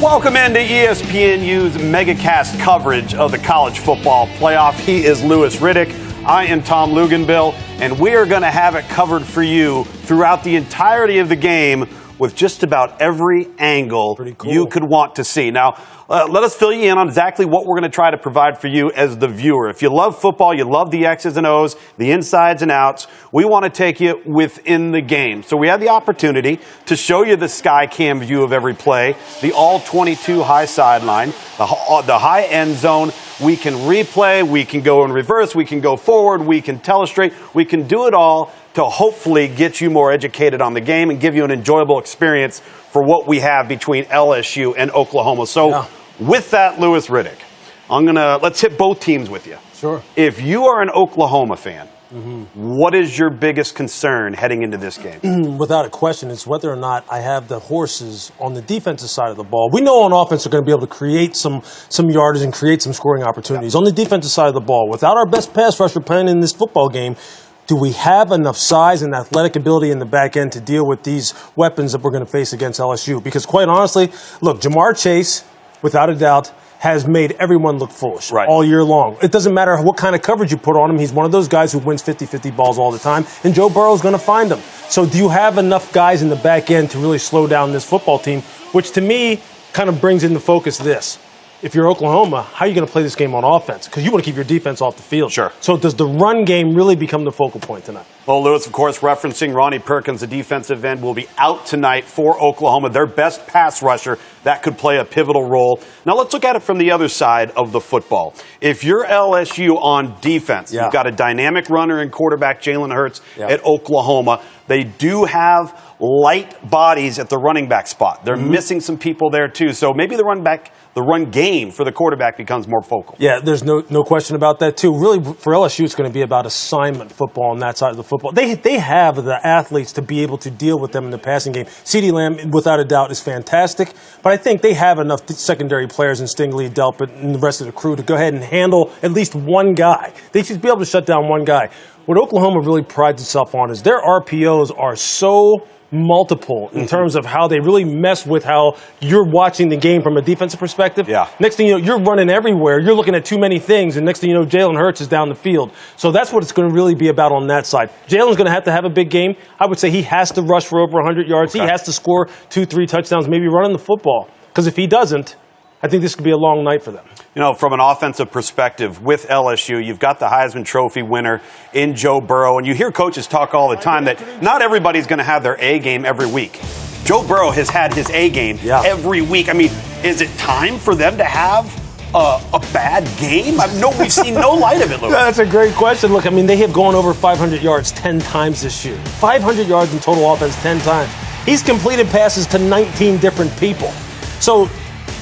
Welcome into ESPNU's MegaCast coverage of the college football playoff. He is Louis Riddick. I am Tom Luganbill, and we are going to have it covered for you throughout the entirety of the game with just about every angle you could want to see. Now, let us fill you in on exactly what we're going to try to provide for you as the viewer. If you love football, you love the X's and O's, the insides and outs, we want to take you within the game. So we have the opportunity to show you the sky cam view of every play, the all-22 high sideline, the high end zone. We can replay, we can go in reverse, we can go forward, we can telestrate, we can do it all to hopefully get you more educated on the game and give you an enjoyable experience for what we have between LSU and Oklahoma. So with that, Louis Riddick, let's hit both teams with you. Sure. If you are an Oklahoma fan, what is your biggest concern heading into this game? Without a question, it's whether or not I have the horses on the defensive side of the ball. We know on offense they're going to be able to create some yardage and create some scoring opportunities. On the defensive side of the ball, without our best pass rusher playing in this football game, do we have enough size and athletic ability in the back end to deal with these weapons that we're going to face against LSU? Because quite honestly, look, Jamar Chase, without a doubt, has made everyone look foolish all year long. It doesn't matter what kind of coverage you put on him. He's one of those guys who wins 50-50 balls all the time, and Joe Burrow's going to find him. So do you have enough guys in the back end to really slow down this football team, which to me kind of brings into focus this. If you're Oklahoma, how are you going to play this game on offense? Because you want to keep your defense off the field. Sure. So does the run game really become the focal point tonight? Well, Lewis, of course, referencing Ronnie Perkins, the defensive end, will be out tonight for Oklahoma, their best pass rusher that could play a pivotal role. Now, let's look at it from the other side of the football. If you're LSU on defense, you've got a dynamic runner and quarterback, Jalen Hurts, at Oklahoma. They do have light bodies at the running back spot. They're missing some people there, too. So maybe the run game for the quarterback becomes more focal. Yeah, there's no question about that, too. Really, for LSU, it's going to be about assignment football on that side of the football. They have the athletes to be able to deal with them in the passing game. CeeDee Lamb, without a doubt, is fantastic. But I think they have enough secondary players in Stingley, Delpit, and the rest of the crew to go ahead and handle at least one guy. They should be able to shut down one guy. What Oklahoma really prides itself on is their RPOs are so multiple in terms of how they really mess with how you're watching the game from a defensive perspective. Next thing you know, you're running everywhere. You're looking at too many things, and next thing you know, Jalen Hurts is down the field. So that's what it's going to really be about on that side. Jalen's going to have a big game. I would say he has to rush for over 100 yards. He has to score 2-3 touchdowns, maybe running the football. Because if he doesn't, I think this could be a long night for them. You know, from an offensive perspective, with LSU, you've got the Heisman Trophy winner in Joe Burrow, and you hear coaches talk all the time that not everybody's going to have their A game every week. Joe Burrow has had his A game every week. I mean, is it time for them to have a bad game? We've seen no light of it, Louis. That's a great question. Look, I mean, they have gone over 500 yards 10 times this year. 500 yards in total offense 10 times. He's completed passes to 19 different people. So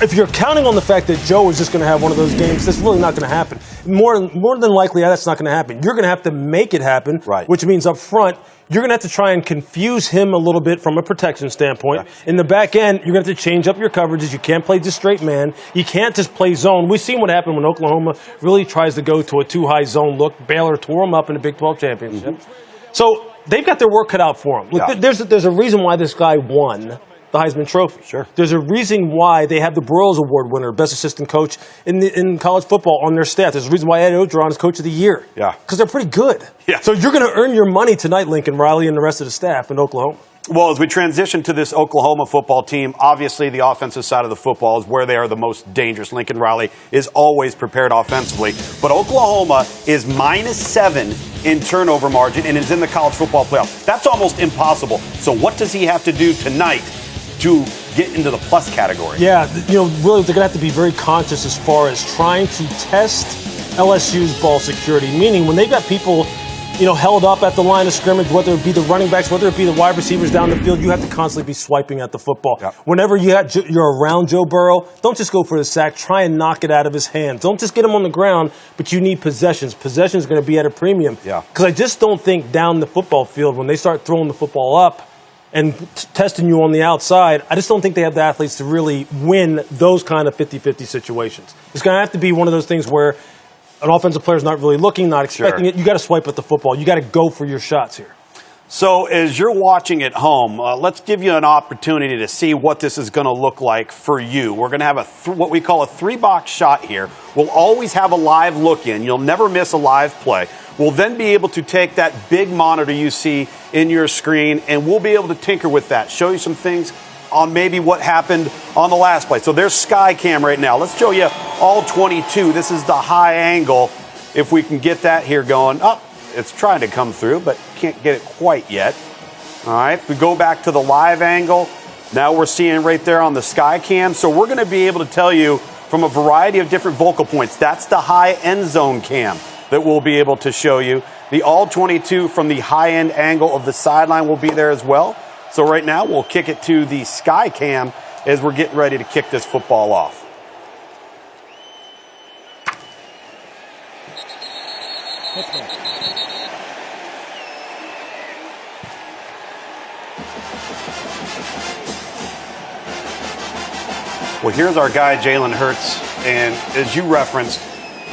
if you're counting on the fact that Joe is just going to have one of those games, that's really not going to happen. More than likely, that's not going to happen. You're going to have to make it happen, which means up front, you're going to have to try and confuse him a little bit from a protection standpoint. In the back end, you're going to have to change up your coverages. You can't play just straight man. You can't just play zone. We've seen what happened when Oklahoma really tries to go to a too-high zone look. Baylor tore them up in the Big 12 championship. So they've got their work cut out for them. Look, there's a reason why this guy won the Heisman Trophy. There's a reason why they have the Broyles Award winner, best assistant coach in college football on their staff. There's a reason why Ed Ogeron is coach of the year. Because they're pretty good. So you're going to earn your money tonight, Lincoln Riley and the rest of the staff in Oklahoma. Well, as we transition to this Oklahoma football team, obviously the offensive side of the football is where they are the most dangerous. Lincoln Riley is always prepared offensively. But Oklahoma is -7 in turnover margin and is in the college football playoff. That's almost impossible. So what does he have to do tonight to get into the plus category? Yeah, really they're going to have to be very conscious as far as trying to test LSU's ball security, meaning when they've got people held up at the line of scrimmage, whether it be the running backs, whether it be the wide receivers down the field, you have to constantly be swiping at the football. Whenever you're around Joe Burrow, don't just go for the sack. Try and knock it out of his hands. Don't just get him on the ground, but you need possessions. Possessions are going to be at a premium. Because I just don't think down the football field, when they start throwing the football up and testing you on the outside, I just don't think they have the athletes to really win those kind of 50-50 situations. It's going to have to be one of those things where an offensive player's not really looking, not expecting it. You got to swipe at the football. You got to go for your shots here. So as you're watching at home, let's give you an opportunity to see what this is going to look like for you. We're going to have what we call a 3-box shot here. We'll always have a live look in. You'll never miss a live play. We'll then be able to take that big monitor you see in your screen, and we'll be able to tinker with that, show you some things on maybe what happened on the last play. So there's Skycam right now. Let's show you all 22. This is the high angle. If we can get that here going. Oh, it's trying to come through, but can't get it quite yet. All right, if we go back to the live angle, now we're seeing right there on the Skycam. So we're going to be able to tell you from a variety of different focal points. That's the high end zone cam that we'll be able to show you. The all 22 from the high end angle of the sideline will be there as well. So right now we'll kick it to the Skycam as we're getting ready to kick this football off. Well, here's our guy, Jalen Hurts, and as you referenced,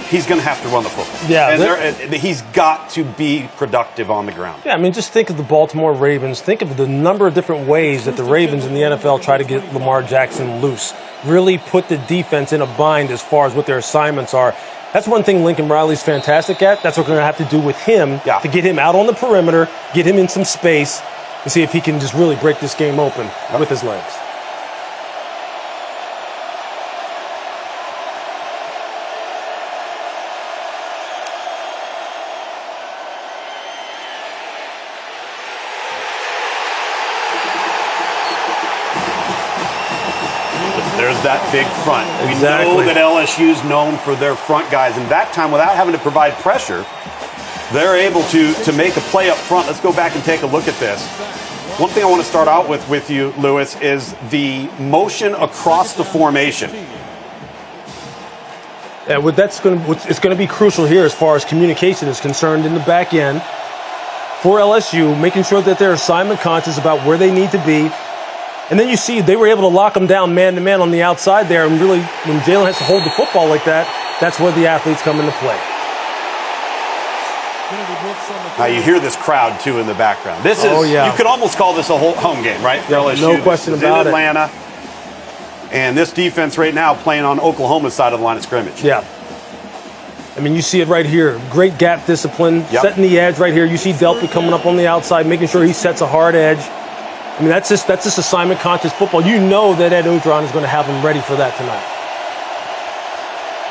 he's going to have to run the football. Yeah. And he's got to be productive on the ground. Yeah, I mean, just think of the Baltimore Ravens. Think of the number of different ways that the Ravens in the NFL try to get Lamar Jackson loose. Really put the defense in a bind as far as what their assignments are. That's one thing Lincoln Riley's fantastic at. That's what we're going to have to do with him to get him out on the perimeter, get him in some space, and see if he can just really break this game open with his legs. There's that big front. Exactly. We know that LSU's known for their front guys, and that time, without having to provide pressure, they're able to make a play up front. Let's go back and take a look at this. One thing I want to start out with you, Lewis, is the motion across the formation. Yeah, it's going to be crucial here as far as communication is concerned in the back end for LSU, making sure that they're assignment conscious about where they need to be. And then you see they were able to lock them down man-to-man on the outside there. And really, when Jalen has to hold the football like that, that's where the athletes come into play. Now you hear this crowd, too, in the background. This is, you could almost call this a whole home game, right? For LSU. No question about it. In Atlanta. And this defense right now playing on Oklahoma's side of the line of scrimmage. Yeah. I mean, you see it right here. Great gap discipline, setting the edge right here. You see Delpit coming up on the outside, making sure he sets a hard edge. I mean, that's just assignment conscious football. You know that Ed Udron is going to have them ready for that tonight.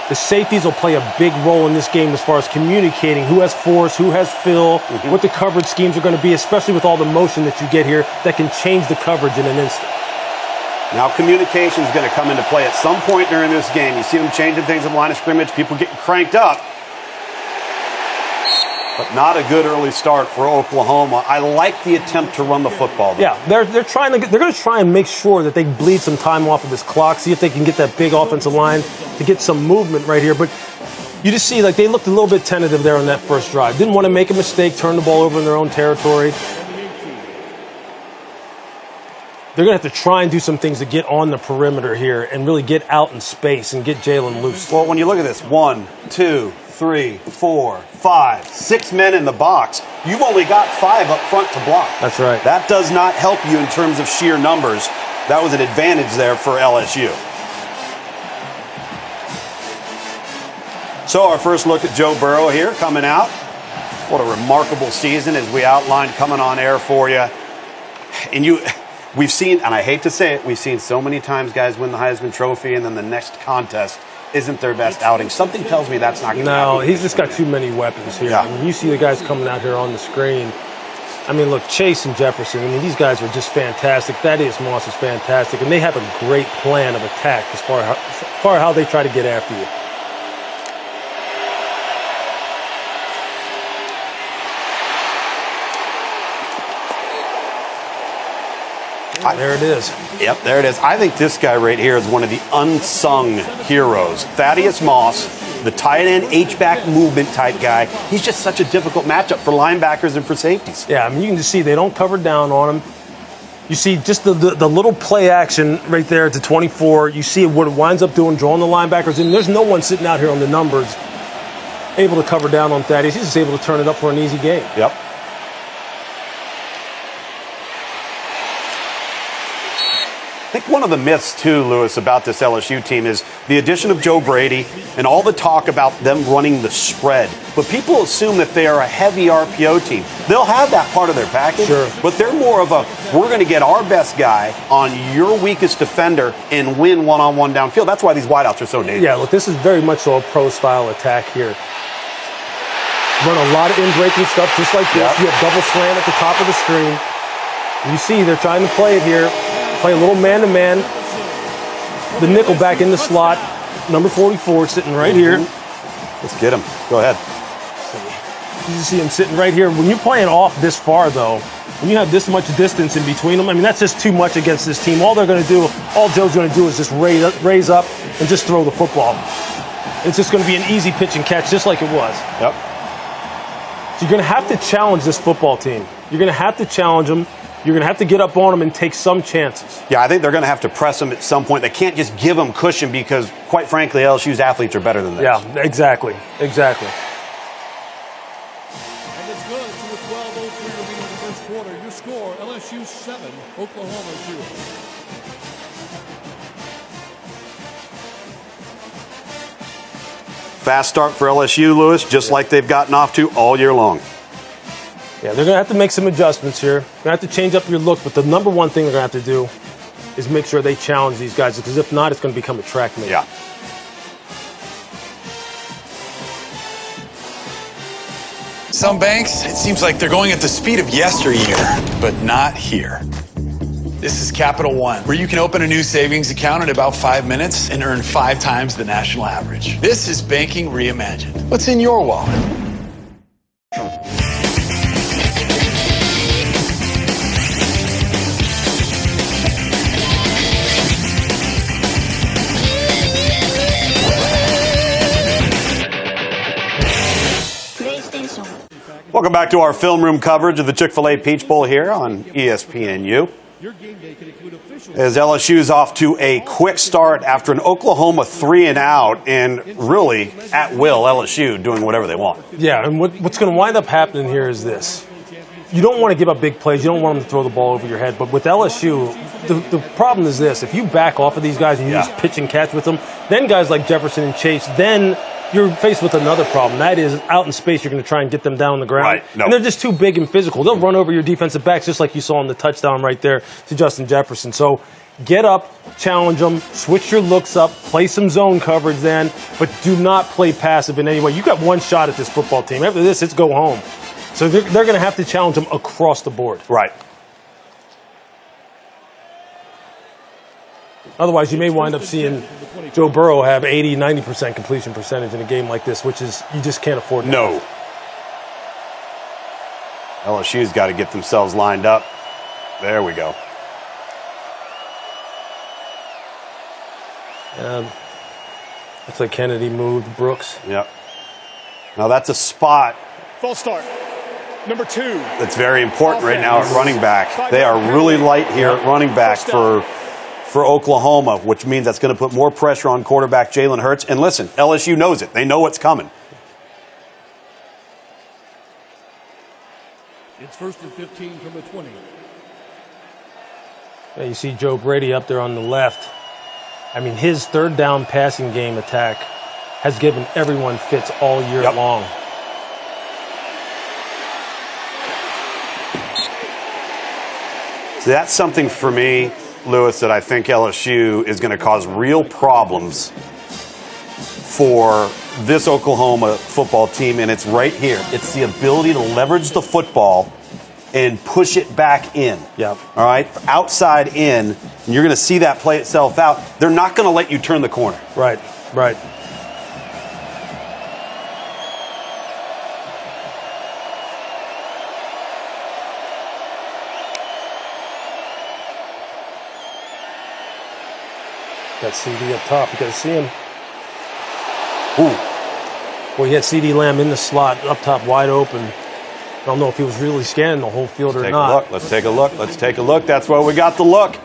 The safeties will play a big role in this game as far as communicating who has force, who has fill, what the coverage schemes are going to be, especially with all the motion that you get here that can change the coverage in an instant. Now communication is going to come into play at some point during this game. You see them changing things at the line of scrimmage, people getting cranked up. But not a good early start for Oklahoma. I like the attempt to run the football, though. Yeah, they're going to try and make sure that they bleed some time off of this clock, see if they can get that big offensive line to get some movement right here. But you just see, like, they looked a little bit tentative there on that first drive. Didn't want to make a mistake, turn the ball over in their own territory. They're going to have to try and do some things to get on the perimeter here and really get out in space and get Jalen loose. Well, when you look at this, 1, 2, 3, 4, 5, 6 men in the box. You've only got 5 up front to block. That's right. That does not help you in terms of sheer numbers. That was an advantage there for LSU. So our first look at Joe Burrow here coming out. What a remarkable season as we outlined coming on air for you. And we've seen, and I hate to say it, we've seen so many times guys win the Heisman Trophy and then the next contest isn't their best outing. Something tells me that's not going to happen. No, he's just got too many weapons here. Yeah. I mean, you see the guys coming out here on the screen. I mean, look, Chase and Jefferson, I mean, these guys are just fantastic. Thaddeus Moss is fantastic. And they have a great plan of attack as far as how they try to get after you. There it is. Yep, there it is. I think this guy right here is one of the unsung heroes. Thaddeus Moss, the tight end H-back movement type guy. He's just such a difficult matchup for linebackers and for safeties. Yeah, I mean, you can just see they don't cover down on him. You see just the little play action right there at the 24. You see what it winds up doing, drawing the linebackers in. There's no one sitting out here on the numbers able to cover down on Thaddeus. He's just able to turn it up for an easy game. Yep. think one of the myths, too, Lewis, about this LSU team is the addition of Joe Brady and all the talk about them running the spread. But people assume that they are a heavy RPO team. They'll have that part of their package, sure, but they're more of a, we're going to get our best guy on your weakest defender and win one-on-one downfield. That's why these wideouts are so dangerous. Yeah, look, this is very much so a pro-style attack here. Run a lot of in-breaking stuff just like this. Yep. You have double slant at the top of the screen. You see they're trying to play it here. Play a little man-to-man. The nickel back in the slot. Number 44 sitting right here. Let's get him. Go ahead. You see him sitting right here. When you're playing off this far, though, when you have this much distance in between them, I mean, that's just too much against this team. All they're going to do, all Joe's going to do is just raise up and just throw the football. It's just going to be an easy pitch and catch, just like it was. Yep. So you're going to have to challenge this football team. You're going to have to challenge them. You're going to have to get up on them and take some chances. Yeah, I think they're going to have to press them at some point. They can't just give them cushion because, quite frankly, LSU's athletes are better than this. Yeah, exactly. Exactly. And it's good to a 12:03 remaining in the first quarter. Your score, LSU 7, Oklahoma 0. Fast start for LSU, Lewis, just like they've gotten off to all year long. Yeah, they're going to have to make some adjustments here. They're going to have to change up your look, but the number one thing they're going to have to do is make sure they challenge these guys, because if not, it's going to become a track meet. Yeah. Some banks, it seems like they're going at the speed of yesteryear, but not here. This is Capital One, where you can open a new savings account in about 5 minutes and earn 5 times the national average. This is banking reimagined. What's in your wallet? Welcome back to our film room coverage of the Chick-fil-A Peach Bowl here on ESPNU. As LSU's off to a quick start after an Oklahoma 3-and-out, and really, at will, LSU doing whatever they want. Yeah, and what's going to wind up happening here is this. You don't want to give up big plays. You don't want them to throw the ball over your head. But with LSU, the problem is this. If you back off of these guys and you just pitch and catch with them, then guys like Jefferson and Chase, then you're faced with another problem. That is, out in space, you're going to try and get them down on the ground. Right. Nope. And they're just too big and physical. They'll run over your defensive backs just like you saw on the touchdown right there to Justin Jefferson. So get up, challenge them, switch your looks up, play some zone coverage then, but do not play passive in any way. You got one shot at this football team. After this, it's go home. So they're going to have to challenge them across the board. Right. Otherwise, you may wind up seeing Joe Burrow have 80, 90% completion percentage in a game like this, which is, you just can't afford. No. LSU's got to get themselves lined up. There we go. Looks like Kennedy moved Brooks. Yep. Now that's a spot. False start. Number 2. That's very important right now at running back. They are really light here at running back for Oklahoma, which means that's going to put more pressure on quarterback Jalen Hurts. And listen, LSU knows it. They know what's coming. It's 1st and 15 from the 20. Yeah, you see Joe Brady up there on the left. I mean, his third down passing game attack has given everyone fits all year long. So that's something for me, Lewis, that I think LSU is going to cause real problems for this Oklahoma football team, and it's right here. It's the ability to leverage the football and push it back in. Yep. All right? Outside in, and you're going to see that play itself out. They're not going to let you turn the corner. Right, right. Got CD up top. You got to see him. Ooh. Well, he had CD Lamb in the slot up top, wide open. I don't know if he was really scanning the whole field or not. Let's take a look. Let's take a look. That's why we got the look.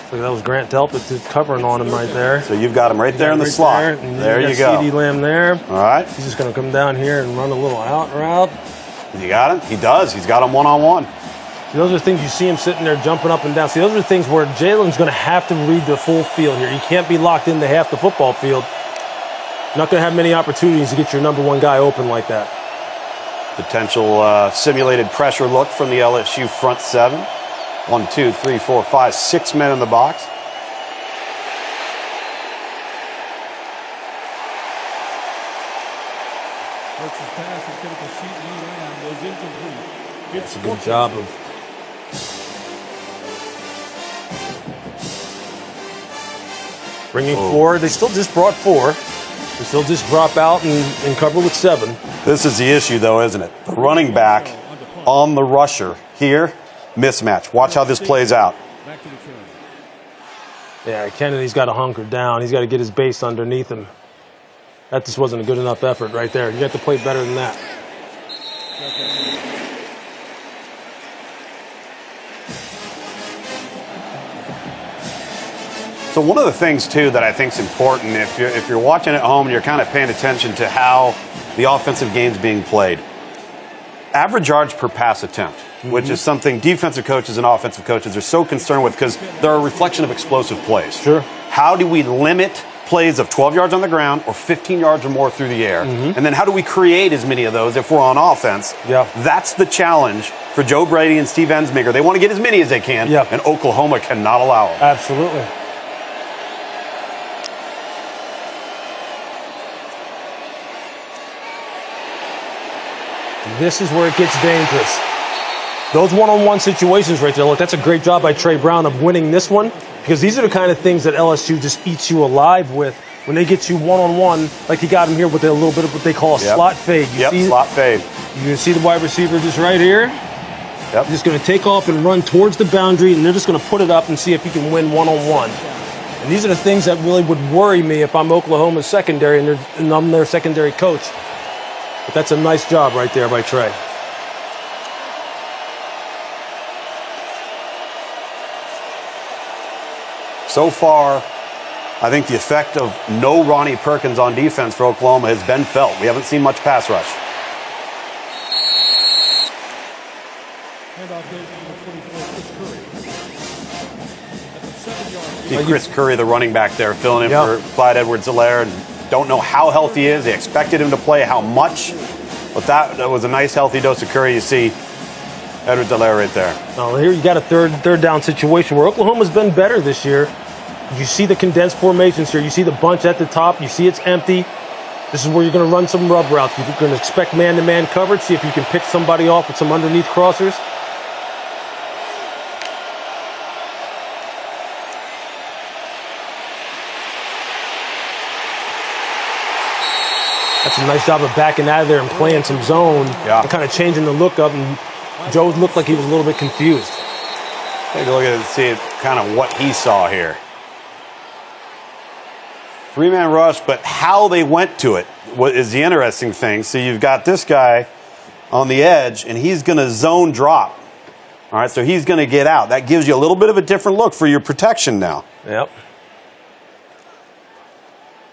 So that was Grant Delpit covering on him right there. So you've got him right there in the slot. There you go. CD Lamb there. All right. He's just going to come down here and run a little out route. You got him? He does. He's got him one-on-one. Those are things you see him sitting there jumping up and down. See, those are things where Jalen's going to have to read the full field here. You can't be locked into half the football field. You're not going to have many opportunities to get your number one guy open like that. Potential simulated pressure look from the LSU front seven. 1, 2, 3, 4, 5, 6 men in the box. Hurts' pass is going to proceed lead line, goes incomplete. It's a good job of bringing 4. They still just brought 4. They still just drop out and cover with 7. This is the issue, though, isn't it? The running back on the rusher here, mismatch. Watch how this plays out. Back to the turn. Yeah, Kennedy's got to hunker down. He's got to get his base underneath him. That just wasn't a good enough effort right there. You have to play better than that. So one of the things, too, that I think is important, if you're watching at home and you're kind of paying attention to how the offensive game's being played, average yards per pass attempt, which is something defensive coaches and offensive coaches are so concerned with because they're a reflection of explosive plays. Sure. How do we limit plays of 12 yards on the ground or 15 yards or more through the air? And then how do we create as many of those if we're on offense? Yeah. That's the challenge for Joe Brady and Steve Ensminger. They want to get as many as they can, Yeah. and Oklahoma cannot allow them. Absolutely. This is where it gets dangerous. Those one-on-one situations right there, look, that's a great job by Trey Brown of winning this one, because these are the kind of things that LSU just eats you alive with when they get you one-on-one, like he got him here with a little bit of what they call a slot fade. Slot fade. You can see the wide receiver just right here. Yep. Just going to take off and run towards the boundary, and they're just going to put it up and see if he can win one-on-one. And these are the things that really would worry me if I'm Oklahoma's secondary and I'm their secondary coach. But that's a nice job right there by Trey. So far, I think the effect of no Ronnie Perkins on defense for Oklahoma has been felt. We haven't seen much pass rush. Handoff goes to number 24, Chris Curry. At the 7-yard See Chris Curry, the running back there, filling in for Clyde Edwards-Helaire. And don't know how healthy he is. They expected him to play how much. But that was a nice, healthy dose of Curry. You see Edwards-Helaire right there. Now here you got a third down situation where Oklahoma's been better this year. You see the condensed formations here. You see the bunch at the top. You see it's empty. This is where you're going to run some rub routes. You're going to expect man-to-man coverage. See if you can pick somebody off with some underneath crossers. That's a nice job of backing out of there and playing some zone and kind of changing the look up. And Joe looked like he was a little bit confused. Take a look at it and see kind of what he saw here. 3-man rush, but how they went to it is the interesting thing. So you've got this guy on the edge, and he's going to zone drop. All right, so he's going to get out. That gives you a little bit of a different look for your protection now. Yep.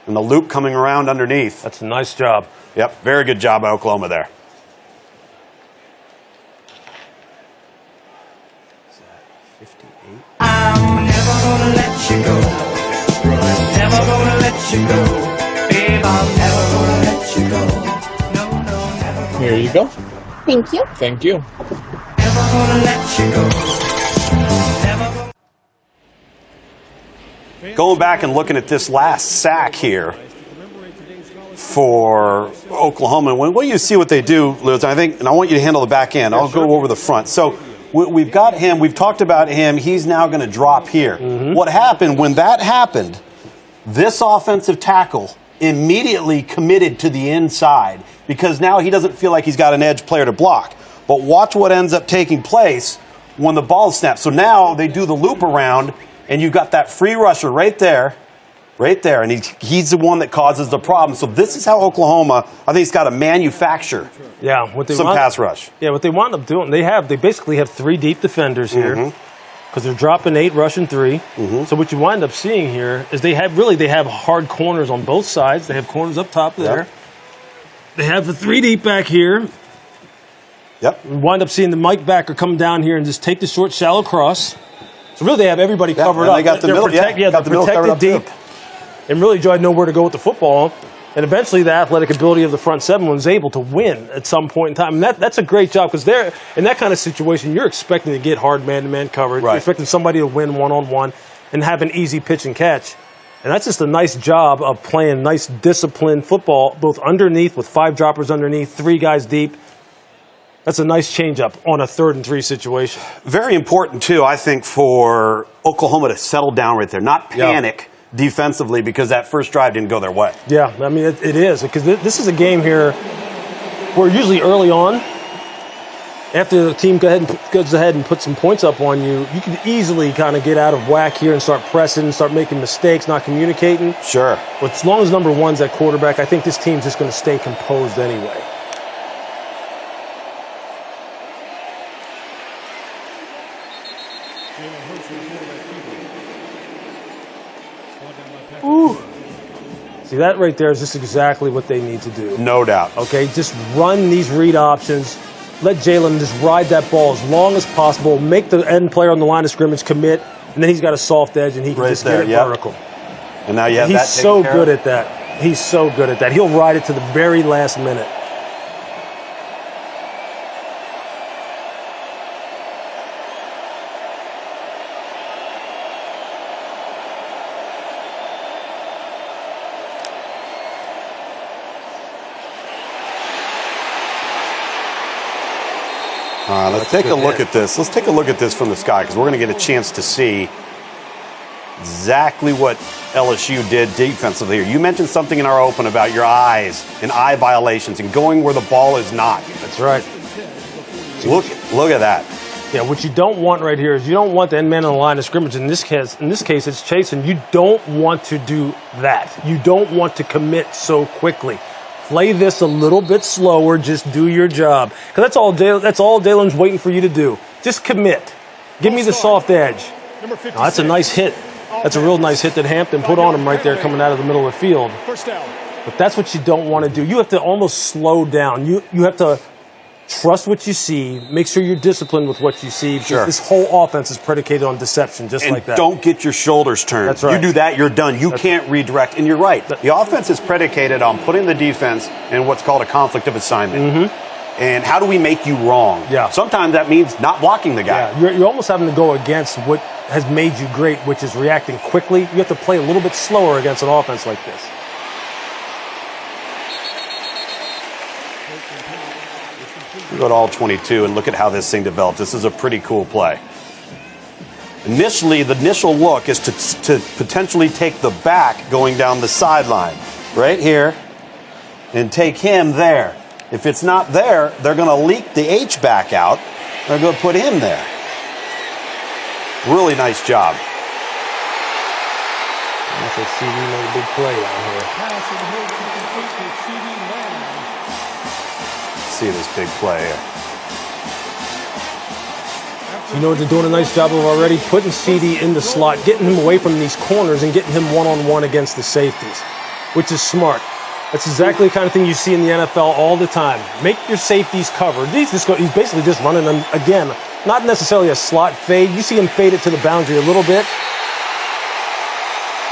And the loop coming around underneath. That's a nice job. Yep, very good job by Oklahoma there. I'm never gonna let you go. Never gonna let you go. Babe, I'm never gonna let you go. No, no, never gonna. Here you go. Thank you. Thank you. Never gonna let you go. Never gonna. Going back and looking at this last sack here for Oklahoma, when you see what they do, Lewis, I think, and I want you to handle the back end. I'll go over the front. So we've got him. We've talked about him. He's now going to drop here. What happened when that happened? This offensive tackle immediately committed to the inside because now he doesn't feel like he's got an edge player to block. But watch what ends up taking place when the ball snaps. So now they do the loop around, and you've got that free rusher right there, and he's the one that causes the problem. So this is how Oklahoma, I think, has got to manufacture some pass rush. Yeah, what they wound up doing, they basically have 3 deep defenders here because they're dropping 8, rushing 3. So what you wind up seeing here is they have hard corners on both sides. They have corners up top there. They have the 3 deep back here. Yep. We wind up seeing the Mike backer come down here and just take the short, shallow cross. So really, they have everybody covered and up. they got the They're middle, they're got the middle covered protected up, deep. too. And really, Joe had nowhere to go with the football. And eventually, the athletic ability of the front seven was able to win at some point in time. And that's a great job because they're in that kind of situation, you're expecting to get hard man-to-man coverage. Right. You're expecting somebody to win one-on-one and have an easy pitch and catch. And that's just a nice job of playing nice, disciplined football, both underneath with 5 droppers underneath, 3 guys deep. That's a nice change-up on a 3rd and 3 situation. Very important, too, I think, for Oklahoma to settle down right there, not panic defensively because that first drive didn't go their way. Yeah, I mean, it is. Because this is a game here where usually early on, after the team goes ahead and puts some points up on you, you can easily kind of get out of whack here and start pressing, start making mistakes, not communicating. Sure. But as long as number 1's at quarterback, I think this team's just going to stay composed anyway. See, that right there is just exactly what they need to do. No doubt. Okay, just run these read options. Let Jalen just ride that ball as long as possible. Make the end player on the line of scrimmage commit, and then he's got a soft edge, and he can just get it vertical. And now you have that He's so good at that. He's so good at that. He'll ride it to the very last minute. Let's take a look at this. Let's take a look at this from the sky because we're going to get a chance to see exactly what LSU did defensively here. You mentioned something in our open about your eyes and eye violations and going where the ball is not. That's right. Look at that. Yeah, what you don't want right here is you don't want the end man on the line of scrimmage. In this case, it's chasing. You don't want to do that. You don't want to commit so quickly. Play this a little bit slower. Just do your job. Because that's all Dalen's waiting for you to do. Just commit. Give me the soft edge. Number Now, that's a nice hit. That's a real nice hit that Hampton put on him right there coming out of the middle of the field. First down. But that's what you don't want to do. You have to almost slow down. You have to trust what you see. Make sure you're disciplined with what you see. Sure. This whole offense is predicated on deception, just And like that. don't get your shoulders turned. That's right. You do that, you're done. You can't redirect. And you're right. The offense is predicated on putting the defense in what's called a conflict of assignment. Mm-hmm. And how do we make you wrong? Yeah. Sometimes that means not blocking the guy. Yeah, you're almost having to go against what has made you great, which is reacting quickly. You have to play a little bit slower against an offense like this. We go to all 22 and look at how this thing developed. This is a pretty cool play. Initially, the initial look is to potentially take the back going down the sideline, right here, and take him there. If it's not there, they're going to leak the H back out. They're going to put him there. Really nice job. That's a CD made a big play down here. Pass and hold to complete to CD Lamb. See this big play here. You know what they're doing a nice job of already? Putting CD in the slot, getting him away from these corners and getting him one-on-one against the safeties, which is smart. That's exactly the kind of thing you see in the NFL all the time. Make your safeties covered. He's basically just running them, again, not necessarily a slot fade. You see him fade it to the boundary a little bit.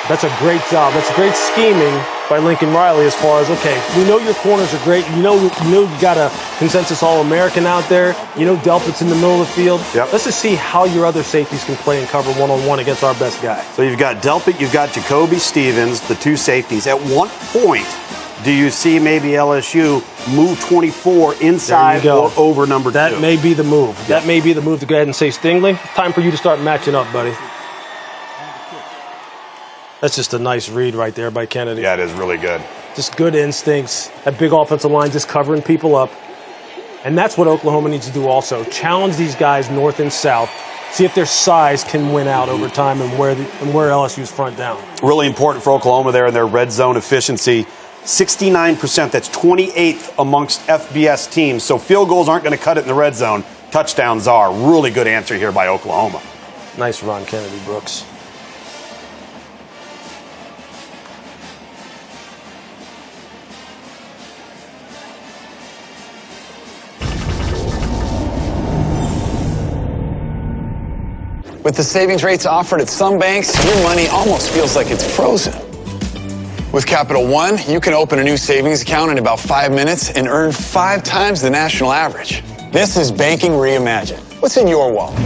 That's a great job. That's great scheming by Lincoln Riley as far as, okay, we know your corners are great. You know you got a consensus All-American out there. You know Delpit's in the middle of the field. Yep. Let's just see how your other safeties can play and cover one-on-one against our best guy. So you've got Delpit, you've got Jacoby Stevens, the two safeties. At what point do you see maybe LSU move 24 inside or over number 2? That may be the move. Yeah. That may be the move to go ahead and say, Stingley, time for you to start matching up, buddy. That's just a nice read right there by Kennedy. Yeah, it is really good. Just good instincts. That big offensive line just covering people up. And that's what Oklahoma needs to do also. Challenge these guys north and south. See if their size can win out over time and where LSU's front down. Really important for Oklahoma there in their red zone efficiency. 69%, that's 28th amongst FBS teams. So field goals aren't going to cut it in the red zone. Touchdowns are. Really good answer here by Oklahoma. Nice run, Kennedy Brooks. With the savings rates offered at some banks, your money almost feels like it's frozen. With Capital One, you can open a new savings account in about 5 minutes and earn 5 times the national average. This is banking reimagined. What's in your wallet?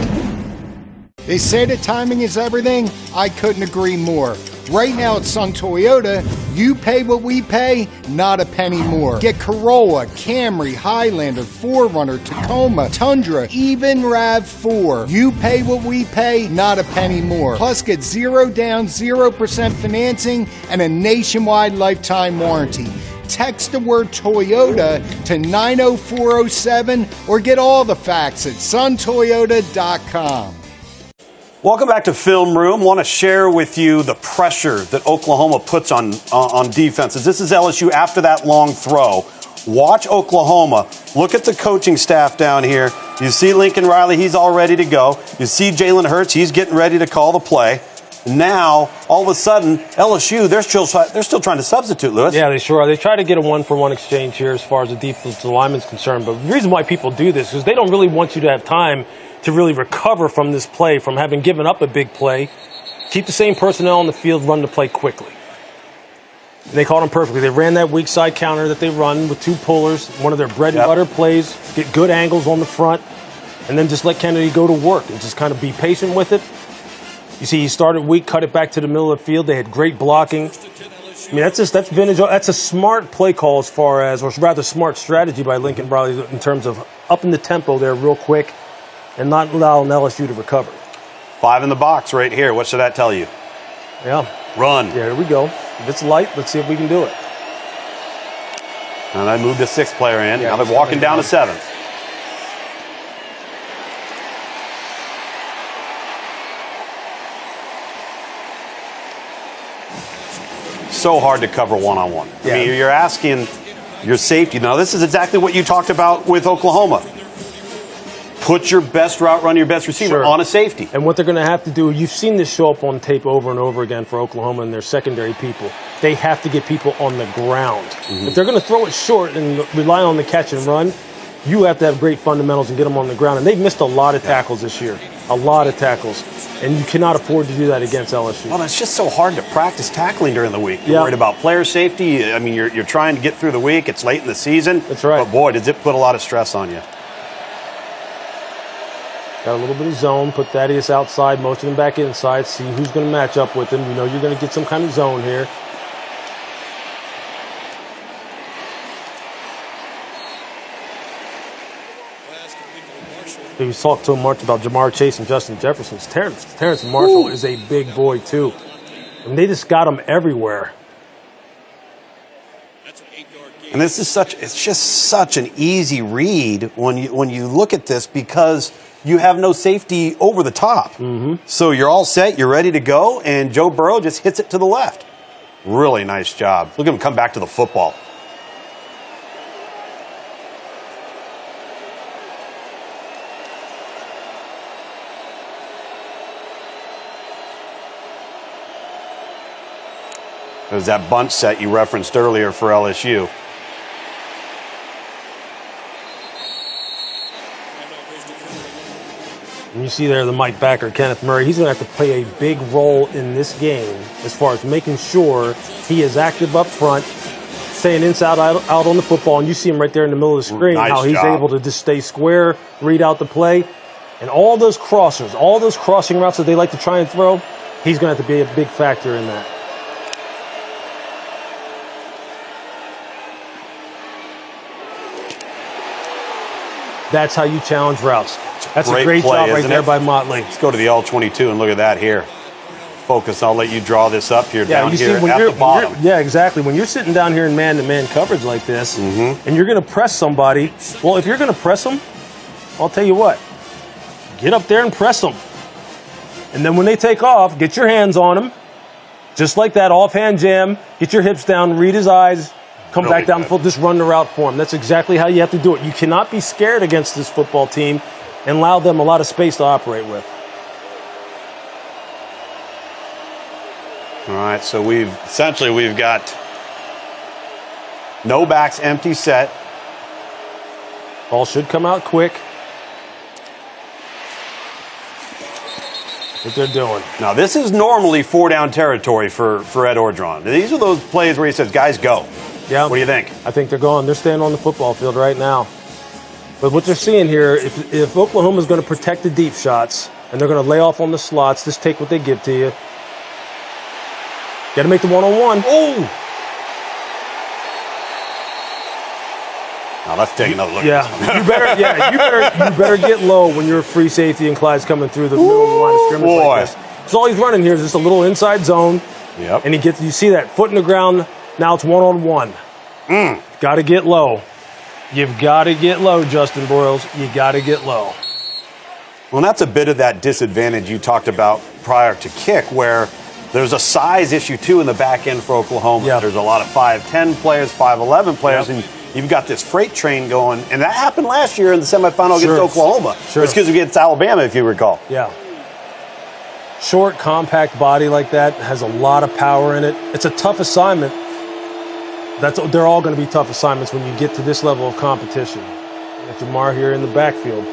They say that timing is everything. I couldn't agree more. Right now at Sun Toyota, you pay what we pay, not a penny more. Get Corolla, Camry, Highlander, 4Runner, Tacoma, Tundra, even RAV4. You pay what we pay, not a penny more. Plus get 0 down, 0% financing, and a nationwide lifetime warranty. Text the word Toyota to 90407 or get all the facts at suntoyota.com. Welcome back to Film Room. Want to share with you the pressure that Oklahoma puts on defenses. This is LSU after that long throw. Watch Oklahoma. Look at the coaching staff down here. You see Lincoln Riley, he's all ready to go. You see Jalen Hurts, he's getting ready to call the play. Now, all of a sudden, LSU, they're still trying to substitute, Lewis. Yeah, they sure are. They try to get a one-for-one exchange here as far as the defensive lineman's concerned. But the reason why people do this is they don't really want you to have time to really recover from this play, from having given up a big play. Keep the same personnel on the field, run the play quickly. And they caught them perfectly. They ran that weak side counter that they run with 2 pullers, one of their bread and butter plays, get good angles on the front, and then just let Kennedy go to work and just kind of be patient with it. You see, he started weak, cut it back to the middle of the field. They had great blocking. I mean, that's vintage. That's a smart play call as far as, or rather smart strategy by Lincoln Riley in terms of upping the tempo there real quick and not allowing LSU to recover. 5 in the box right here. What should that tell you? Yeah. Run. Yeah, here we go. If it's light, let's see if we can do it. And I moved a 6th player in. Yeah, now they're walking down to 7th. So hard to cover one-on-one. Yeah. I mean, you're asking your safety. Now, this is exactly what you talked about with Oklahoma. Put your best route runner, your best receiver on a safety. And what they're going to have to do, you've seen this show up on tape over and over again for Oklahoma and their secondary people. They have to get people on the ground. If they're going to throw it short and rely on the catch and run, you have to have great fundamentals and get them on the ground. And they've missed a lot of tackles this year. A lot of tackles. And you cannot afford to do that against LSU. Well, it's just so hard to practice tackling during the week. You're worried about player safety. I mean, you're trying to get through the week. It's late in the season. That's right. But, boy, does it put a lot of stress on you. Got a little bit of zone. Put Thaddeus outside, motion him back inside. See who's going to match up with him. You know you're going to get some kind of zone here. He was talking to him much about Jamar Chase and Justin Jefferson. Terrence Marshall is a big boy, too. And they just got him everywhere. And this is it's just such an easy read when you look at this because you have no safety over the top. So you're all set, you're ready to go, and Joe Burrow just hits it to the left. Really nice job. Look at him come back to the football. There's that bunch set you referenced earlier for LSU. And you see there the Mike backer, Kenneth Murray. He's going to have to play a big role in this game as far as making sure he is active up front, staying inside out on the football. And you see him right there in the middle of the screen, how he's able to just stay square, read out the play. And all those crossers, all those crossing routes that they like to try and throw, he's going to have to be a big factor in that. That's how you challenge routes. That's a great job right there by Motley. Let's go to the All-22 and look at that here. Focus. I'll let you draw this up here down here at the bottom. Yeah, exactly. When you're sitting down here in man-to-man coverage like this, and you're going to press somebody, well, if you're going to press them, I'll tell you what, get up there and press them. And then when they take off, get your hands on them, just like that, offhand jam, get your hips down, read his eyes, come back down the field, just run the route for him. That's exactly how you have to do it. You cannot be scared against this football team and allow them a lot of space to operate with. All right, so we've got no backs, empty set. Ball should come out quick. what they're doing. Now, this is normally 4-down territory for Ed Orgeron. These are those plays where he says, guys, go. Yeah. What do you think? I think they're going. They're staying on the football field right now. But what they're seeing here, if Oklahoma's going to protect the deep shots and they're going to lay off on the slots, just take what they give to you. Got to make the one-on-one. Oh! Now let's take another look. Yeah, you better get low when you're a free safety and Clyde's coming through the middle of the line of scrimmage like this. So all he's running here is just a little inside zone. Yep. And you see that foot in the ground. Now it's one-on-one. Got to get low. You've got to get low, Justin Broyles. You got to get low. Well, that's a bit of that disadvantage you talked about prior to kick, where there's a size issue too in the back end for Oklahoma. Yeah. There's a lot of 5'10 players, 5'11 players, Yep. and you've got this freight train going, and that happened last year in the semifinal against Oklahoma. Sure. Excuse me, against Alabama, if you recall. Yeah. Short, compact body like that has a lot of power in it. It's a tough assignment. They're all going to be tough assignments when you get to this level of competition. You have Jamar here in the backfield.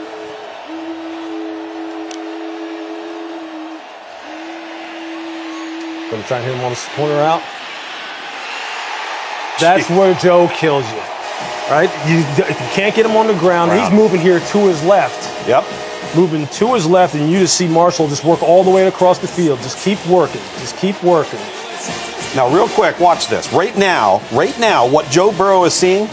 Going to try and hit him on the corner out. That's where Joe kills you, right? If you can't get him on the ground, he's moving here to his left. Yep. Moving to his left, and you just see Marshall just work all the way across the field. Just keep working. Just keep working. Now, real quick, watch this. Right now, what Joe Burrow is seeing,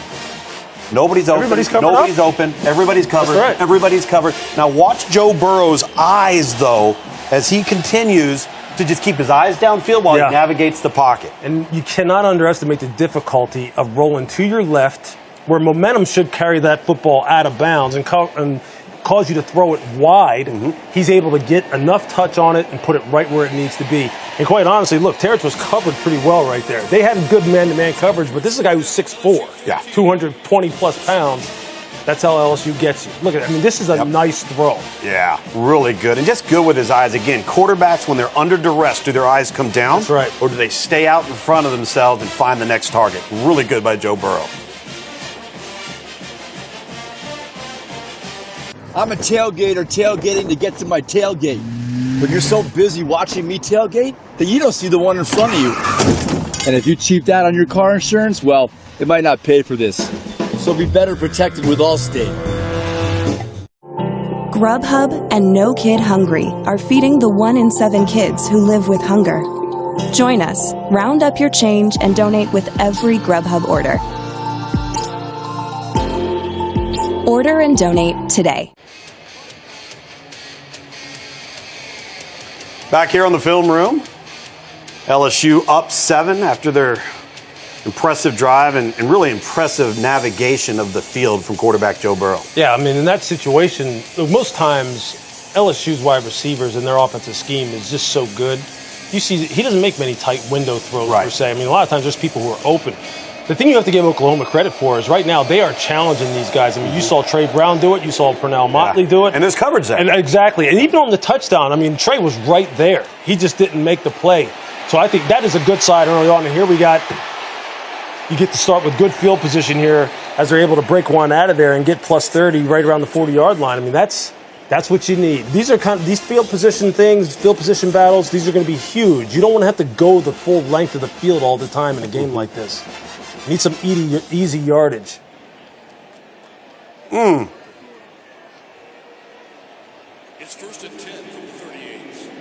nobody's open. Everybody's covered Nobody's up. open. Everybody's covered. That's right. Everybody's covered. Now, watch Joe Burrow's eyes, though, as he continues to just keep his eyes downfield while he navigates the pocket. And you cannot underestimate the difficulty of rolling to your left, where momentum should carry that football out of bounds and cause you to throw it wide. He's able to get enough touch on it and put it right where it needs to be. And quite honestly, look, Terrence was covered pretty well right there. They had good man-to-man coverage, but this is a guy who's 6'4", 220-plus pounds. That's how LSU gets you. Look at it. I mean, this is a nice throw. Yeah, really good. And just good with his eyes. Again, quarterbacks, when they're under duress, do their eyes come down? That's right. Or do they stay out in front of themselves and find the next target? Really good by Joe Burrow. I'm a tailgater tailgating to get to my tailgate. But you're so busy watching me tailgate that you don't see the one in front of you. And if you cheaped out on your car insurance, well, it might not pay for this. So be better protected with Allstate. Grubhub and No Kid Hungry are feeding the 1 in 7 kids who live with hunger. Join us, round up your change, and donate with every Grubhub order. Order and donate today. Back here on the film room, LSU up 7 after their impressive drive and really impressive navigation of the field from quarterback Joe Burrow. Yeah, I mean, in that situation, most times LSU's wide receivers and their offensive scheme is just so good. You see, he doesn't make many tight window throws per se. I mean, a lot of times there's people who are open. The thing you have to give Oklahoma credit for is right now they are challenging these guys. I mean, you saw Trey Brown do it. You saw Pernell Motley do it. And there's coverage there. And exactly. And even on the touchdown, I mean, Trey was right there. He just didn't make the play. So I think that is a good side early on. And here you get to start with good field position here as they're able to break one out of there and get plus 30 right around the 40-yard line. I mean, that's what you need. These are these field position things, field position battles, these are going to be huge. You don't want to have to go the full length of the field all the time in a game like this. You need some easy yardage. It's 1st and 10 from the 38.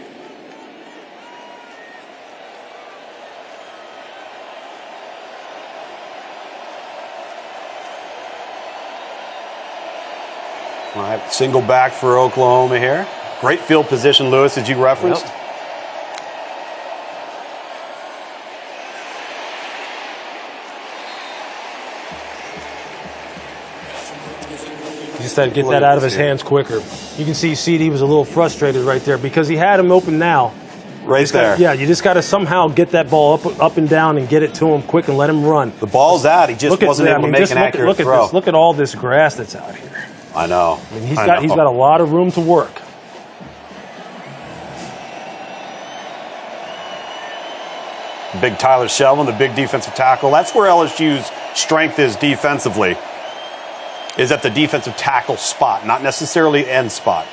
All right, single back for Oklahoma here. Great field position, Lewis, as you referenced. Yep. He just had to get that out of his hands quicker. You can see CD was a little frustrated right there because he had him open now. Right there. You just got to somehow get that ball up and down and get it to him quick and let him run. The ball's out. He just wasn't able to make an accurate throw. At this. Look at all this grass that's out here. I know. I mean, he's got a lot of room to work. Big Tyler Shelvin, the big defensive tackle. That's where LSU's strength is defensively, is at the defensive tackle spot, not necessarily end spot.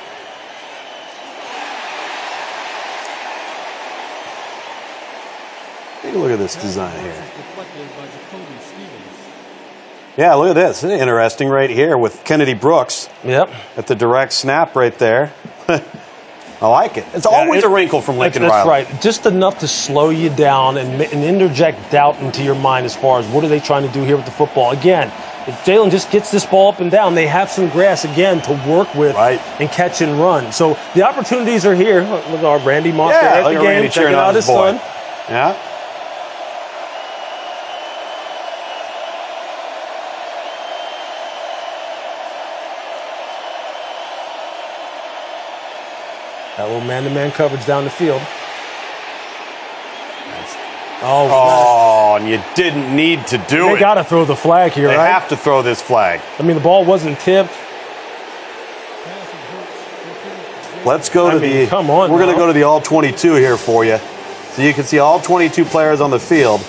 Take a look at this design here. Deflected by Jacoby Stevens. Yeah, look at this. Isn't it interesting right here with Kennedy Brooks Yep. at the direct snap right there. I like it. It's always a wrinkle from Lincoln That's Riley. right. Just enough to slow you down and interject doubt into your mind as far as what are they trying to do here with the football. Again, if Jalen just gets this ball up and down, they have some grass again to work with and catch and run. So the opportunities are here. Look at our Randy Moss Yeah, at look the at game, Randy checking cheering on out his his boy. son. Yeah. That little man-to-man coverage down the field. Oh, and you didn't need to do it. They got to throw the flag here, They right? have to throw this flag. I mean, the ball wasn't tipped. Let's go to the. Come on, We're going to now. go to the all 22 here for you, so you can see all 22 players on the field.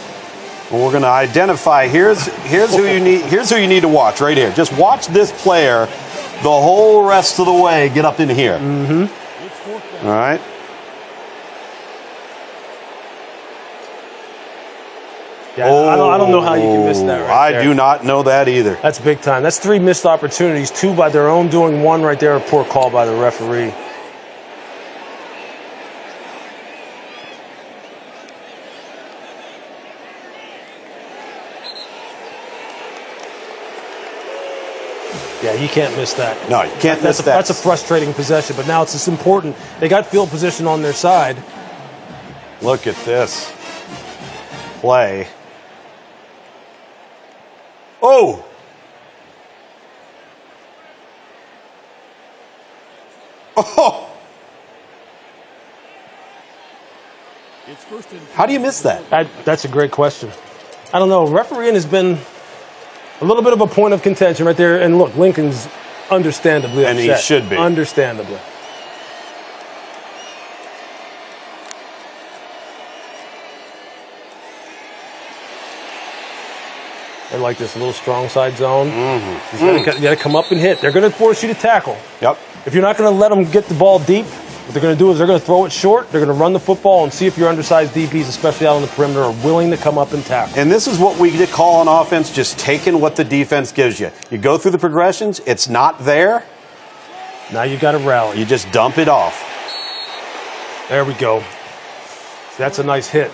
And we're going to identify. Here's who you need. Here's who you need to watch right here. Just watch this player the whole rest of the way get up in here. Mm-hmm. All right. Yeah, I don't know how you can miss that right there. I do not know that either. That's big time. That's 3 missed opportunities, 2 by their own doing, 1 right there, a poor call by the referee. Yeah, you can't miss that. No, you can't miss that. That's a frustrating possession, but now it's just important. They got field position on their side. Look at this play. Oh! Oh! It's first and How do you miss that? That's a great question. I don't know. Refereeing has been a little bit of a point of contention right there. And look, Lincoln's understandably And upset. he should be. Understandably. They like this little strong side zone. You got to come up and hit. They're going to force you to tackle. Yep. If you're not going to let them get the ball deep, what they're going to do is they're going to throw it short. They're going to run the football and see if your undersized DBs, especially out on the perimeter, are willing to come up and tackle. And this is what we call on offense, just taking what the defense gives you. You go through the progressions, it's not there. Now you got to rally. You just dump it off. There we go. That's a nice hit.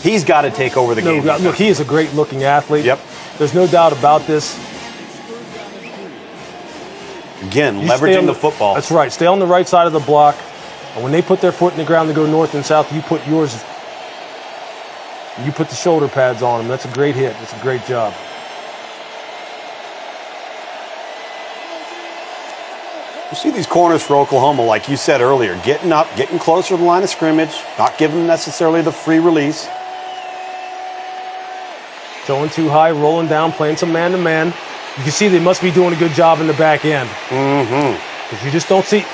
He's got to take over the game. Look, he is a great looking athlete. Yep. There's no doubt about this. Again, You stay leveraging on the football. That's right. Stay on the right side of the block. And when they put their foot in the ground to go north and south, you put yours. You put the shoulder pads on them. That's a great hit. That's a great job. You see these corners for Oklahoma, like you said earlier, getting up, getting closer to the line of scrimmage, not giving them necessarily the free release. Going too high, rolling down, playing some man-to-man. You can see they must be doing a good job in the back end. Because you just don't see.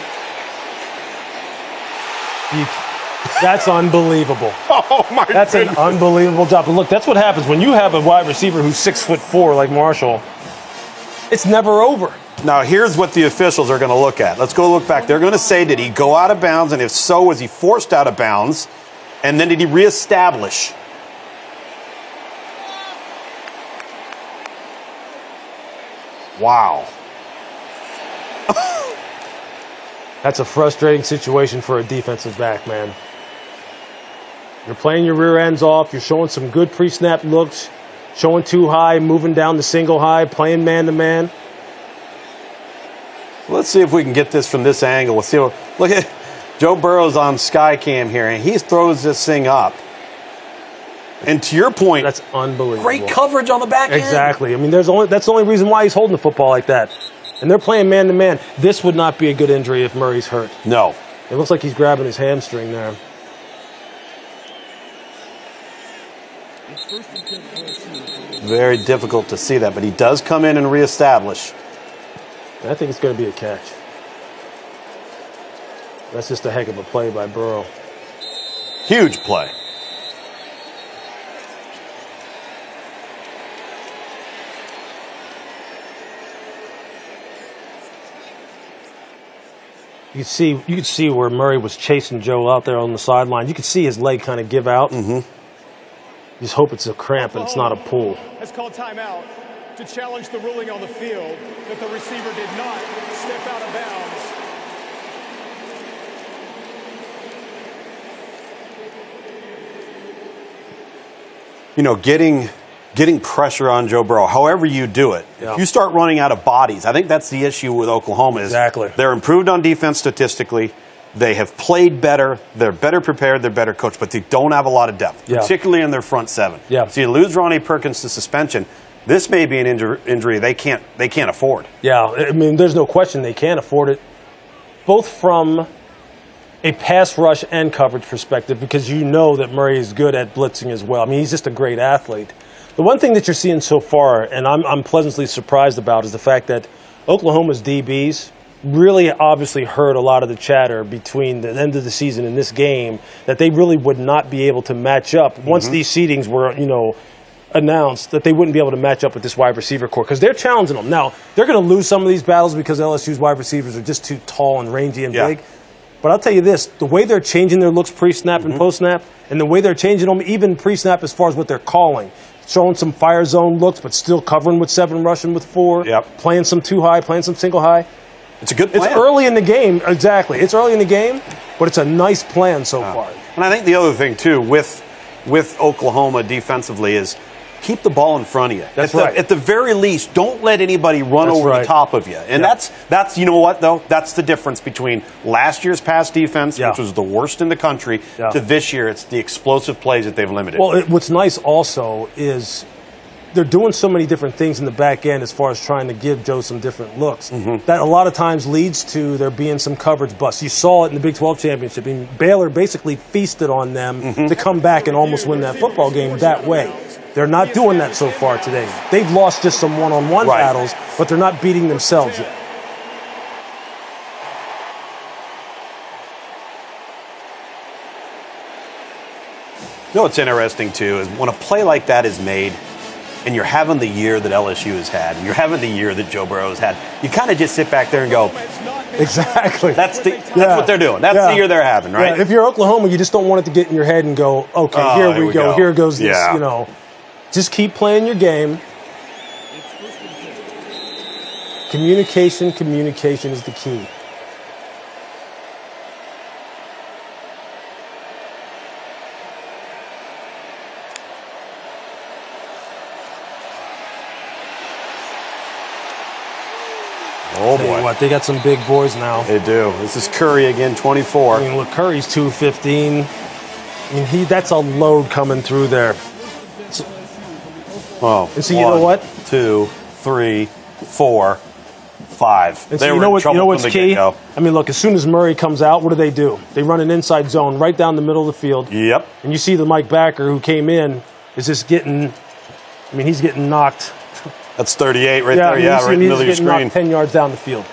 That's unbelievable. Oh, my That's an unbelievable job. But look, that's what happens when you have a wide receiver who's 6'4" like Marshall. It's never over. Now, here's what the officials are going to look at. Let's go look back. They're going to say, did he go out of bounds? And if so, was he forced out of bounds? And then did he reestablish? Wow. That's a frustrating situation for a defensive back, man. You're playing your rear ends off. You're showing some good pre-snap looks. Showing too high, moving down the single high, playing man-to-man. Let's see if we can get this from this angle. Let's see. Look at Joe Burrow's on Skycam here, and he throws this thing up. And to your point, that's unbelievable. Great coverage on the back end. Exactly. I mean, that's the only reason why he's holding the football like that. And they're playing man-to-man. This would not be a good injury if Murray's hurt. No. It looks like he's grabbing his hamstring there. Very difficult to see that, but he does come in and reestablish. I think it's going to be a catch. That's just a heck of a play by Burrow. Huge play. You could see where Murray was chasing Joe out there on the sideline. You could see his leg kind of give out. Mm-hmm. Just hope it's a cramp and it's not a pull. Has called timeout to challenge the ruling on the field that the receiver did not step out of bounds. You know, getting pressure on Joe Burrow, however you do it. Yeah. If you start running out of bodies, I think that's the issue with Oklahoma. Is Exactly. They're improved on defense statistically. They have played better. They're better prepared. They're better coached, but they don't have a lot of depth, Yeah. particularly in their front seven. Yeah. So you lose Ronnie Perkins to suspension. This may be an injury they can't afford. Yeah, I mean, there's no question they can't afford it, both from a pass rush and coverage perspective, because you know that Murray is good at blitzing as well. I mean, he's just a great athlete. The one thing that you're seeing so far, and I'm pleasantly surprised about, is the fact that Oklahoma's DBs really obviously heard a lot of the chatter between the end of the season and this game that they really would not be able to match up once these seedings were, announced, that they wouldn't be able to match up with this wide receiver core because they're challenging them. Now, they're going to lose some of these battles because LSU's wide receivers are just too tall and rangy and big. But I'll tell you this, the way they're changing their looks pre-snap and post-snap, and the way they're changing them even pre-snap as far as what they're calling, showing some fire zone looks but still covering with 7, rushing with 4, playing some 2 high, playing some single high. It's a good plan. It's early in the game, exactly. It's early in the game, but it's a nice plan so far. And I think the other thing, too, with Oklahoma defensively is keep the ball in front of you. That's right. At the very least, don't let anybody run over the top of you. And that's you know what, though? That's the difference between last year's pass defense, which was the worst in the country, to this year. It's the explosive plays that they've limited. Well, what's nice also is they're doing so many different things in the back end as far as trying to give Joe some different looks. That a lot of times leads to there being some coverage busts. You saw it in the Big 12 championship. I mean, Baylor basically feasted on them to come back and almost win that football game that way. They're not doing that so far today. They've lost just some one-on-one battles, but they're not beating themselves yet. You know what's interesting, too, is when a play like that is made and you're having the year that LSU has had and you're having the year that Joe Burrow has had, you kind of just sit back there and go, exactly. That's what they're doing. That's the year they're having, right? Yeah. If you're Oklahoma, you just don't want it to get in your head and go, okay, here we go. Here goes this, Just keep playing your game. Communication is the key. Oh, Tell you boy. what, they got some big boys now. They do. This is Curry again, 24. I mean, look, Curry's 215. I mean, that's a load coming through there. Oh, and so you know what? 2, 3, 4, 5. And so you know what's key? I mean, look, as soon as Murray comes out, what do? They run an inside zone right down the middle of the field. Yep. And you see the Mike Backer who came in is just getting, I mean, he's getting knocked. That's 38 right there. Yeah, right in the middle of your screen. Knocked 10 yards down the field.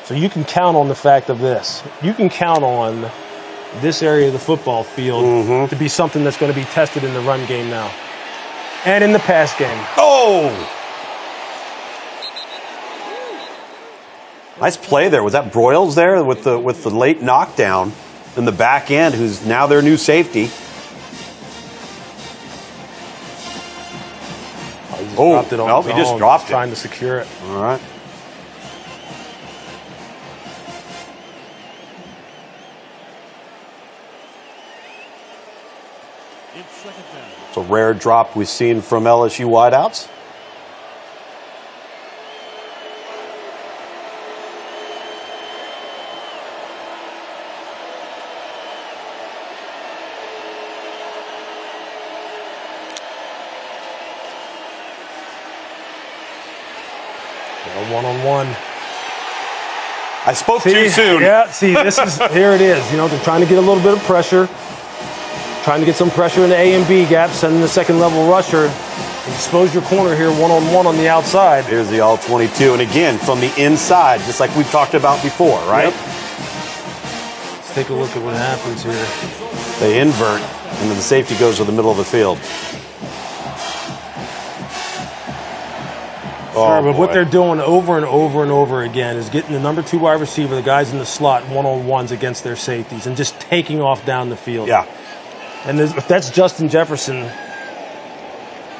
So you can count on the fact of this. You can count on this area of the football field to be something that's going to be tested in the run game now. And in the pass game. Oh! Nice play there. Was that Broyles there with the late knockdown in the back end, who's now their new safety? Dropped it on he just dropped it. Trying to secure it. All right. It's a rare drop we've seen from LSU wideouts. One-on-one. I spoke too soon. Yeah, this is, here it is. You know, they're trying to get a little bit of pressure. Trying to get some pressure in the A and B gap, sending the second level rusher. Expose your corner here one-on-one on the outside. Here's the all-22. And again, from the inside, just like we've talked about before, right? Yep. Let's take a look at what happens here. They invert, and then the safety goes to the middle of the field. Sure, but what boy. they're doing over and over and over again is getting the number 2 wide receiver, the guys in the slot, one-on-ones against their safeties, and just taking off down the field. Yeah. And if that's Justin Jefferson,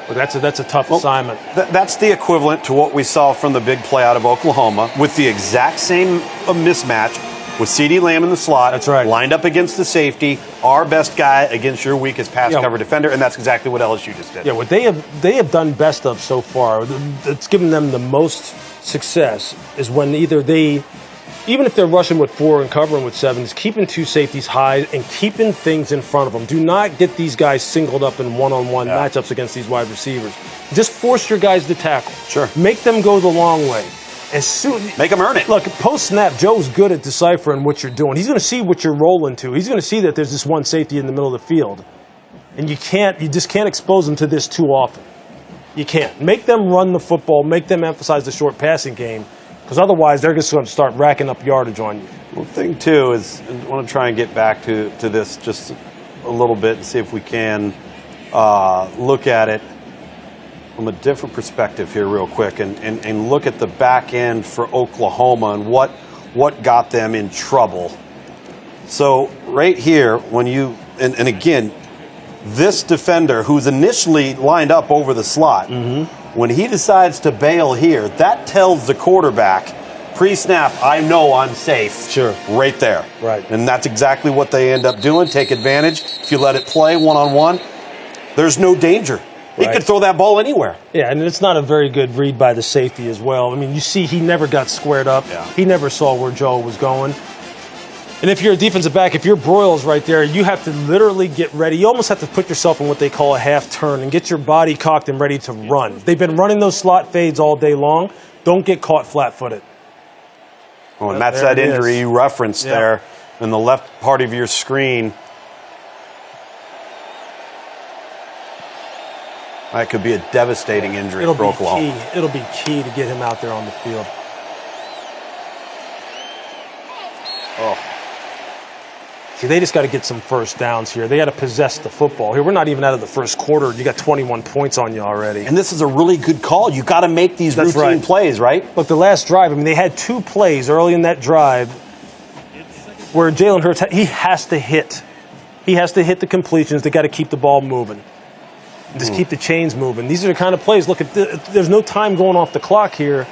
well, that's a tough assignment. That's the equivalent to what we saw from the big play out of Oklahoma with the exact same mismatch with CeeDee Lamb in the slot. That's right. Lined up against the safety, our best guy against your weakest pass cover defender, and that's exactly what LSU just did. Yeah, what they have done best of so far, that's given them the most success, is when either even if they're rushing with 4 and covering with 7, is keeping 2 safeties high and keeping things in front of them. Do not get these guys singled up in one-on-one matchups against these wide receivers. Just force your guys to tackle. Sure. Make them go the long way. Make them earn it. Look, post-snap, Joe's good at deciphering what you're doing. He's going to see what you're rolling to. He's going to see that there's this one safety in the middle of the field. And you just can't expose them to this too often. You can't. Make them run the football. Make them emphasize the short passing game. Because otherwise, they're just going to start racking up yardage on you. Well, the thing, too, is I want to try and get back to this just a little bit and see if we can look at it from a different perspective here real quick and look at the back end for Oklahoma and what got them in trouble. So right here, when you and again, this defender who's initially lined up over the slot, when he decides to bail here, that tells the quarterback, pre-snap, I know I'm safe. Sure. Right there. Right. And that's exactly what they end up doing. Take advantage. If you let it play one-on-one, there's no danger. He could throw that ball anywhere. Yeah, and it's not a very good read by the safety as well. I mean, you see he never got squared up. Yeah. He never saw where Joe was going. And if you're a defensive back, if your Broyles right there, you have to literally get ready. You almost have to put yourself in what they call a half turn and get your body cocked and ready to run. They've been running those slot fades all day long. Don't get caught flat-footed. Oh, and that's that injury you referenced there in the left part of your screen. That could be a devastating injury for Oklahoma. It'll be key to get him out there on the field. Oh. See, they just got to get some first downs here. They got to possess the football here. We're not even out of the first quarter. You got 21 points on you already. And this is a really good call. You got to make these routine plays, right? Look, the last drive, I mean, they had 2 plays early in that drive where Jalen Hurts, he has to hit. He has to hit the completions. They got to keep the ball moving. Just keep the chains moving. These are the kind of plays. Look, if there's no time going off the clock here.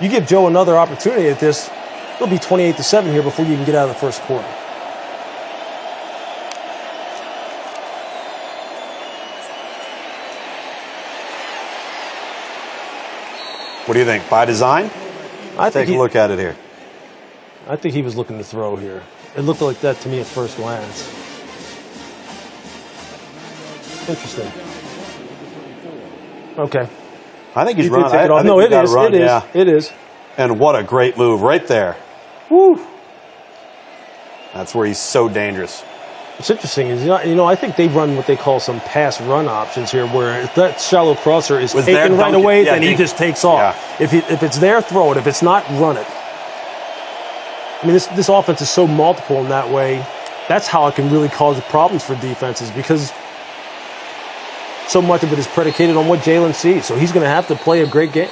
You give Joe another opportunity at this, it'll be 28-7 here before you can get out of the first quarter. What do you think? By design? Take a look at it here. I think he was looking to throw here. It looked like that to me at first glance. Interesting. Okay. I think he's He did run. take it off. I think No, he's it gotta is. run, It is. yeah. It is. And what a great move right there. Woo! That's where he's so dangerous. What's interesting is, I think they run what they call some pass run options here, where if that shallow crosser is taken right away, then he just takes off. Yeah. If it's there, throw it. If it's not, run it. I mean, this offense is so multiple in that way. That's how it can really cause problems for defenses, because so much of it is predicated on what Jalen sees. So he's going to have to play a great game.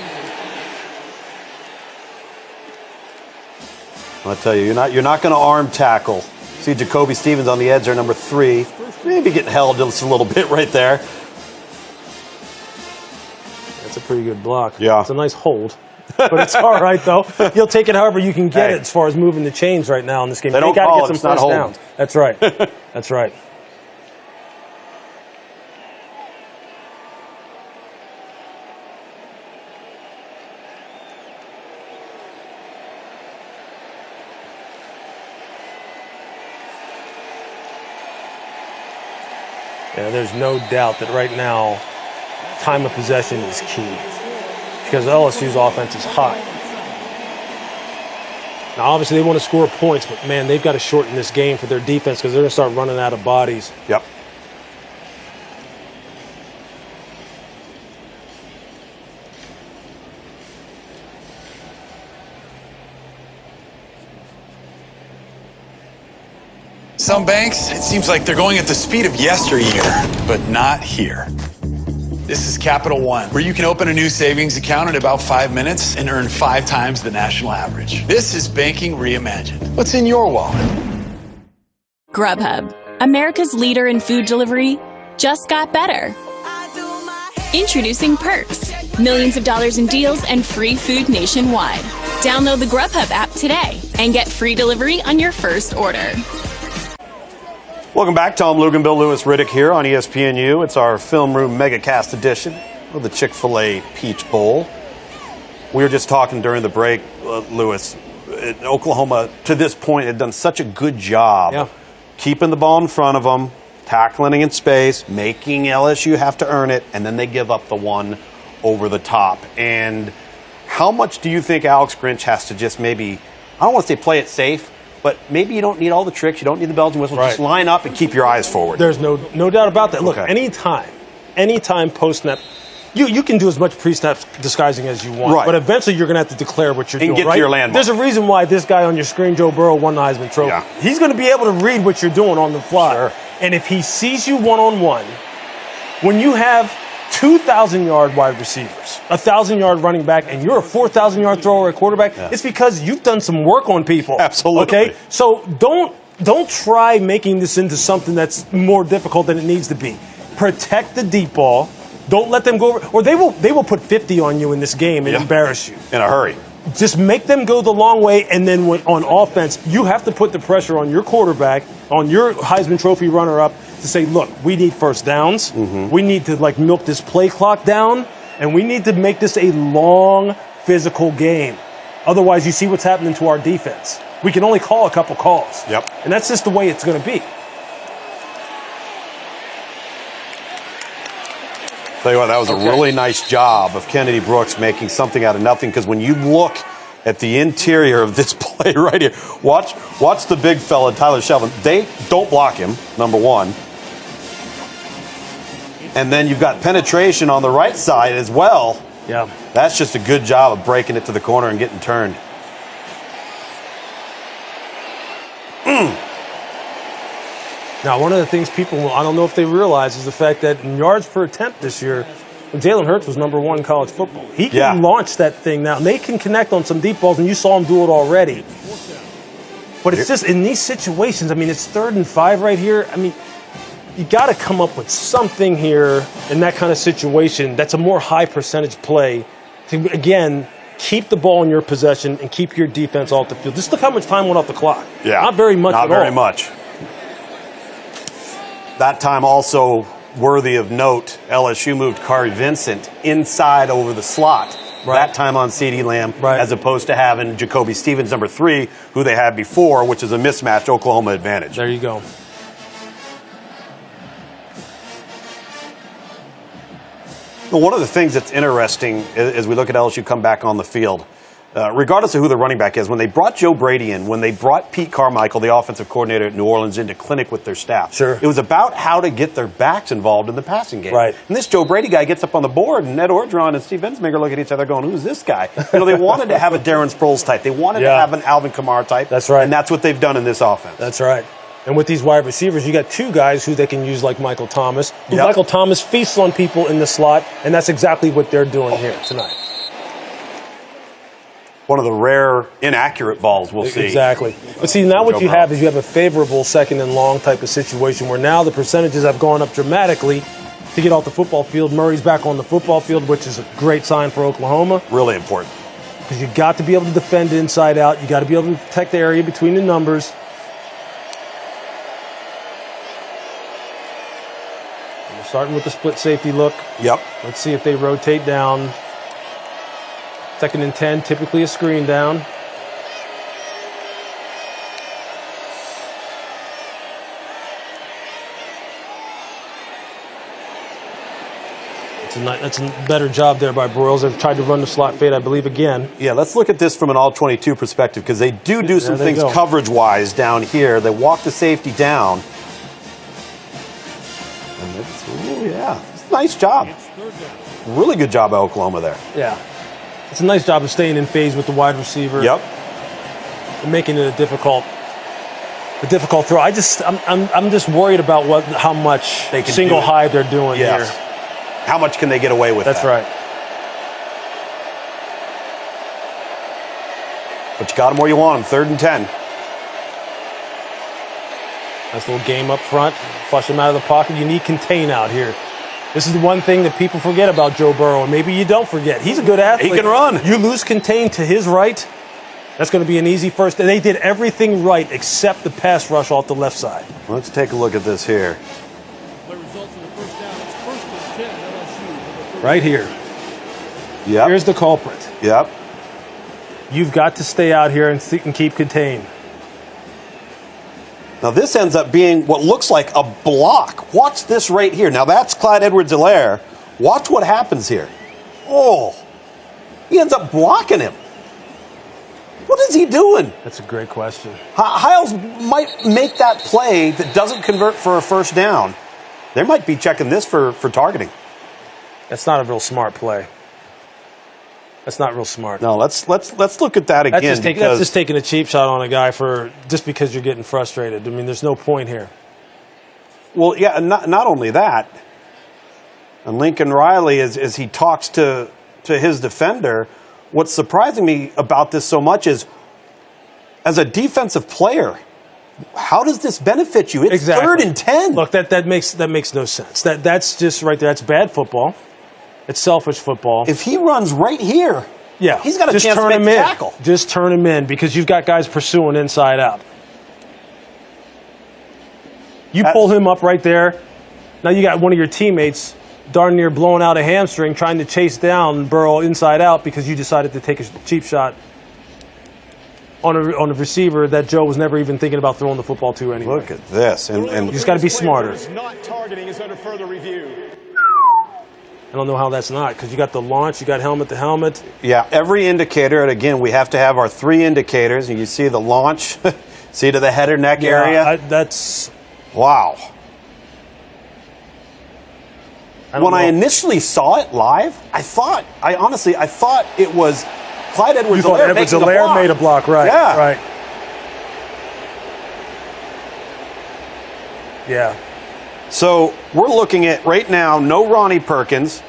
I'll tell you, you're not going to arm tackle. See Jacoby Stevens on the edge there, number 3. Maybe getting held just a little bit right there. That's a pretty good block. Yeah. It's a nice hold. But it's all right, though. You'll take it however you can get it as far as moving the chains right now in this game. They don't got call to get it, some it's not first holding. downs. That's right. That's right. Yeah, there's no doubt that right now, time of possession is key, because LSU's offense is hot. Now, obviously, they want to score points, but, man, they've got to shorten this game for their defense, because they're going to start running out of bodies. Yep. Some banks, it seems like they're going at the speed of yesteryear, but not here. This is Capital One, where you can open a new savings account in about 5 minutes and earn 5 times the national average. This is banking reimagined. What's in your wallet? Grubhub, America's leader in food delivery, just got better. Introducing Perks, millions of dollars in deals and free food nationwide. Download the Grubhub app today and get free delivery on your first order. Welcome back. Tom Lugan, Bill Lewis Riddick here on ESPNU. It's our Film Room Megacast edition of the Chick-fil-A Peach Bowl. We were just talking during the break, Lewis. Oklahoma, to this point, had done such a good job keeping the ball in front of them, tackling in space, making LSU have to earn it, and then they give up the one over the top. And how much do you think Alex Grinch has to just maybe, I don't want to say play it safe, but maybe you don't need all the tricks, you don't need the bells and whistles, just line up and keep your eyes forward. There's no doubt about that. Look, anytime post-snap, you can do as much pre-snap disguising as you want, but eventually you're going to have to declare what you're doing, and get to your landmark. There's a reason why this guy on your screen, Joe Burrow, won the Heisman Trophy. Yeah. He's going to be able to read what you're doing on the fly. Sure. And if he sees you one-on-one, when you have 2,000-yard wide receivers, 1,000-yard running back, and you're a 4,000-yard thrower at quarterback, it's because you've done some work on people. Absolutely. Okay? So don't try making this into something that's more difficult than it needs to be. Protect the deep ball. Don't let them go over, or they will put 50 on you in this game and embarrass you. In a hurry. Just make them go the long way, and then on offense, you have to put the pressure on your quarterback, on your Heisman Trophy runner-up, to say, look, we need first downs. We need to milk this play clock down, and we need to make this a long, physical game. Otherwise, you see what's happening to our defense. We can only call a couple calls. Yep. And that's just the way it's going to be. Tell you what, that was a really nice job of Kennedy Brooks making something out of nothing, because when you look at the interior of this play right here, watch the big fella, Tyler Shelvin. They don't block him, number one. And then you've got penetration on the right side as well. Yeah. That's just a good job of breaking it to the corner and getting turned. Now, one of the things people, I don't know if they realize, is the fact that in yards per attempt this year, Jalen Hurts was number 1 in college football. He can launch that thing now, and they can connect on some deep balls, and you saw him do it already. But it's just in these situations, it's 3rd and 5 right here. You got to come up with something here in that kind of situation that's a more high percentage play to, again, keep the ball in your possession and keep your defense off the field. Just look how much time went off the clock. Yeah. Not very much at all. Not very much. That time also worthy of note, LSU moved Kari Vincent inside over the slot. Right. That time on CeeDee Lamb, as opposed to having Jacoby Stevens, number 3, who they had before, which is a mismatched Oklahoma advantage. There you go. Well, one of the things that's interesting as we look at LSU come back on the field, regardless of who the running back is, when they brought Joe Brady in, when they brought Pete Carmichael, the offensive coordinator at New Orleans, into clinic with their staff, it was about how to get their backs involved in the passing game. Right. And this Joe Brady guy gets up on the board, and Ned Orgeron and Steve Ensminger look at each other going, who's this guy? They wanted to have a Darren Sproles type. They wanted to have an Alvin Kamara type. That's right. And that's what they've done in this offense. That's right. And with these wide receivers, you got 2 guys who they can use like Michael Thomas. Michael Thomas feasts on people in the slot, and that's exactly what they're doing here tonight. One of the rare inaccurate balls we'll see. Exactly. But see, now what you have is you have a favorable 2nd and long type of situation where now the percentages have gone up dramatically to get off the football field. Murray's back on the football field, which is a great sign for Oklahoma. Really important. Because you got to be able to defend inside out. You got to be able to protect the area between the numbers. We're starting with the split safety look. Yep. Let's see if they rotate down. 2nd and 10, typically a screen down. That's a better job there by Broyles. They've tried to run the slot fade, I believe, again. Yeah, let's look at this from an all-22 perspective, because they do some things coverage-wise down here. They walk the safety down. And it's a nice job. Really good job by Oklahoma there. Yeah. It's a nice job of staying in phase with the wide receiver. Yep. And making it a difficult throw. I'm just worried about how much single high they're doing here. How much can they get away with? That's right. But you got them where you want them. 3rd and 10. Nice little game up front. Flush him out of the pocket. You need contain out here. This is the one thing that people forget about Joe Burrow, and maybe you don't forget. He's a good athlete. He can run. You lose contain to his right, that's going to be an easy first. And they did everything right except the pass rush off the left side. Let's take a look at this here. The result of the first down. It's 1st and 10 LSU. Right here. Yep. Here's the culprit. Yep. You've got to stay out here and keep contained. Now this ends up being what looks like a block. Watch this right here. Now that's Clyde Edwards-Helaire. Watch what happens here. Oh, he ends up blocking him. What is he doing? That's a great question. Hiles might make that play that doesn't convert for a first down. They might be checking this for targeting. That's not a real smart play. That's not real smart. No, let's look at that again. That's just taking a cheap shot on a guy just because you're getting frustrated. I mean, there's no point here. Well, yeah, not only that. And Lincoln Riley, as he talks to his defender, what's surprising me about this so much is, as a defensive player, how does this benefit you? It's exactly. 3rd and 10. Look, that makes no sense. That's just right there. That's bad football. It's selfish football. If he runs right here, yeah, he's got a chance to make the tackle. Just turn him in because you've got guys pursuing inside out. You pull him up right there. Now you got one of your teammates darn near blowing out a hamstring trying to chase down Burrow inside out because you decided to take a cheap shot on a receiver that Joe was never even thinking about throwing the football to anyway. Look at this. And you just got to be smarter. Not targeting is under further review. I don't know how that's not, because you got the launch, you got helmet to helmet. Yeah, every indicator, and again, we have to have our 3 indicators. And you see the launch, see to the head or neck area. That's wow. When I initially saw it live, I honestly thought it was Clyde Edwards-Helaire made a block, right? Yeah, right. Yeah. So we're looking at right now, no Ronnie Perkins.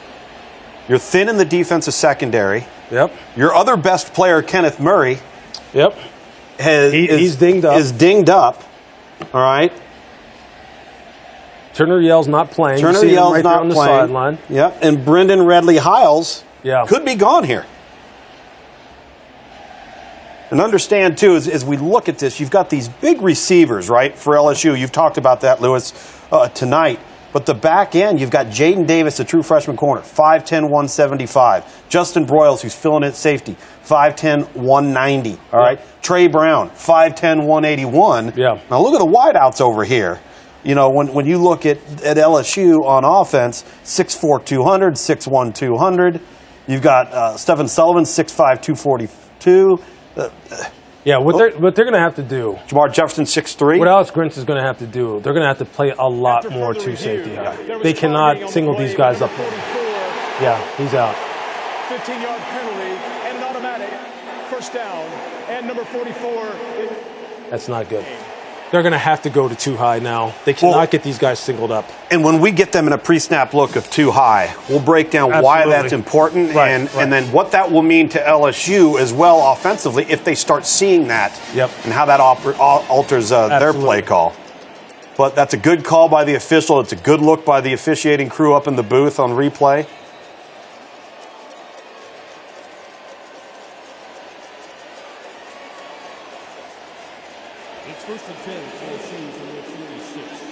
You're thin in the defensive secondary. Yep. Your other best player, Kenneth Murray. Yep. He's dinged up. Is dinged up. All right. Turner Yell's not playing. Turner Yell's not on the playing. sideline. Yep. And Brendan Redley Hiles could be gone here. And understand, too, as we look at this, you've got these big receivers, right, for LSU. You've talked about that, Lewis, tonight. But the back end, you've got Jaden Davis, a true freshman corner, 5'10", 175. Justin Broyles, who's filling in at safety, 5'10", 190. All right. Trey Brown, 5'10", 181. Yeah. Now look at the wideouts over here. You know, when you look at LSU on offense, 6'4", 200, 6'1", 200. You've got Stephen Sullivan, 6'5", 242. Yeah, what they're going to have to do. Jamar Jefferson, 6'3". What Alex Grinch is going to have to do, they're going to have to play a lot more to safety high. They cannot single these guys up. Yeah, he's out. 15-yard penalty and an automatic first down. And number 44. That's not good. They're going to have to go to too high now. They cannot get these guys singled up. And when we get them in a pre-snap look of too high, we'll break down why that's important and then what that will mean to LSU as well offensively if they start seeing that and how that alters their play call. But that's a good call by the official. It's a good look by the officiating crew up in the booth on replay.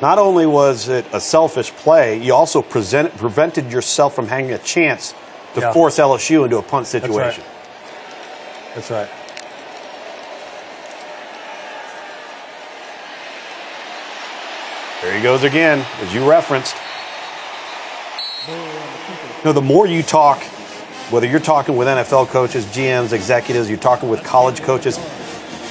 Not only was it a selfish play, you also prevented yourself from having a chance to force LSU into a punt situation. That's right. There he goes again, as you referenced. You know, the more you talk, whether you're talking with NFL coaches, GMs, executives, you're talking with college coaches,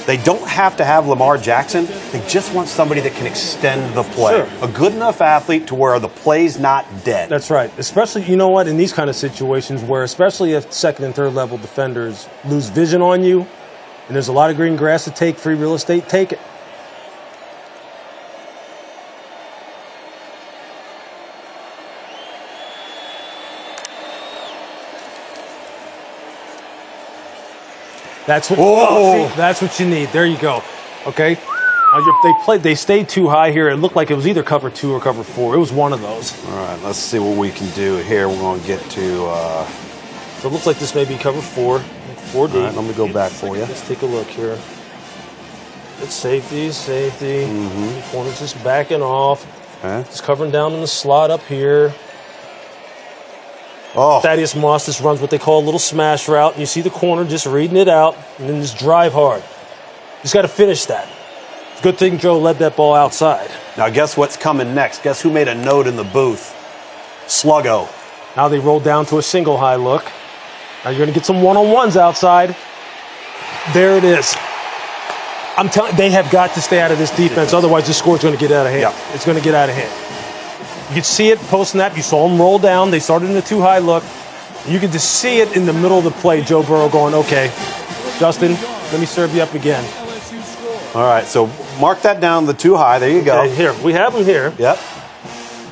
they don't have to have Lamar Jackson. They just want somebody that can extend the play. Sure. A good enough athlete to where the play's not dead. That's right. Especially, you know what, in these kind of situations where especially if second and third level defenders lose vision on you and there's a lot of green grass to take, free real estate, take it. That's what. Whoa. See, that's what you need. There you go. Okay. Now they stayed too high here. It looked like it was either cover 2 or cover 4. It was one of those. All right, let's see what we can do here. We're going to get to. So it looks like this may be cover 4. 4D. All right, let me go back for you. Let's take a look here. It's safety. Mm-hmm. Corner's just backing off. Okay. Just covering down in the slot up here. Oh. Thaddeus Moss just runs what they call a little smash route. You see the corner just reading it out, and then just drive hard. Just got to finish that. It's a good thing Joe led that ball outside. Now, guess what's coming next? Guess who made a note in the booth? Sluggo. Now they roll down to a single high look. Now you're going to get some one-on-ones outside. There it is. I'm telling you, they have got to stay out of this defense. Otherwise, this score's going to get out of hand. Yep. It's going to get out of hand. You could see it post-snap. You saw them roll down. They started in a too-high look. You could just see it in the middle of the play. Joe Burrow going, okay, Justin, let me serve you up again. All right, so mark that down, the too high. There you go. Okay, here, we have them here. Yep.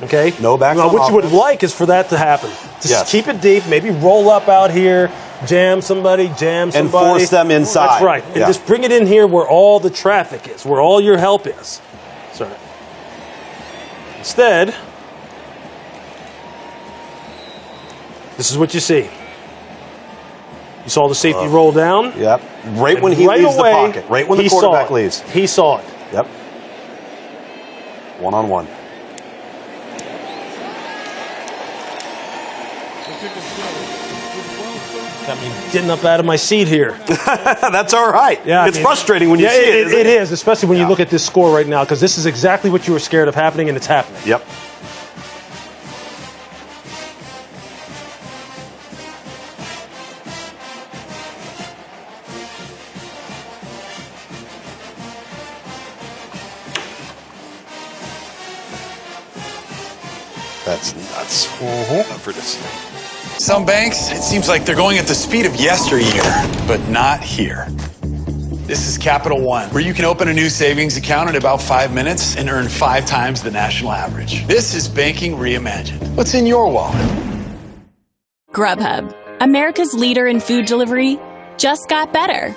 Okay. No backs Now, on what you would offense. like is for that to happen. Just Yes. keep it deep. Maybe roll up out here, jam somebody. And force them inside. That's right. And Yeah. just bring it in here where all the traffic is, where all your help is. Sorry. Instead, this is what you see. You saw the safety roll down. Yep. Right when he right leaves away, the pocket. Right when the he saw quarterback it. leaves. He saw it. Yep. One-on-one. Got me getting up out of my seat here. That's all right. Yeah, it's frustrating when you see it. isn't It is, especially when you look at this score right now, because this is exactly what you were scared of happening, and it's happening. Yep. That's nuts. For this. Some banks, it seems like they're going at the speed of yesteryear, but not here. This is Capital One, where you can open a new savings account in about 5 minutes and earn 5 times the national average. This is banking reimagined. What's in your wallet? Grubhub, America's leader in food delivery, just got better.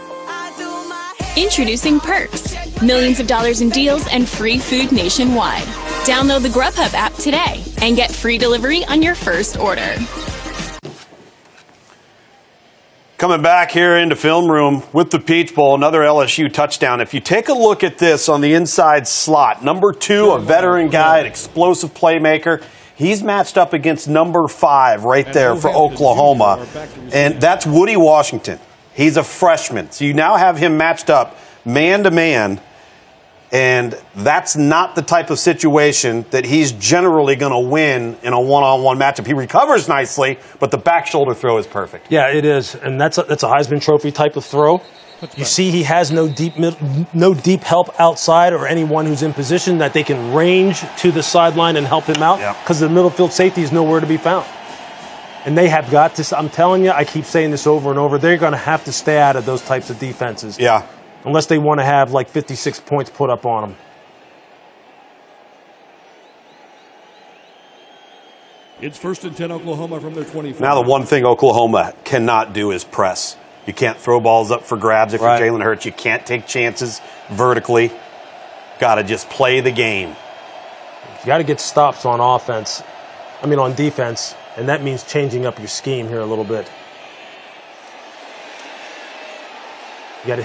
Introducing Perks, millions of dollars in deals and free food nationwide. Download the Grubhub app today and get free delivery on your first order. Coming back here into film room with the Peach Bowl, another LSU touchdown. If you take a look at this on the inside slot, number 2, a veteran guy, an explosive playmaker. He's matched up against number 5 right there for Oklahoma, and that's Woody Washington. He's a freshman, so you now have him matched up man-to-man, and that's not the type of situation that he's generally going to win in a one-on-one matchup. He recovers nicely, but the back shoulder throw is perfect. Yeah, it is, and that's a Heisman Trophy type of throw. You see, he has no deep help outside or anyone who's in position that they can range to the sideline and help him out because the middle field safety is nowhere to be found. And they have got to, I'm telling you, I keep saying this over and over, they're going to have to stay out of those types of defenses. Yeah. Unless they want to have like 56 points put up on them. It's 1st and 10 Oklahoma from their 25. Now the one thing Oklahoma cannot do is press. You can't throw balls up for grabs if you're Jalen Hurts. You can't take chances vertically. Got to just play the game. You got to get stops on offense. On defense. And that means changing up your scheme here a little bit. You got to.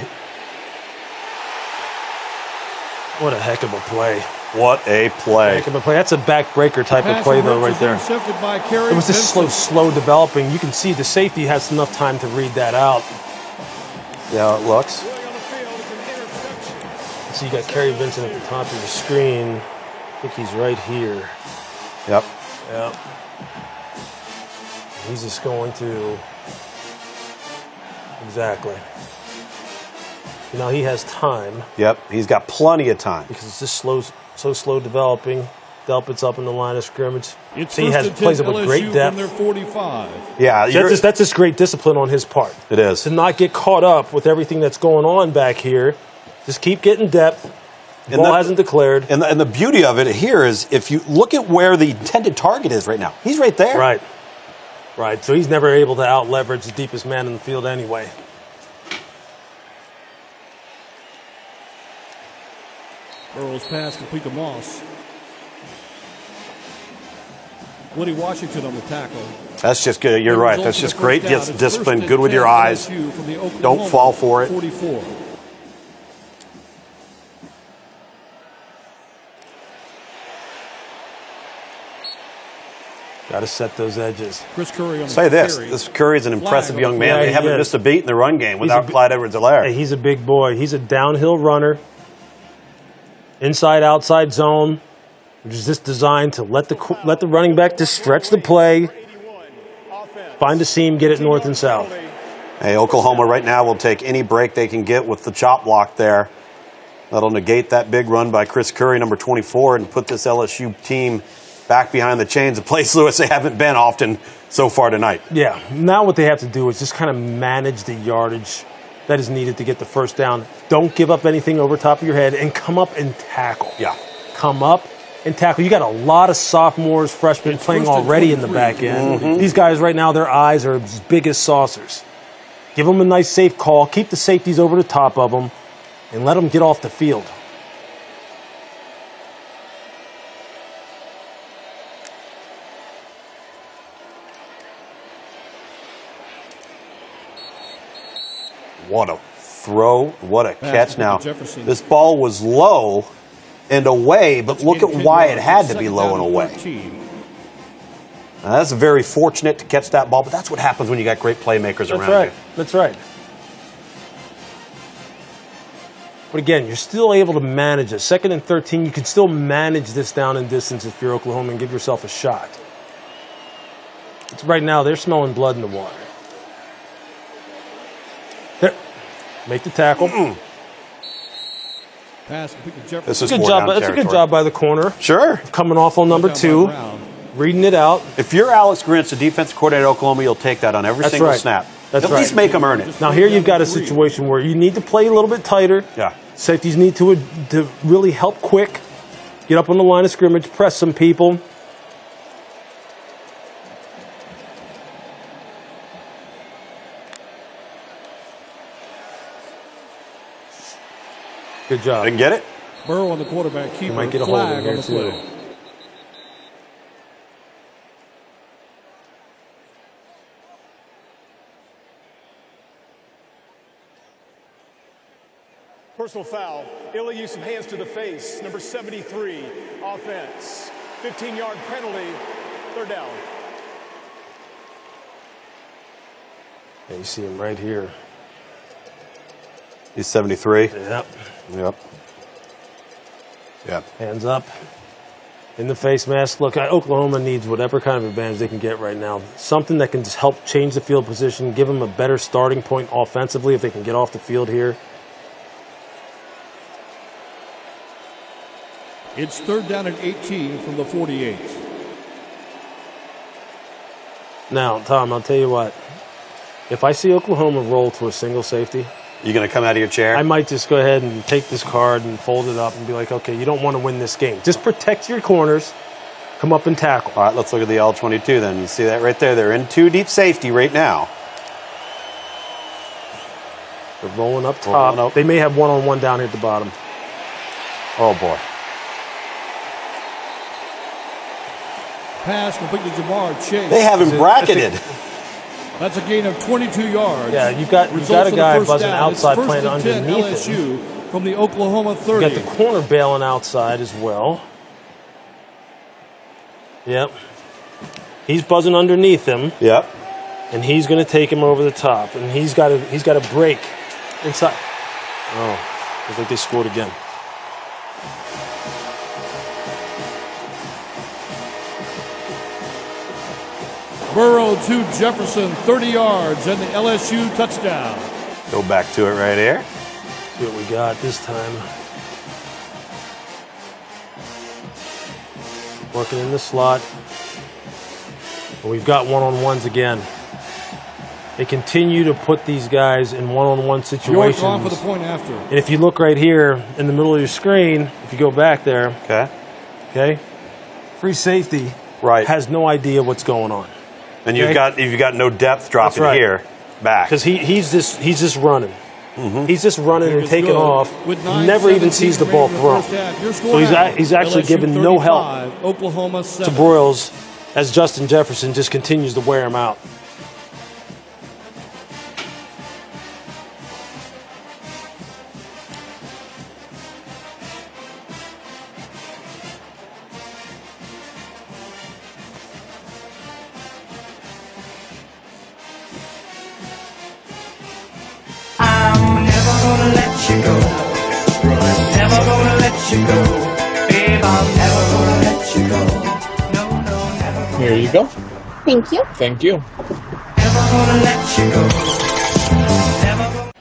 What a heck of a play. What a play. Heck of a play. That's a backbreaker type of play, though, right there. It was just slow developing. You can see the safety has enough time to read that out. Yeah, it looks. So you got Kerry Vincent at the top of your screen. I think he's right here. Yep. Yep. He's just going to. Exactly. He has time. Yep, he's got plenty of time. Because it's just so slow developing. Delpit's up in the line of scrimmage. It's he plays up with great depth. From their 45. Yeah, that's just great discipline on his part. It is. To not get caught up with everything that's going on back here. Just keep getting depth. The ball hasn't declared. And the beauty of it here is if you look at where the intended target is right now, he's right there. Right. So he's never able to out-leverage the deepest man in the field anyway. Burrow's pass complete to Moss. Woody Washington on the tackle. That's just good. You're right. That's just great discipline. Good with your eyes. Don't fall for it. 44. Got to set those edges. Chris Curry on the Say this. carry. This Curry's an impressive young man. Yeah, They haven't missed a beat in the run game without Clyde Edwards-Helaire. He's a big boy. He's a downhill runner. Inside, outside zone, which is just designed to let the running back just stretch the play, find a seam, get it north and south. Hey, Oklahoma right now will take any break they can get with the chop block there. That'll negate that big run by Chris Curry, number 24, and put this LSU team back behind the chains, a place, Lewis, they haven't been often so far tonight. Yeah, now what they have to do is just kind of manage the yardage that is needed to get the first down. Don't give up anything over top of your head and come up and tackle. Yeah. Come up and tackle. You got a lot of sophomores, freshmen playing already in the back end. Mm-hmm. These guys right now, their eyes are as big as saucers. Give them a nice safe call. Keep the safeties over the top of them and let them get off the field. What a throw. What a catch. Now, Jefferson. this ball was low and away, but look at why it had to be low and away. Now, that's very fortunate to catch that ball, but that's what happens when you got great playmakers around you. That's right. But again, you're still able to manage it. 2nd and 13, you can still manage this down and distance if you're Oklahoma and give yourself a shot. It's right now, they're smelling blood in the water. There. Make the tackle. Pass complete to Jefferson. This is Good four job. down That's a good territory. job by the corner. Sure. Coming off on number 2, reading it out. If you're Alex Grinch, the defensive coordinator at Oklahoma, you'll take that on every That's single right. snap. That's At right. least make them earn it. Now here you've got a situation where you need to play a little bit tighter. Yeah. Safeties need to really help quick. Get up on the line of scrimmage, press some people. Good job. They can get it? Burrow on the quarterback keeper. might get a hold of Flag it on here, the too. play. Personal foul. Illegal use of hands to the face. Number 73, offense. 15-yard penalty. 3rd down. Yeah, you see him right here. He's 73. Yep. Yep. Yep. Hands up. In the face mask. Look, Oklahoma needs whatever kind of advantage they can get right now. Something that can just help change the field position, give them a better starting point offensively if they can get off the field here. It's 3rd down and 18 from the 48. Now, Tom, I'll tell you what. If I see Oklahoma roll to a single safety, You going to come out of your chair? I might just go ahead and take this card and fold it up and be like, okay, you don't want to win this game. Just protect your corners. Come up and tackle. All right, let's look at the L22 then. You see that right there? They're in 2 deep safety right now. They're rolling up top. Rolling up. They may have one-on-one down here at the bottom. Oh, boy. Pass complete to Jamar Chase. They have him bracketed. That's a gain of 22 yards. Yeah, you've got Results a in guy the first buzzing down. It's outside 1st playing and 10 underneath him. LSU from the Oklahoma 30. You got the corner bailing outside as well. Yep. He's buzzing underneath him, Yep. and he's going to take him over the top, and he's got to break inside. Oh, looks like they scored again. Burrow to Jefferson, 30 yards, and the LSU touchdown. Go back to it right here. See what we got this time. Working in the slot. And we've got one-on-ones again. They continue to put these guys in one-on-one situations. York on for the point after. And if you look right here in the middle of your screen, if you go back there, okay, free safety has no idea what's going on. And you've got no depth dropping right. here back. Because he's just running. He's just running and taking off. With He never even sees the ball thrown. So he's actually given no help Oklahoma to 7. Broyles as Justin Jefferson just continues to wear him out. I'm never gonna let you go. Never gonna let you go. Babe, I'm never gonna let you go. No, no, never gonna. Here you go. Thank you. Thank you. Never gonna let you go. Never gonna.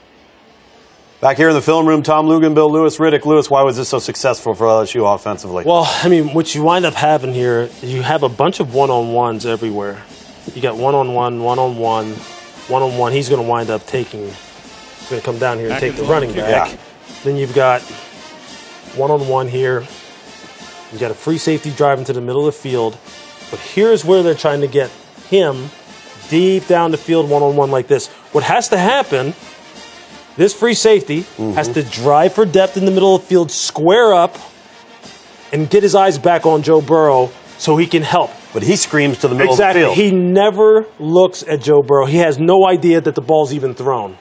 Back here in the film room, Tom Lugan, Bill Lewis, Riddick. Lewis, why was this so successful for LSU offensively? Well, I mean, what you wind up having here, you have a bunch of one-on-ones everywhere. You got one-on-one, one-on-one, one-on-one. He's going to wind up taking, he's going to come down here and take the running back. Yeah. Then you've got one-on-one here. You got a free safety driving to the middle of the field. But here's where they're trying to get him deep down the field one-on-one like this. What has to happen, this free safety has to drive for depth in the middle of the field, square up, and get his eyes back on Joe Burrow so he can help. But he screams to the middle Exactly. of the field. He never looks at Joe Burrow. He has no idea that the ball's even thrown.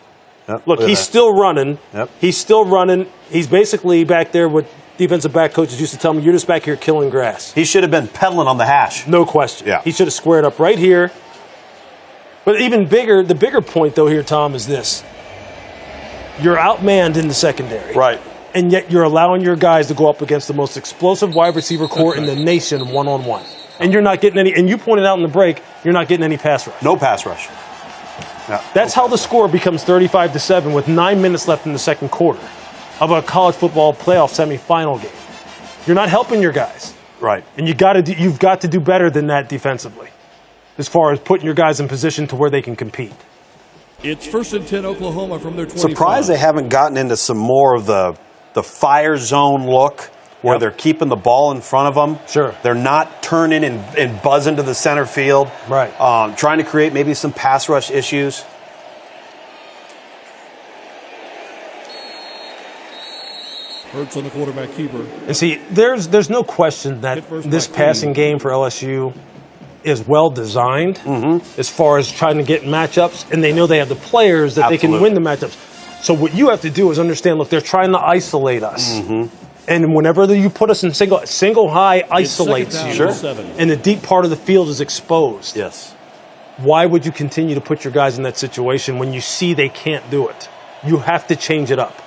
Yep, Look, at he's that. still running. Yep. He's still running. He's basically back there what defensive back coaches used to tell me, you're just back here killing grass. He should have been pedaling on the hash. No question. Yeah. He should have squared up right here. But even bigger, the bigger point, though, here, Tom, is this. You're outmanned in the secondary. Right. And yet you're allowing your guys to go up against the most explosive wide receiver core in the nation one-on-one. And you're not getting any, and you pointed out in the break, you're not getting any pass rush. No pass rush. Yeah. That's how the score becomes 35-7 with 9 minutes left in the second quarter of a college football playoff semifinal game. You're not helping your guys. Right. And you've got to do better than that defensively as far as putting your guys in position to where they can compete. It's 1st and 10 Oklahoma from their 25. Surprised they haven't gotten into some more of the fire zone look where they're keeping the ball in front of them. Sure. They're not turning and buzzing to the center field. Right. Trying to create maybe some pass rush issues. Hurts on the quarterback keeper. And see, there's no question that this passing game for LSU is well designed as far as trying to get matchups, and they know they have the players that they can win the matchups. So what you have to do is understand, look, they're trying to isolate us. And whenever you put us in single high isolates you, and the deep part of the field is exposed. Yes. Why would you continue to put your guys in that situation when you see they can't do it? You have to change it up.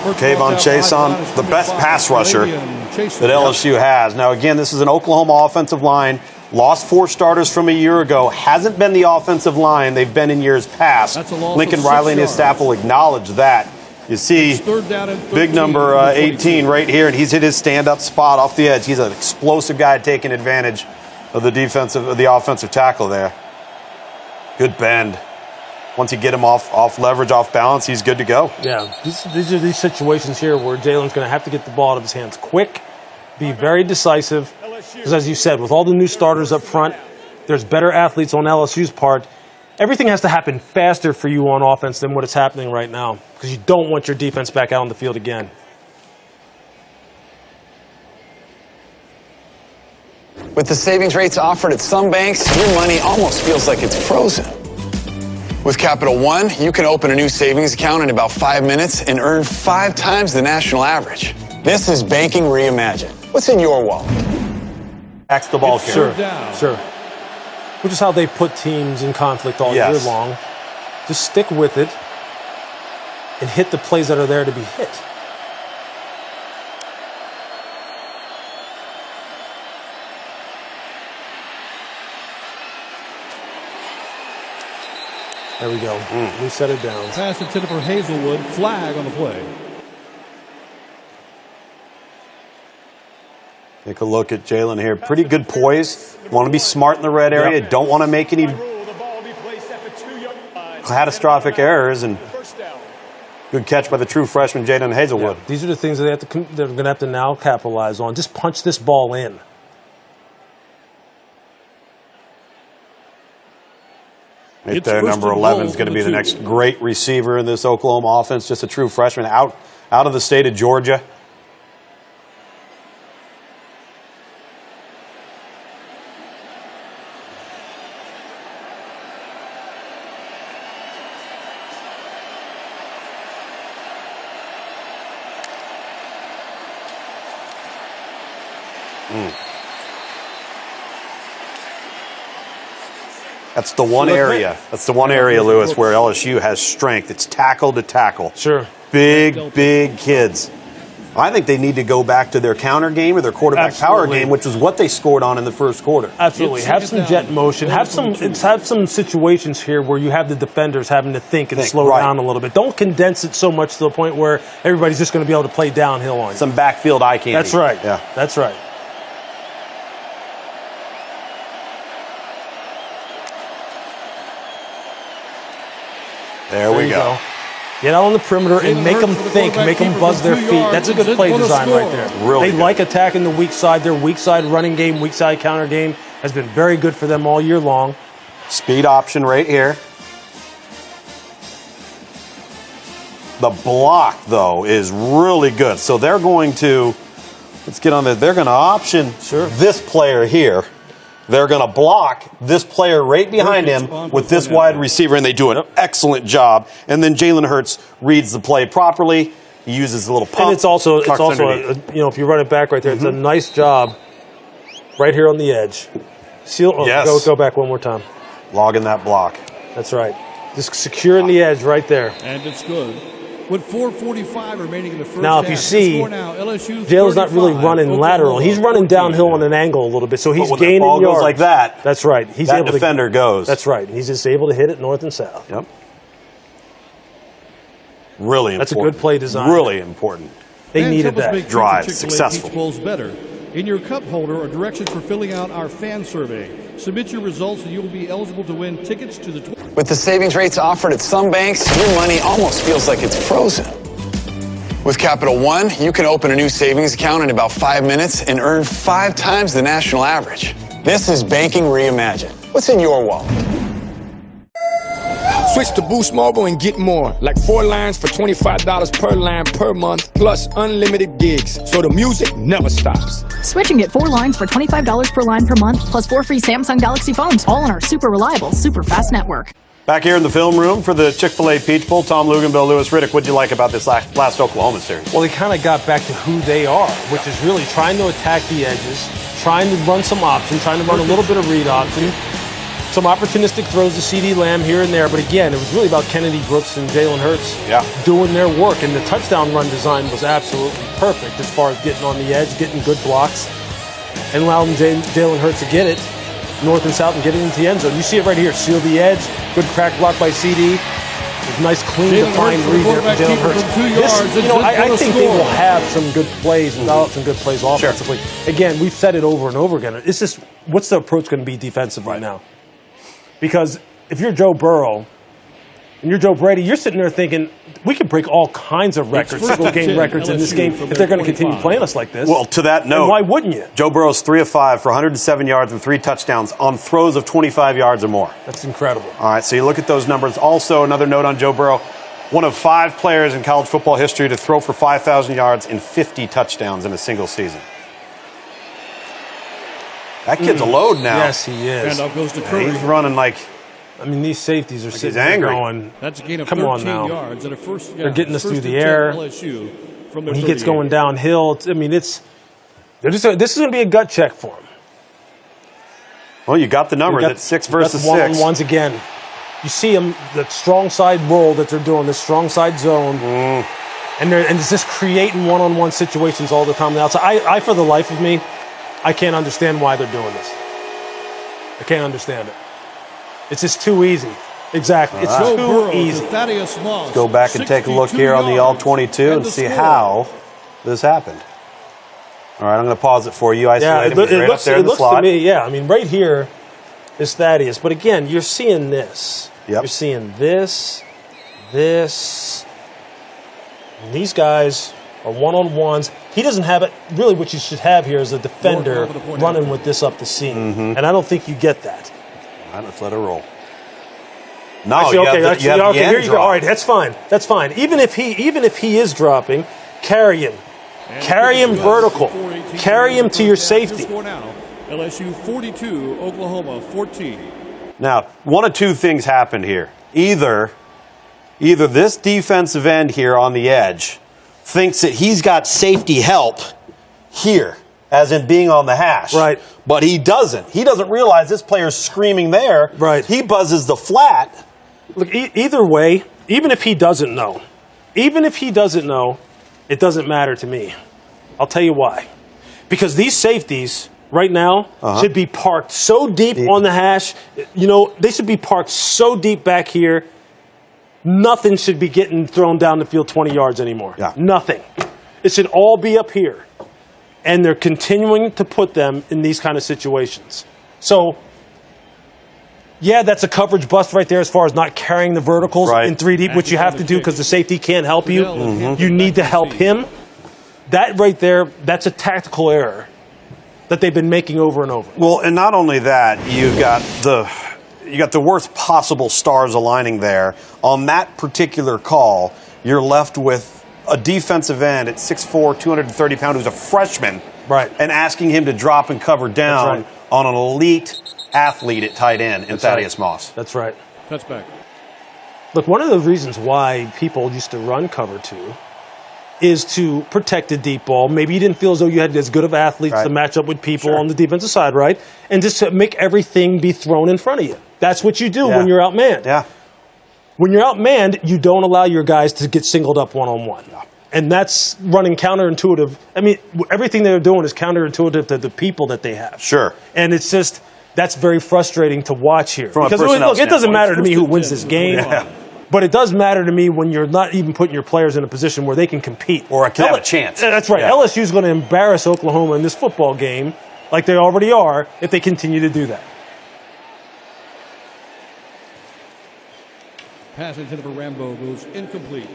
Kayvon Chason, the best pass rusher that LSU has. Now, again, this is an Oklahoma offensive line. Lost 4 starters from a year ago. Hasn't been the offensive line they've been in years past. Lincoln Riley and his staff will acknowledge that. You see big number 18 right here, and he's hit his stand-up spot off the edge. He's an explosive guy taking advantage of the offensive tackle there. Good bend. Once you get him off leverage, off balance, he's good to go. Yeah, these are these situations here where Jalen's going to have to get the ball out of his hands quick, be very decisive. Because as you said, with all the new starters up front, there's better athletes on LSU's part. Everything has to happen faster for you on offense than what is happening right now, because you don't want your defense back out on the field again. With the savings rates offered at some banks, your money almost feels like it's frozen. With Capital One, you can open a new savings account in about 5 minutes and earn 5 times the national average. This is banking reimagined. What's in your wallet? Axe the ball carrier. Sure. Which is how they put teams in conflict all year long. Just stick with it and hit the plays that are there to be hit. There we go. We set it down. Pass intended for Hazelwood. Flag on the play. Take a look at Jalen here. Pretty good poise. Want to be smart in the red area. Don't want to make any catastrophic errors. And good catch by the true freshman Jaden Hazelwood. These are the things that they're going to have to now capitalize on. Just punch this ball in. Right It's there, first number and 11 goal is going to for be the the two. next great receiver in this Oklahoma offense. Just a true freshman out of the state of Georgia. That's the one area. That's the one area, Lewis, where LSU has strength. It's tackle to tackle. Sure. Big kids. I think they need to go back to their counter game or their quarterback power game, which is what they scored on in the first quarter. Absolutely. Have some jet motion. Have some situations here where you have the defenders having to think and slow down a little bit. Don't condense it so much to the point where everybody's just going to be able to play downhill on you. Some backfield eye candy. That's right. Yeah. That's right. There we go. Get out on the perimeter and make them think, make them buzz their feet. That's a good play design right there. Really they like attacking the weak side. Their weak side running game, weak side counter game has been very good for them all year long. Speed option right here. The block, though, is really good. So they're going to, let's get on there, they're going to option this player here. They're going to block this player right behind him with this wide receiver, and they do an excellent job. And then Jalen Hurts reads the play properly. He uses a little pump. And it's also if you run it back right there, it's a nice job right here on the edge. Go back one more time. Logging that block. That's right. Just securing the edge right there. And it's good. With 4:45 remaining in the first now, if you half, see, Jalen's not really running lateral. He's running downhill on an angle a little bit, so he's when gaining the ball yards. goes like that. That's right. He's that able defender goes. That's right. He's just able to hit it north and south. Yep. Really important. That's a good play design. Really important. They needed that. Drive successful. Peach Bowls better. In your cup holder are directions for filling out our fan survey. Submit your results and you will be eligible to win tickets to the... With the savings rates offered at some banks, your money almost feels like it's frozen. With Capital One, you can open a new savings account in about 5 minutes and earn 5 times the national average. This is banking reimagined. What's in your wallet? Switch to Boost Mobile and get more. Like 4 lines for $25 per line per month, plus unlimited gigs. So the music never stops. Switch and get 4 lines for $25 per line per month, plus 4 free Samsung Galaxy phones, all on our super reliable, super fast network. Back here in the film room for the Chick-fil-A Peach Bowl, Tom Luganbill, Lewis Riddick. What'd you like about this last Oklahoma series? Well, they kind of got back to who they are, which is really trying to attack the edges, trying to run some option, trying to run a little bit of read option. Some opportunistic throws to C.D. Lamb here and there, but again, it was really about Kennedy Brooks and Jalen Hurts doing their work, and the touchdown run design was absolutely perfect as far as getting on the edge, getting good blocks, and allowing Jalen Hurts to get it north and south and get it into the end zone. You see it right here, seal the edge, good crack block by C.D. Nice, clean, defined read there from Jalen Hurts. I think they will have some good plays and some good plays offensively. Again, we've said it over and over again. It's just, what's the approach going to be defensively now? Because if you're Joe Burrow and you're Joe Brady, you're sitting there thinking, we could break all kinds of records, single game records in this game if they're going to continue playing us like this. Well, to that note, and why wouldn't you? Joe Burrow's 3 of 5 for 107 yards and 3 touchdowns on throws of 25 yards or more. That's incredible. All right, so you look at those numbers. Also, another note on Joe Burrow, one of 5 players in college football history to throw for 5,000 yards and 50 touchdowns in a single season. That kid's a load now. Yes, he is. And up goes to Curry. He's running like... I mean, these safeties are sitting he's angry. there going, That's a gain of come 13 on now. yards. And a first, They're getting us through the air. LSU from When he gets going downhill, this is going to be a gut check for him. Well, you got the number. That's 6 versus 6. One-on-ones again. You see them, the strong side roll that they're doing, the strong side zone. And it's just creating one-on-one situations all the time on the outside. I, for the life of me, I can't understand why they're doing this. I can't understand it. It's just too easy. Exactly. It's too easy. Let's go back and take a look here on the All-22 and see how this happened. All right, I'm going to pause it for you. Isolate him. He's right up there in the slot. To me, I mean, right here is Thaddeus. But again, you're seeing this. Yep. You're seeing this. And these guys are one-on-ones. He doesn't have it. Really, what you should have here is a defender running with this up the seam. And I don't think you get that. All right, let's let it roll. No, Actually, you have the here you drop. go. All right, that's fine. That's fine. Even if he is dropping, carry him. Carry him vertical. Carry him to your safety. Score now. LSU 42, Oklahoma 14. Now, one of two things happened here. Either this defensive end here on the edge thinks that he's got safety help here, as in being on the hash. Right. But he doesn't. He doesn't realize this player's screaming there. Right. He buzzes the flat. Look, either way, even if he doesn't know, it doesn't matter to me. I'll tell you why. Because these safeties right now should be parked so deep on the hash. You know, they should be parked so deep back here. Nothing should be getting thrown down the field 20 yards anymore. Yeah. Nothing. It should all be up here. And they're continuing to put them in these kind of situations. So, yeah, that's a coverage bust right there as far as not carrying the verticals in 3 deep, which you have to do because the safety can't help you. You need to help him. That right there, that's a tactical error that they've been making over and over. Well, and not only that, you got the worst possible stars aligning there. On that particular call, you're left with a defensive end at 6'4", 230 pounds, who's a freshman, and asking him to drop and cover down on an elite athlete at tight end in Thaddeus Moss. That's right. Touchback. Look, one of the reasons why people used to run cover 2 is to protect the deep ball. Maybe you didn't feel as though you had as good of athletes to match up with people on the defensive side, right? And just to make everything be thrown in front of you. That's what you do when you're outmanned. Yeah. When you're outmanned, you don't allow your guys to get singled up one-on-one. And that's running counterintuitive. I mean, everything they're doing is counterintuitive to the people that they have. Sure. And it's just, that's very frustrating to watch here. From a because personnel look, it doesn't standpoint. matter to me who wins this game. But it does matter to me when you're not even putting your players in a position where they can compete. Or can have a chance. That's right. LSU is going to embarrass Oklahoma in this football game, like they already are, if they continue to do that. Pass intended for Rambo goes incomplete.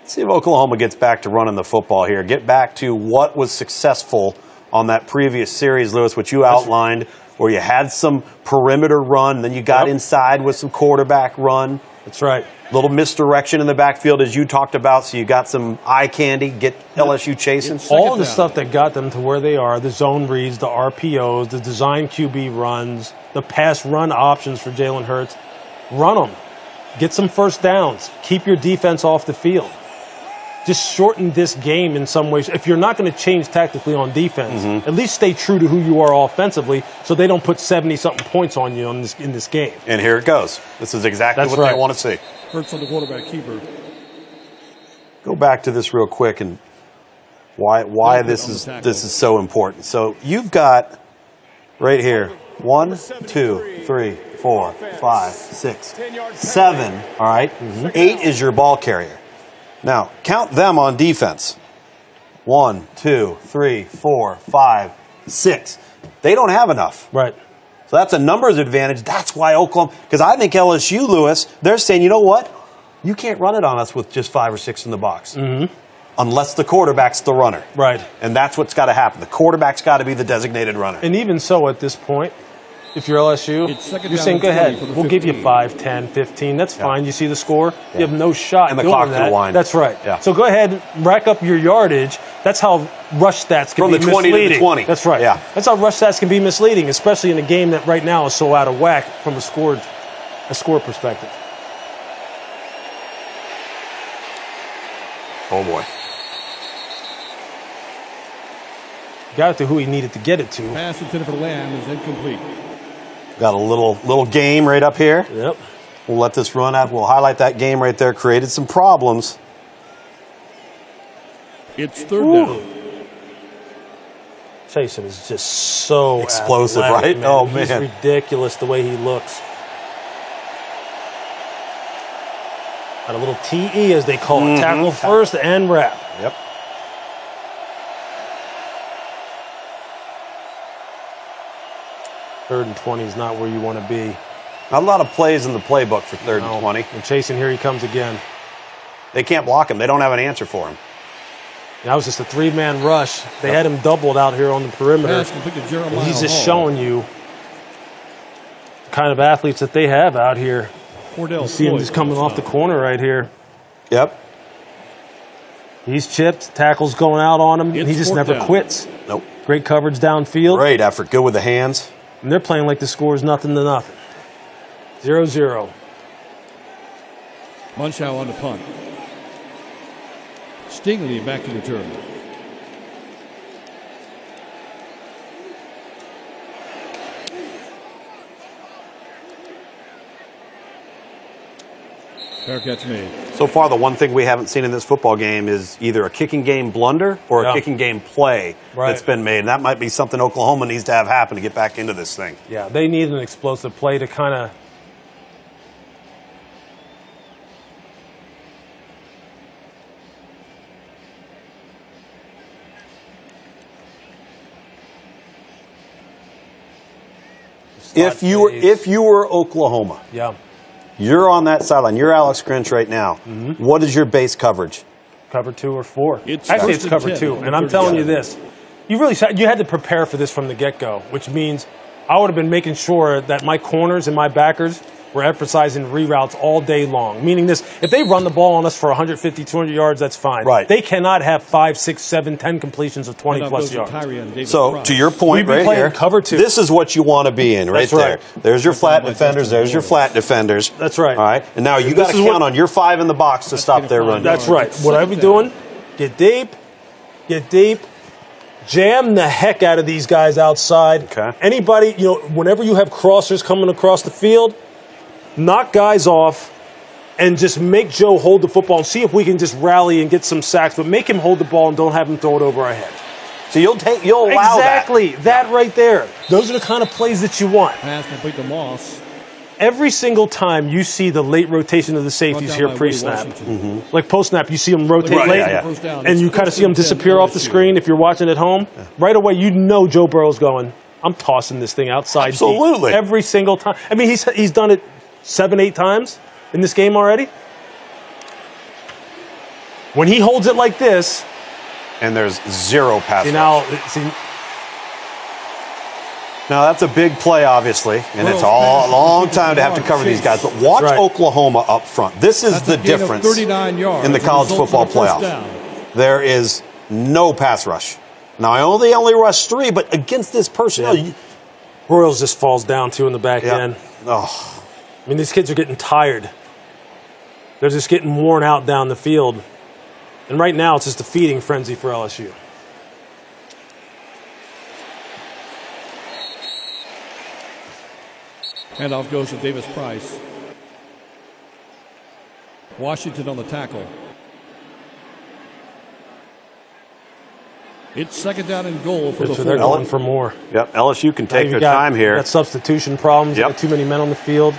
See if Oklahoma gets back to running the football here. Get back to what was successful on that previous series, Lewis, which you outlined, where you had some perimeter run, then you got inside with some quarterback run. That's right. Little misdirection in the backfield, as you talked about, so you got some eye candy, get LSU chasing. All of the stuff that got them to where they are, the zone reads, the RPOs, the design QB runs, the pass run options for Jalen Hurts, run them. Get some first downs. Keep your defense off the field. Just shorten this game in some ways. If you're not going to change tactically on defense, at least stay true to who you are offensively so they don't put 70-something points on you in this game. And here it goes. This is exactly what they want to see. Hurts on the quarterback keeper. Go back to this real quick and why this is so important. So you've got right here 1, 2, 3, 4, 5, 6, 7. All right, 8 is your ball carrier. Now, count them on defense. 1, 2, 3, 4, 5, 6. They don't have enough. Right. So that's a numbers advantage. That's why Oklahoma, because I think LSU, Lewis, they're saying, you know what? You can't run it on us with just 5 or 6 in the box. Unless the quarterback's the runner. Right. And that's what's got to happen. The quarterback's got to be the designated runner. And even so, at this point, if you're LSU, you're saying, go ahead, we'll give you 5, 10, 15. That's fine. You see the score? You have no shot And the doing clock that. will wind. That's right. Yeah. So go ahead, rack up your yardage. That's how rush stats can From be the 20 misleading. to the 20. That's right. Yeah. That's how rush stats can be misleading, especially in a game that right now is so out of whack from a score perspective. Oh, boy. Got it to who he needed to get it to. Pass intended for Lamb is incomplete. Got a little game right up here. Yep. We'll let this run out. We'll highlight that game right there. Created some problems. It's third down. Chasen is just so explosive, athletic, right? Oh, He's man. ridiculous the way he looks. Got a little TE, as they call it. Tackle first and wrap. Yep. Third and 20 is not where you want to be. Not a lot of plays in the playbook for third and 20. And Chasen, here he comes again. They can't block him. They don't have an answer for him. That was just a 3-man rush. They had him doubled out here on the perimeter. Pass complete to Jeremiah And he's just Hall. showing you kind of athletes that they have out here. Cordell You see him Floyd just coming off the corner right here. Yep. He's chipped. Tackle's going out on him. It's He just fourth never down. quits. Nope. Great coverage downfield. Great effort. Good with the hands. And they're playing like the score is nothing to nothing. 0-0. Munchau on the punt. Stingley back to return. Fair catch made. So far, the one thing we haven't seen in this football game is either a kicking game blunder or a kicking game play that's been made. And that might be something Oklahoma needs to have happen to get back into this thing. Yeah, they need an explosive play to kind of. If you were Oklahoma, you're on that sideline. You're Alex Grinch right now. What is your base coverage? Cover 2 or 4. It's Actually, first it's cover and 2. 10 And I'm telling you this. You had to prepare for this from the get-go, which means I would have been making sure that my corners and my backers were emphasizing reroutes all day long. Meaning this, if they run the ball on us for 150, 200 yards, that's fine. Right. They cannot have 5, 6, 7, 10 completions of 20-plus yards. So, to your point right here, cover 2. This is what you want to be in right That's right. there. There's your flat defenders. There's your flat defenders. That's right. All right. And now you got to count on your 5 in the box to stop their run. That's right. What I be doing, get deep, jam the heck out of these guys outside. Okay. Anybody, whenever you have crossers coming across the field, knock guys off and just make Joe hold the football and see if we can just rally and get some sacks, but make him hold the ball and don't have him throw it over our head. So you'll allow exactly that right there. Those are the kind of plays that you want. Pass complete to Moss. Every single time you see the late rotation of the safeties here pre-snap, like post-snap, you see them rotate late, and you kind of see them disappear off the screen if you're watching at home. Right away, you know Joe Burrow's going, I'm tossing this thing outside. Absolutely. Deep. Every single time. I mean, he's done it 7, 8 times in this game already. When he holds it like this, and there's 0 pass rush. Now, that's a big play, obviously, and it's a long time to have to cover these guys. But watch Oklahoma up front. This is the difference 39 yards in the college football playoff. There is no pass rush. Now, I know they only rushed 3, but against this personnel, Royals just falls down, too, in the back end. Oh. I mean, these kids are getting tired. They're just getting worn out down the field. And right now, it's just a feeding frenzy for LSU. Handoff goes to Davis Price. Washington on the tackle. It's second down and goal for the So they're going for more. Yep, LSU can take their time here. Got substitution problems. Got too many men on the field.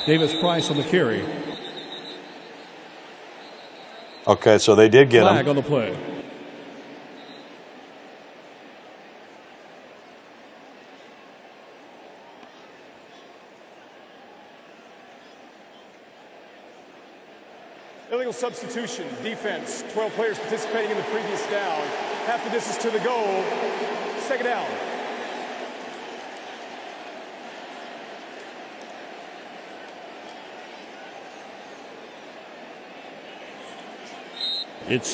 Davis Price on the carry. Okay, so they did get Flag him. on the play. Illegal substitution, defense, 12 players participating in the previous down. Half the distance to the goal. Second down.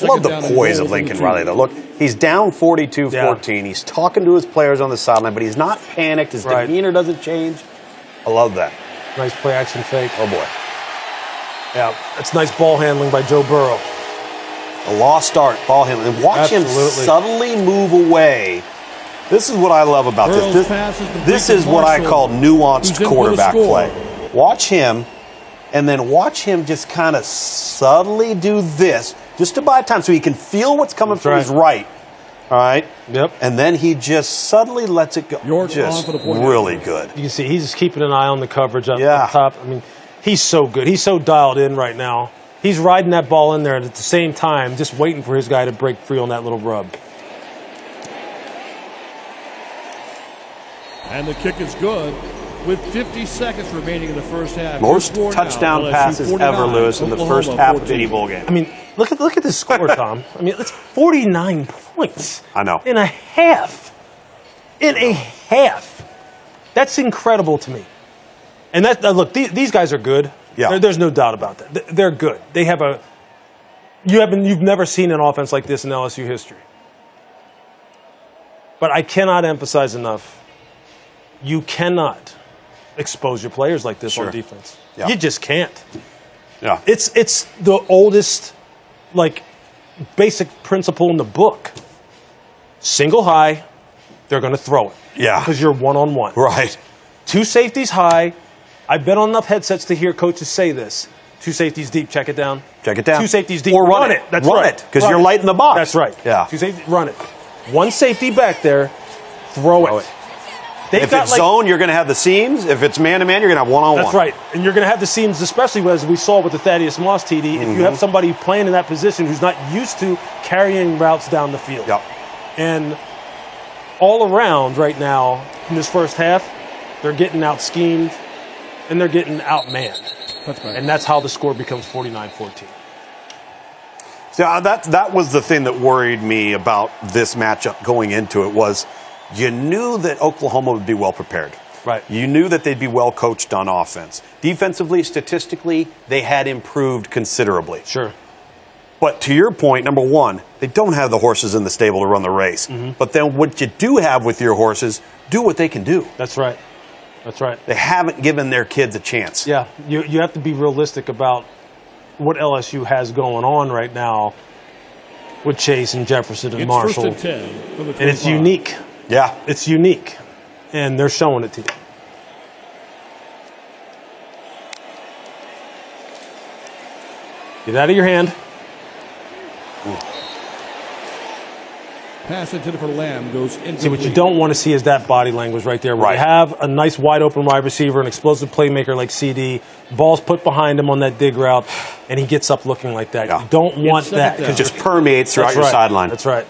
Love the poise of Lincoln Riley, though. Look, he's down 42-14. He's talking to his players on the sideline, but he's not panicked. His demeanor doesn't change. I love that. Nice play action fake. Oh, boy. Yeah, that's nice ball handling by Joe Burrow. A lost start, ball handling. And watch him subtly move away. This is what I love about this. This is what I call nuanced quarterback play. Watch him, and then watch him just kind of subtly do this, just to buy time so he can feel what's coming from his right. All right? Yep. And then he just suddenly lets it go. Just really good. You can see he's just keeping an eye on the coverage up top. I mean, he's so good. He's so dialed in right now. He's riding that ball in there, and at the same time, just waiting for his guy to break free on that little rub. And the kick is good with 50 seconds remaining in the first half. Most touchdown passes ever, Lewis, in the first half of any bowl game. I mean, look at this score, Tom. I mean, it's 49 points. I know. In a half. In a half. That's incredible to me. And look, these guys are good. Yeah. There's no doubt about that. They're good. They have you've never seen an offense like this in LSU history. But I cannot emphasize enough, you cannot expose your players like this on defense. Yeah. You just can't. Yeah. It's the oldest, basic principle in the book. Single high, they're going to throw it. Yeah. Because you're one-on-one. Right. 2 safeties high. I've been on enough headsets to hear coaches say this. 2 safeties deep, check it down. Check it down. 2 safeties deep, Or run it. That's run right. it, because you're light in the box. That's right. Yeah. 2 safeties, run it. 1 safety back there, throw it. If it's zone, you're going to have the seams. If it's man-to-man, you're going to have one-on-one. That's right. And you're going to have the seams, especially as we saw with the Thaddeus Moss TD, if you have somebody playing in that position who's not used to carrying routes down the field. Yep. And all around right now, in this first half, they're getting out-schemed and they're getting out-manned. And that's how the score becomes 49-14. So that was the thing that worried me about this matchup going into it was you knew that Oklahoma would be well prepared. Right. You knew that they'd be well coached on offense. Defensively, statistically, they had improved considerably. Sure. But to your point, number one, they don't have the horses in the stable to run the race. But then what you do have with your horses, do what they can do. That's right. That's right. They haven't given their kids a chance. Yeah, you have to be realistic about what LSU has going on right now with Chase and Jefferson and Marshall. It's 1st and 10 from the 25. And it's unique. Yeah. It's unique. And they're showing it to you. Get out of your hand. Pass intended for Lamb goes into. See, what you don't want to see is that body language right there. Where you have a nice wide open wide receiver, an explosive playmaker like CD, ball's put behind him on that dig route, and he gets up looking like that. You don't want that. Because it just permeates throughout your sideline. That's right.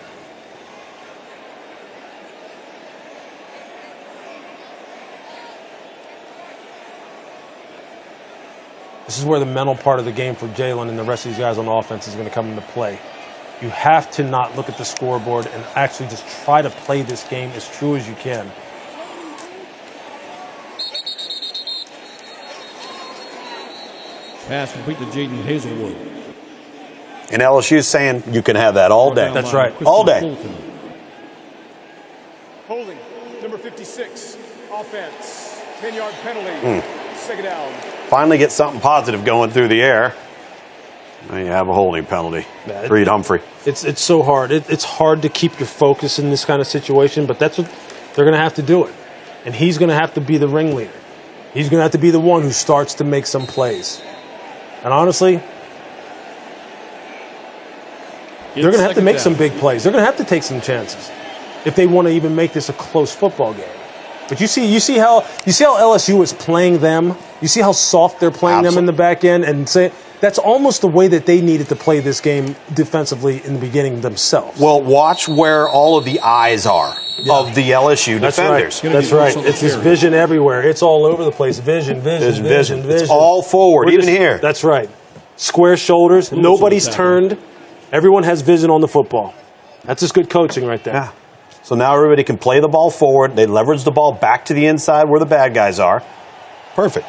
This is where the mental part of the game for Jalen and the rest of these guys on offense is going to come into play. You have to not look at the scoreboard and actually just try to play this game as true as you can. Pass complete to Jaden Hazelwood. And LSU's saying you can have that all day. That's right. All day. Holding, number 56, offense, 10-yard penalty, second down. Finally get something positive going through the air. Now you have a holding penalty. Reed Humphrey. It's so hard. It's hard to keep your focus in this kind of situation, but that's what they're going to have to do it. And he's going to have to be the ringleader. He's going to have to be the one who starts to make some plays. And honestly, they're going to have to make some big plays. They're going to have to take some chances if they want to even make this a close football game. But you see how LSU is playing them. You see how soft they're playing them in the back end, and say that's almost the way that they needed to play this game defensively in the beginning themselves. Well, watch where all of the eyes are of the LSU defenders. Right. That's right. It's this vision everywhere. It's all over the place. Vision. It's all forward, even here. That's right. Square shoulders. Nobody's turned. Everyone has vision on the football. That's just good coaching right there. Yeah. So now everybody can play the ball forward. They leverage the ball back to the inside where the bad guys are. Perfect.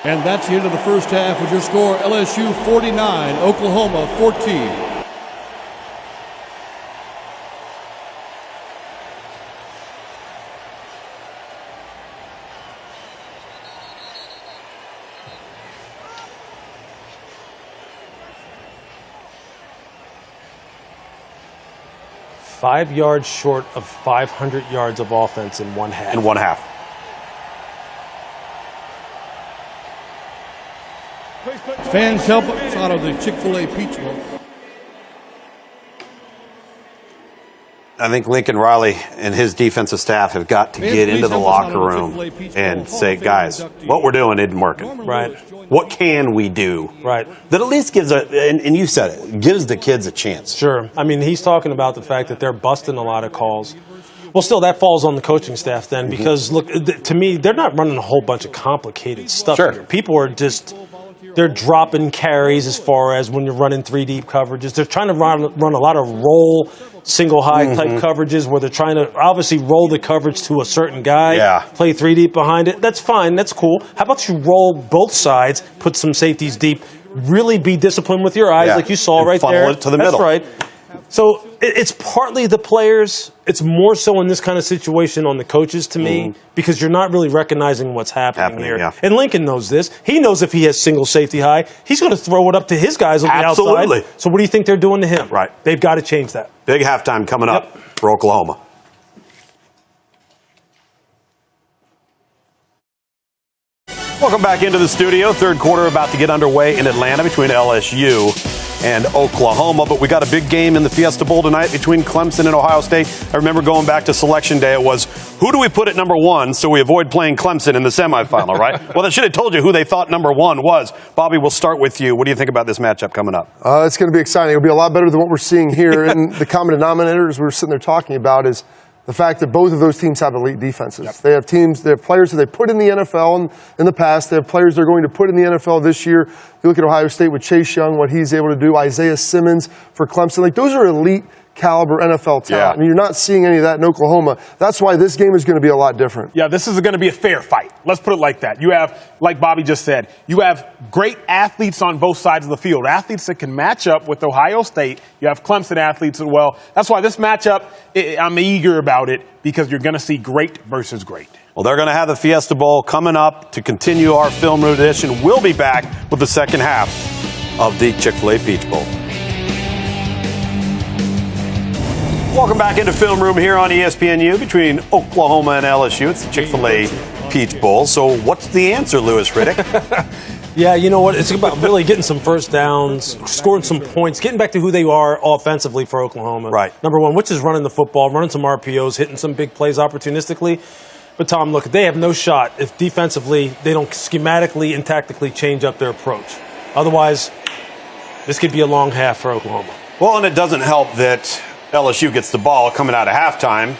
And that's the end of the first half with your score, LSU 49, Oklahoma 14. $5 yards short of 500 yards of offense in one half. In one half. Fans help us out of the Chick-fil-A Pizza Bowl. I think Lincoln Riley and his defensive staff have got to get into the locker room and say, guys, what we're doing isn't working. Right. What can we do? Right. That at least gives and you said it, gives the kids a chance. Sure. I mean, he's talking about the fact that they're busting a lot of calls. Well, still, that falls on the coaching staff then because, look, to me, they're not running a whole bunch of complicated stuff here. People are just They're dropping carries as far as when you're running 3 deep coverages. They're trying to run a lot of roll, single high type coverages where they're trying to obviously roll the coverage to a certain guy, play 3 deep behind it. That's fine. That's cool. How about you roll both sides, put some safeties deep, really be disciplined with your eyes like you saw right there. Funnel it to the middle. That's right. So it's partly the players. It's more so in this kind of situation on the coaches to me because you're not really recognizing what's happening here. Yeah. And Lincoln knows this. He knows if he has single safety high, he's going to throw it up to his guys on the outside. So what do you think they're doing to him? Right. They've got to change that. Big halftime coming up for Oklahoma. Welcome back into the studio. Third quarter about to get underway in Atlanta between LSU and Oklahoma. But we got a big game in the Fiesta Bowl tonight between Clemson and Ohio State. I remember going back to Selection Day. It was, who do we put at number 1 so we avoid playing Clemson in the semifinal, right? Well, they should have told you who they thought number 1 was. Bobby, we'll start with you. What do you think about this matchup coming up? It's going to be exciting. It'll be a lot better than what we're seeing here. And the common denominator, as we were sitting there talking about, is the fact that both of those teams have elite defenses. They have teams, they have players that they put in the NFL in the past. They have players they're going to put in the NFL this year. You look at Ohio State with Chase Young, what he's able to do, Isaiah Simmons for Clemson. Like, those are elite caliber NFL talent. I mean, you're not seeing any of that in Oklahoma. That's why this game is going to be a lot different. Yeah, this is going to be a fair fight. Let's put it like that. You have, like Bobby just said, you have great athletes on both sides of the field, athletes that can match up with Ohio State. You have Clemson athletes as well. That's why this matchup, I'm eager about it because you're going to see great versus great. Well, they're going to have the Fiesta Bowl coming up to continue our film room edition. We'll be back with the second half of the Chick-fil-A Peach Bowl. Welcome back into Film Room here on ESPNU between Oklahoma and LSU. It's the Chick-fil-A Peach Bowl. So what's the answer, Louis Riddick? Yeah, you know what? It's about really getting some first downs, scoring some points, getting back to who they are offensively for Oklahoma. Right. Number 1, which is running the football, running some RPOs, hitting some big plays opportunistically. But, Tom, look, they have no shot if defensively they don't schematically and tactically change up their approach. Otherwise, this could be a long half for Oklahoma. Well, and it doesn't help that LSU gets the ball coming out of halftime.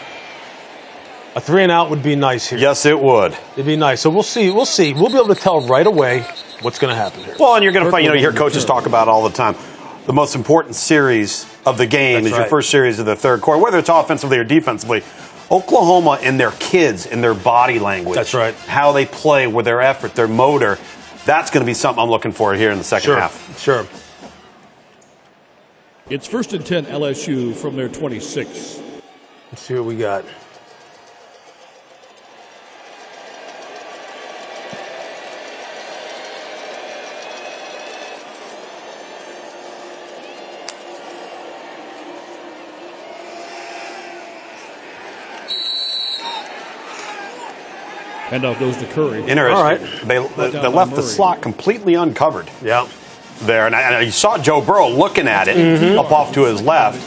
A 3-and-out would be nice here. Yes, it would. It'd be nice. So we'll see. We'll see. We'll be able to tell right away what's going to happen here. Well, and you're going to find, you hear coaches talk about it all the time. The most important series of the game is your first series of the third quarter, whether it's offensively or defensively. Oklahoma and their kids and their body language. That's right. How they play with their effort, their motor. That's going to be something I'm looking for here in the second half. Sure. It's 1st and 10 LSU from their 26. Let's see what we got. Handoff goes to Curry. Interesting. All right. They left the slot completely uncovered. Yeah. There, and you saw Joe Burrow looking at it up off to his left.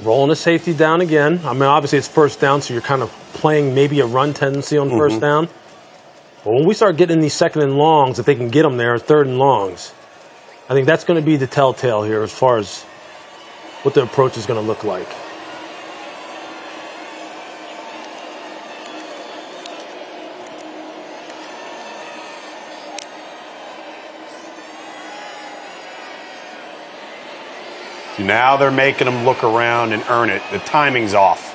Rolling a safety down again. I mean, obviously it's first down, so you're kind of playing maybe a run tendency on first down. But when we start getting these second and longs, if they can get them there, third and longs, I think that's going to be the telltale here as far as what the approach is going to look like. Now they're making them look around and earn it. The timing's off.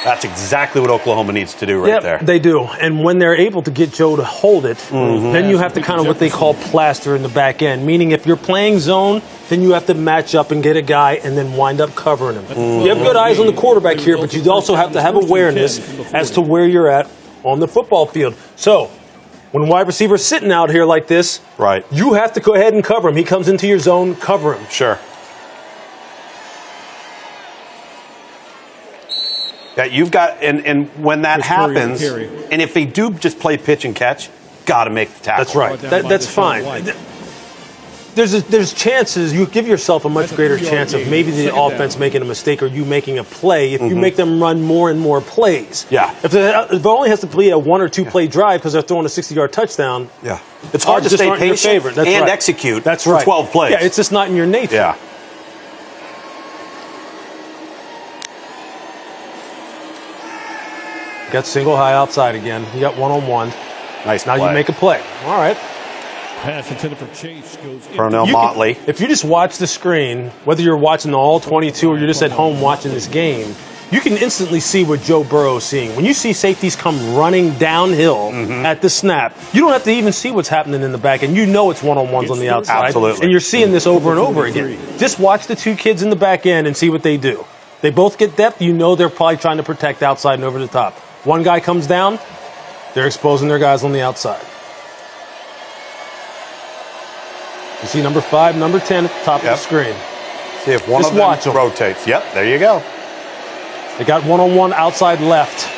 That's exactly what Oklahoma needs to do right there. They do. And when they're able to get Joe to hold it, then you have to kind of what they call plaster in the back end. Meaning if you're playing zone, then you have to match up and get a guy and then wind up covering him. You have good eyes on the quarterback here, but you also have to have awareness as to where you're at on the football field. So when wide receiver's sitting out here like this, you have to go ahead and cover him. He comes into your zone, cover him. Sure. Yeah, you've got, and when that happens, and if they do just play pitch and catch, got to make the tackle. That's right. That's fine. There's chances. You give yourself a much greater chance of maybe the offense making a mistake or you making a play if you make them run more and more plays. Yeah. If it only has to be a 1 or 2 play drive because they're throwing a 60-yard touchdown. Yeah. It's hard to stay patient and execute for 12 plays. Yeah, it's just not in your nature. Yeah. Got single high outside again. He got one-on-one. Nice Now play. you make a play. All right. Pass intended for Chase goes in. Pernell Motley. If you just watch the screen, whether you're watching the all 22 or you're just at home watching this game, you can instantly see what Joe Burrow is seeing. When you see safeties come running downhill at the snap, you don't have to even see what's happening in the back, and you know it's one-on-ones on the outside. Absolutely. And you're seeing this over and over again. Just watch the two kids in the back end and see what they do. They both get depth. You know they're probably trying to protect outside and over the top. One guy comes down, they're exposing their guys on the outside. You see number 5, number 10 at the top of the screen. See if one Just of them watch 'em. rotates. Yep, there you go. They got one-on-one outside left.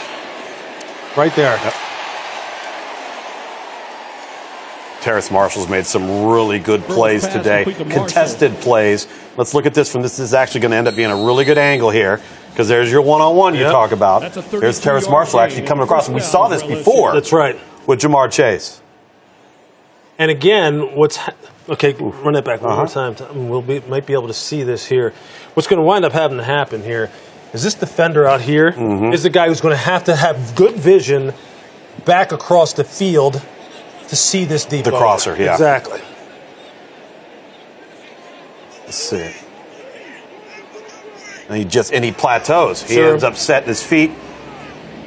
Right there. Yep. Terrace Marshall's made some really good plays today. Contested plays. Let's look at this from this is actually going to end up being a really good angle here because there's your one-on-one you talk about. There's Terrace Marshall actually coming across. And we saw this before. That's right. With Jamar Chase. And again, okay, run that back one more time. Might be able to see this here. What's going to wind up having to happen here is this defender out here is the guy who's going to have good vision back across the field to see this deep The crosser, yeah. Exactly. Let's see. And he plateaus. He Sure. ends up setting his feet.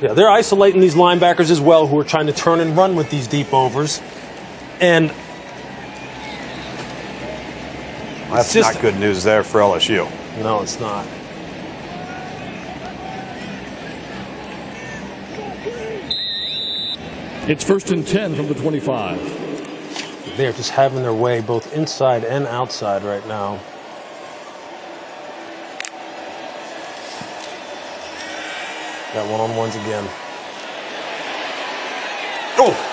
Yeah, they're isolating these linebackers as well who are trying to turn and run with these deep overs. And That's not good news there for LSU. No, it's not. It's 1st and 10 from the 25. They're just having their way both inside and outside right now. Got one-on-ones again. Oh!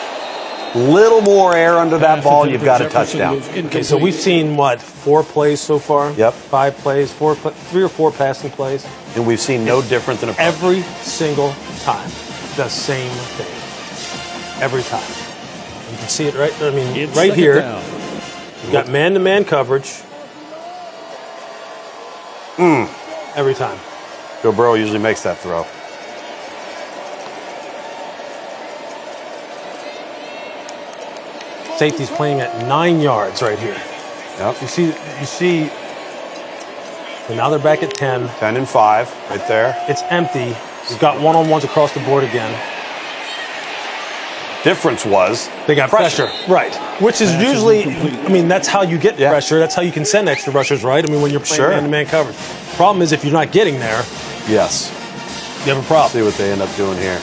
Little more air under that ball, you've got a touchdown. Okay, so we've seen, 4 plays so far? Yep. 5 plays, 3 or 4 passing plays. And we've seen no difference in a Every single time, the same thing. Every time. You can see it right, It's right second here. down. You've got man-to-man coverage. Every time. Joe Burrow usually makes that throw. Safety's playing at 9 yards right here. Yep. You see, and now they're back at 10. 10 and 5, right there. It's empty. You've got one-on-ones across the board again. Difference was they got pressure. Right. Which is usually, that's how you get pressure. That's how you can send extra rushers, right? When you're playing man-to-man coverage. Problem is, if you're not getting there, yes, you have a problem. See what they end up doing here.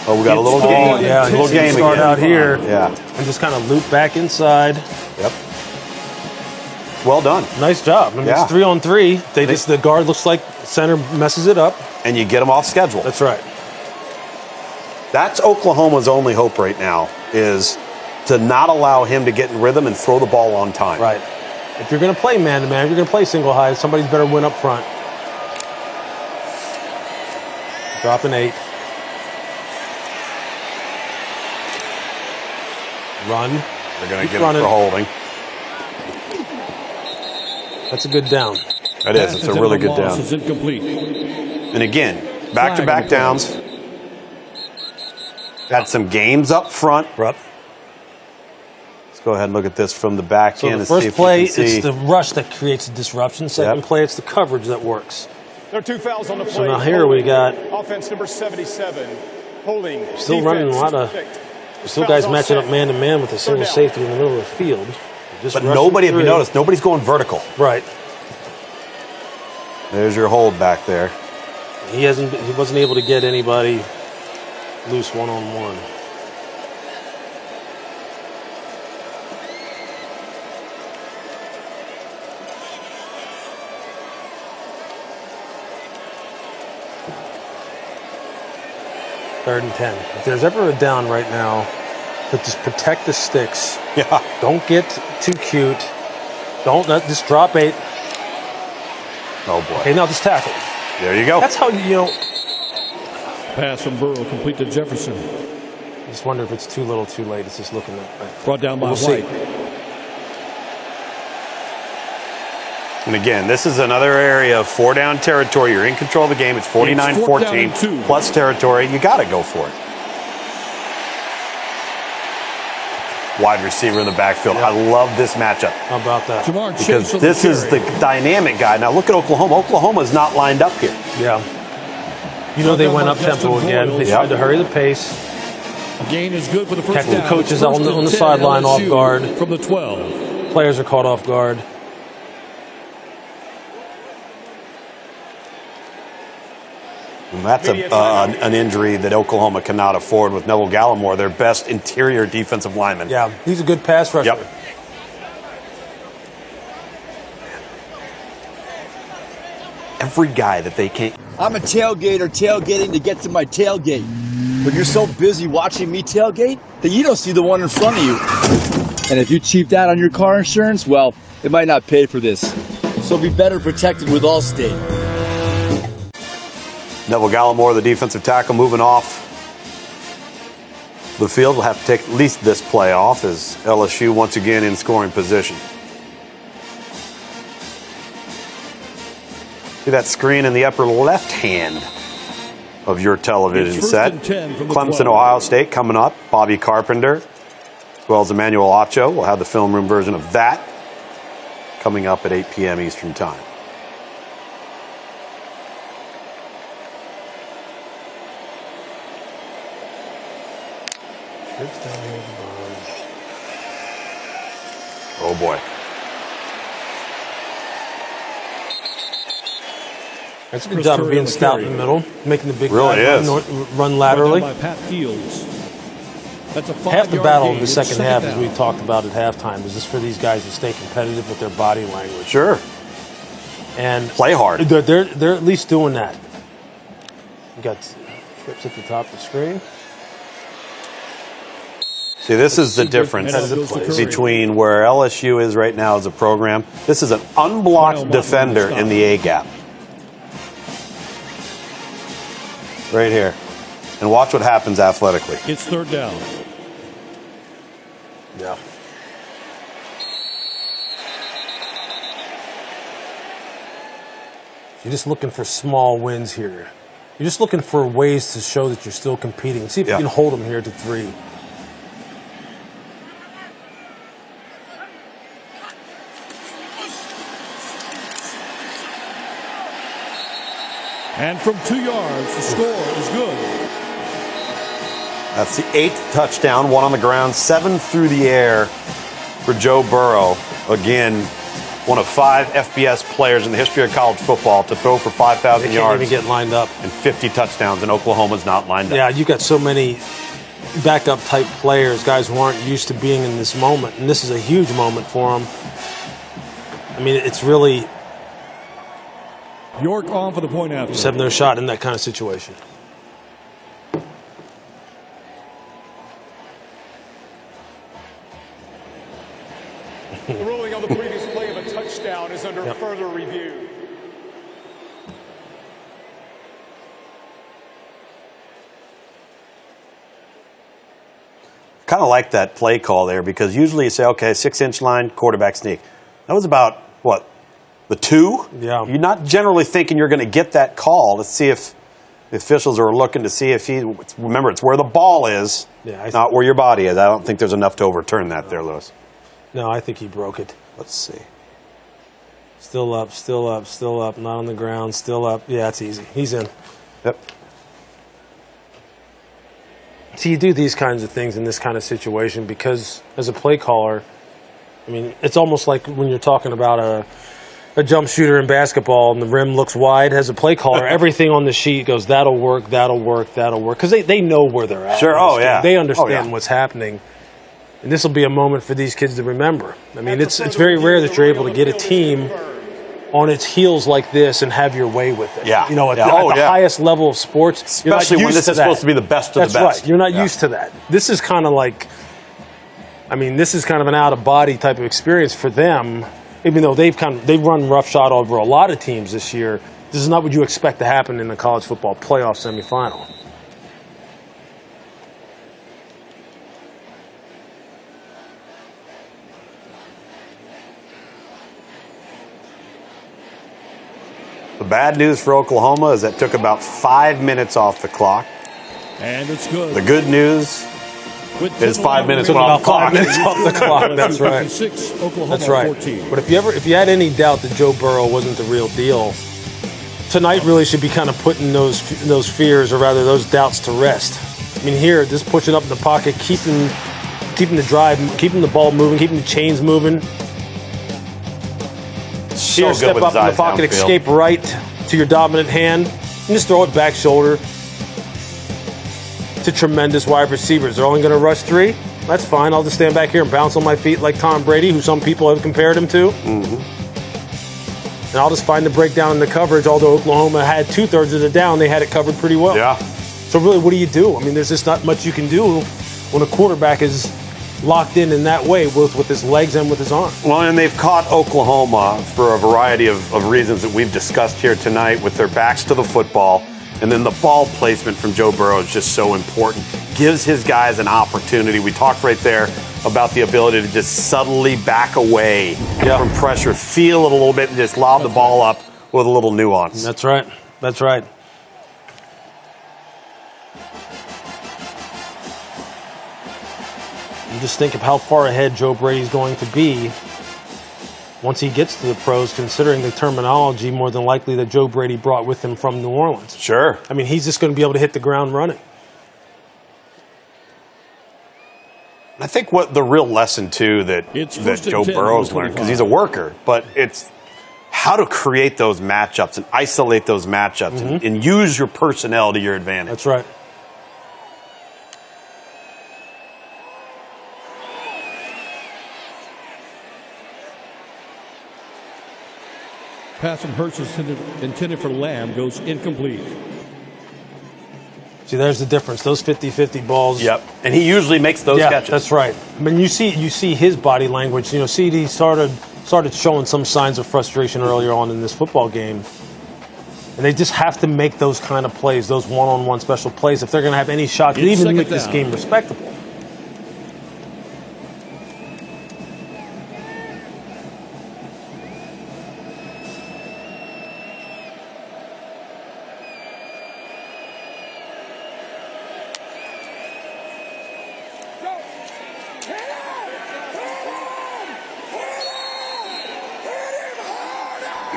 Oh, we got a little game. Yeah, a little game start again. out here. Yeah. And just kind of loop back inside. Yep. Well done. Nice job. It's 3-on-3. The guard looks like center messes it up. And you get them off schedule. That's right. That's Oklahoma's only hope right now is to not allow him to get in rhythm and throw the ball on time. Right. If you're going to play man-to-man, if you're going to play single high, somebody's better win up front. Drop an 8. Run. They're going to get him for holding. That's a good down. It is. It's a really good down. Is incomplete. And again, back-to-back downs. Got some games up front. Let's go ahead and look at this from the back So end. the first play, it's the rush that creates the disruption. Second play, it's the coverage that works. There are 2 fouls on the play. So now here we got offense number 77, holding. Still running a lot of. Still guys matching up man-to-man with a single safety in the middle of the field. But nobody, if you notice, nobody's going vertical. Right. There's your hold back there. He wasn't able to get anybody loose one-on-one. Third and 10. If there's ever a down right now, but just protect the sticks. Yeah. Don't get too cute. Don't just drop 8. Oh boy. Okay, now just tackle. There you go. That's how you Pass from Burrow, complete to Jefferson. I just wonder if it's too little, too late. It's just looking at. Brought down by We'll see. White. And again, this is another area of 4-down territory. You're in control of the game. It's 49-14 plus territory. You got to go for it. wide receiver in the backfield. I love this matchup. How about that? Because this is the dynamic guy. Now look at Oklahoma. Oklahoma's not lined up here. Yeah. You know they went up tempo again. They tried to hurry the pace. Gain is good for the first Catch the down. coaches on the sideline off LSU guard. From the 12. Players are caught off guard. And that's an injury that Oklahoma cannot afford with Neville Gallimore, their best interior defensive lineman. Yeah, he's a good pass rusher. Yep. Every guy that they can't. I'm a tailgater tailgating to get to my tailgate. But you're so busy watching me tailgate that you don't see the one in front of you. And if you cheaped out on your car insurance, well, it might not pay for this. So be better protected with Allstate. Neville Gallimore, the defensive tackle, moving off the field. Will have to take at least this play off as LSU once again in scoring position. See that screen in the upper left hand of your television set. Clemson, Ohio State coming up. Bobby Carpenter, as well as Emmanuel Acho. We'll have the film room version of that coming up at 8 p.m. Eastern Time. Oh boy. That's a good job of being stout in the middle, making the big really guy run laterally. By Pat Fields. That's a Half the battle in the second half, as we talked about at halftime, is just for these guys to stay competitive with their body language. Sure. And play hard. They're at least doing that. You got trips at the top of the screen. See, this is the difference between where LSU is right now as a program. This is an unblocked defender in the A-gap. Right here. And watch what happens athletically. It's third down. Yeah. You're just looking for small wins here. You're just looking for ways to show that you're still competing. See if you can hold them here to 3. And from 2 yards, the score is good. That's the 8th touchdown, 1 on the ground, 7 through the air for Joe Burrow. Again, one of 5 FBS players in the history of college football to throw for 5,000 yards. They can't even get lined up. And 50 touchdowns, and Oklahoma's not lined up. Yeah, you got so many backup type players, guys who aren't used to being in this moment, and this is a huge moment for them. I mean, it's really... York on for the point after. Just have no shot in that kind of situation. The ruling on the previous play of a touchdown is under further review. Kind of like that play call there because usually you say, okay, 6-inch line, quarterback sneak. That was about, what, the 2? Yeah. You're not generally thinking you're going to get that call. Let's see if the officials are looking to see if remember, it's where the ball is, not where your body is. I don't think there's enough to overturn that there, Lewis. No, I think he broke it. Let's see. Still up, still up, still up, not on the ground, still up. Yeah, it's easy. He's in. Yep. See, you do these kinds of things in this kind of situation because as a play caller, I mean, it's almost like when you're talking about a jump shooter in basketball and the rim looks wide. As a play caller, everything on the sheet goes, that'll work, that'll work, that'll work. Because they know where they're at. Sure, oh, yeah. They understand what's happening. And this will be a moment for these kids to remember. I mean, it's very rare that you're able to get a team on its heels like this and have your way with it. Yeah. You know, at the highest level of sports, especially when this is supposed to be the best of the best. That's right. You're not used to that. This is kind of like, I mean, this is kind of an out-of-body type of experience for them, even though they've run roughshod over a lot of teams this year. This is not what you expect to happen in the college football playoff semifinal. The bad news for Oklahoma is that took about 5 minutes off the clock. And it's good. The good news It is 5 minutes off the clock. 5 minutes off the clock. That's right. 6, Oklahoma That's right. 14. But if you had any doubt that Joe Burrow wasn't the real deal, tonight really should be kind of putting those fears, or rather those doubts, to rest. I mean, here, just pushing up in the pocket, keeping the drive, keeping the ball moving, keeping the chains moving. So Here, good step with up his in the eyes pocket, downfield. escape right to your dominant hand, and just throw it back shoulder to tremendous wide receivers. They're only going to rush 3. That's fine. I'll just stand back here and bounce on my feet like Tom Brady, who some people have compared him to. Mm-hmm. And I'll just find the breakdown in the coverage. Although Oklahoma had 2/3 of the down, they had it covered pretty well. Yeah. So really, what do you do? I mean, there's just not much you can do when a quarterback is locked in that way, both with his legs and with his arm. Well, and they've caught Oklahoma for a variety of reasons that we've discussed here tonight, with their backs to the football. And then the ball placement from Joe Burrow is just so important. Gives his guys an opportunity. We talked right there about the ability to just subtly back away from pressure, feel it a little bit, and just lob the ball up with a little nuance. That's right. That's right. You just think of how far ahead Joe Brady's going to be once he gets to the pros, considering the terminology more than likely that Joe Brady brought with him from New Orleans. Sure. I mean, he's just going to be able to hit the ground running. I think what the real lesson, too, that Joe Burrow's learned, because he's a worker, but it's how to create those matchups and isolate those matchups and use your personnel to your advantage. That's right. Pass from Hurts is intended for Lamb, goes incomplete. See, there's the difference. Those 50-50 balls. Yep. And he usually makes those catches. That's right. I mean, you see his body language. You know, CD started showing some signs of frustration earlier on in this football game. And they just have to make those kind of plays, those one-on-one special plays, if they're going to have any shot to even make this game respectable.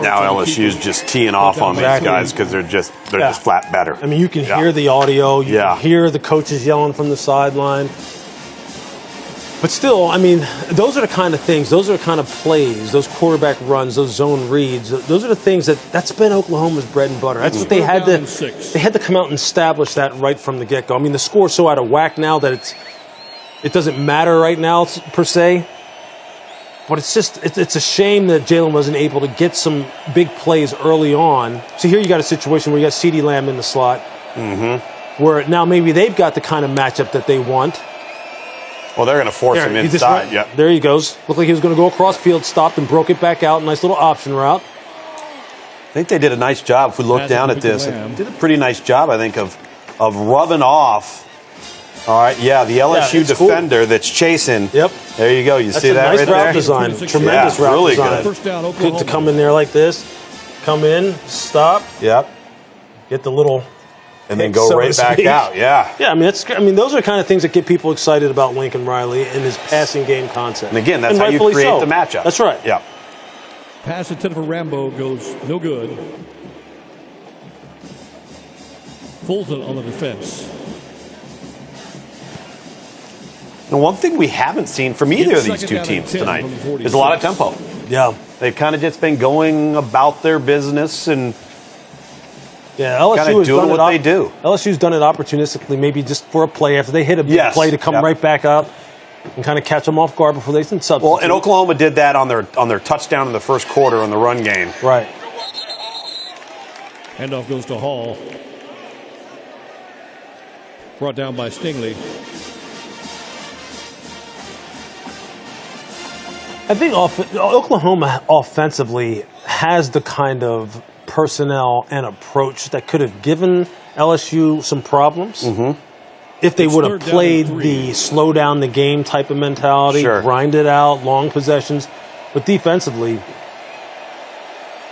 Now LSU's just teeing off on these guys because they're just flat better. I mean, you can hear the audio. You can hear the coaches yelling from the sideline. But still, I mean, those are the kind of things, those are the kind of plays, those quarterback runs, those zone reads. Those are the things that's been Oklahoma's bread and butter. That's what they had to come out and establish that right from the get-go. I mean, the score's so out of whack now that it doesn't matter right now per se. But it's a shame that Jalen wasn't able to get some big plays early on. So here you got a situation where you got CeeDee Lamb in the slot, where now maybe they've got the kind of matchup that they want. Well, they're going to force him inside. Yep. There he goes. Looked like he was going to go across field, stopped and broke it back out. Nice little option route. I think they did a nice job. If we look down at this, they did a pretty nice job, I think, of rubbing off. All right, the LSU defender that's chasing. Yep. There you go. You see that nice right route there? design. Tremendous route really design. good. Good to come in there like this. Come in, stop. Yep. Get the little and then go right back out. Yeah. Yeah, I mean, those are the kind of things that get people excited about Lincoln Riley and his passing game concept. And again, that's how you create the matchup. That's right. Yeah. Pass intended for Rambo goes no good. Fulton on the defense. And one thing we haven't seen from either of these two teams tonight is a lot of tempo. Yeah. They've kind of just been going about their business and LSU has doing what they do. LSU's done it opportunistically, maybe just for a play after they hit a big play to come right back up and kind of catch them off guard before they can substitute. Well, and Oklahoma did that on their touchdown in the first quarter on the run game. Right. Handoff goes to Hall. Brought down by Stingley. I think Oklahoma offensively has the kind of personnel and approach that could have given LSU some problems if they would have played the slow down the game type of mentality, grind it out, long possessions. But defensively,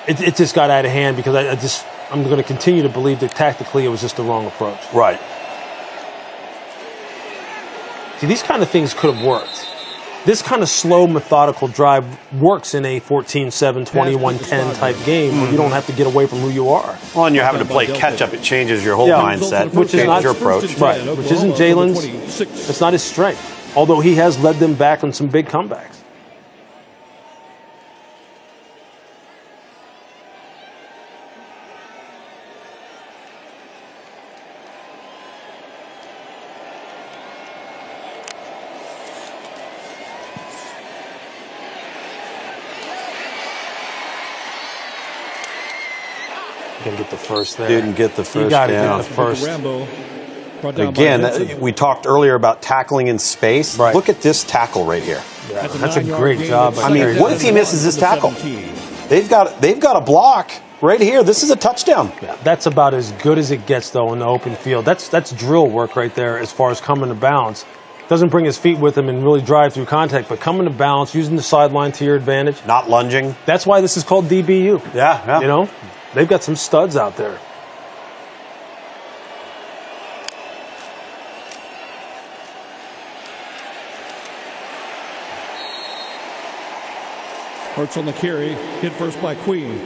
it just got out of hand because I'm going to continue to believe that tactically it was just the wrong approach. Right. See, these kind of things could have worked. This kind of slow, methodical drive works in a 14-7, 21-10 type game where you don't have to get away from who you are. Well, and you're having to play catch-up. It changes your whole mindset, which is not your approach. Right, which isn't Jalen's. It's not his strength, although he has led them back on some big comebacks. Didn't get the first there. Didn't get the first down. You got to get the first. Again, we talked earlier about tackling in space. Right. Look at this tackle right here. Yeah, that's a great job. I mean, what if he misses this tackle? They've got a block right here. This is a touchdown. Yeah, that's about as good as it gets, though, in the open field. That's drill work right there as far as coming to bounds. Doesn't bring his feet with him and really drive through contact, but coming to bounds, using the sideline to your advantage. Not lunging. That's why this is called DBU. Yeah. You know? They've got some studs out there. Hurts on the carry, hit first by Queen.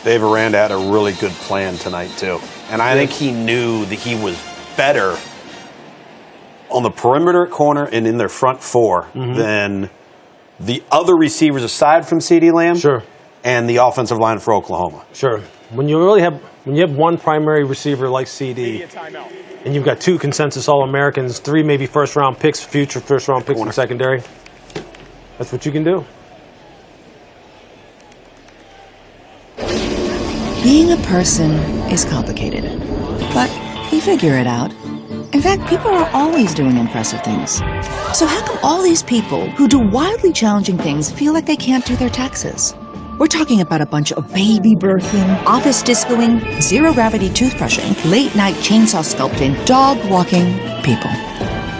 Dave Aranda had a really good plan tonight, too. And I think he knew that he was better on the perimeter at corner and in their front four than the other receivers aside from CeeDee Lamb. Sure. And the offensive line for Oklahoma. Sure. When you have one primary receiver like CD, and you've got two consensus All-Americans, three maybe first-round picks, future first-round picks in secondary, that's what you can do. Being a person is complicated, but we figure it out. In fact, people are always doing impressive things. So how come all these people who do wildly challenging things feel like they can't do their taxes? We're talking about a bunch of baby birthing, office discoing, zero-gravity toothbrushing, late-night chainsaw sculpting, dog-walking people.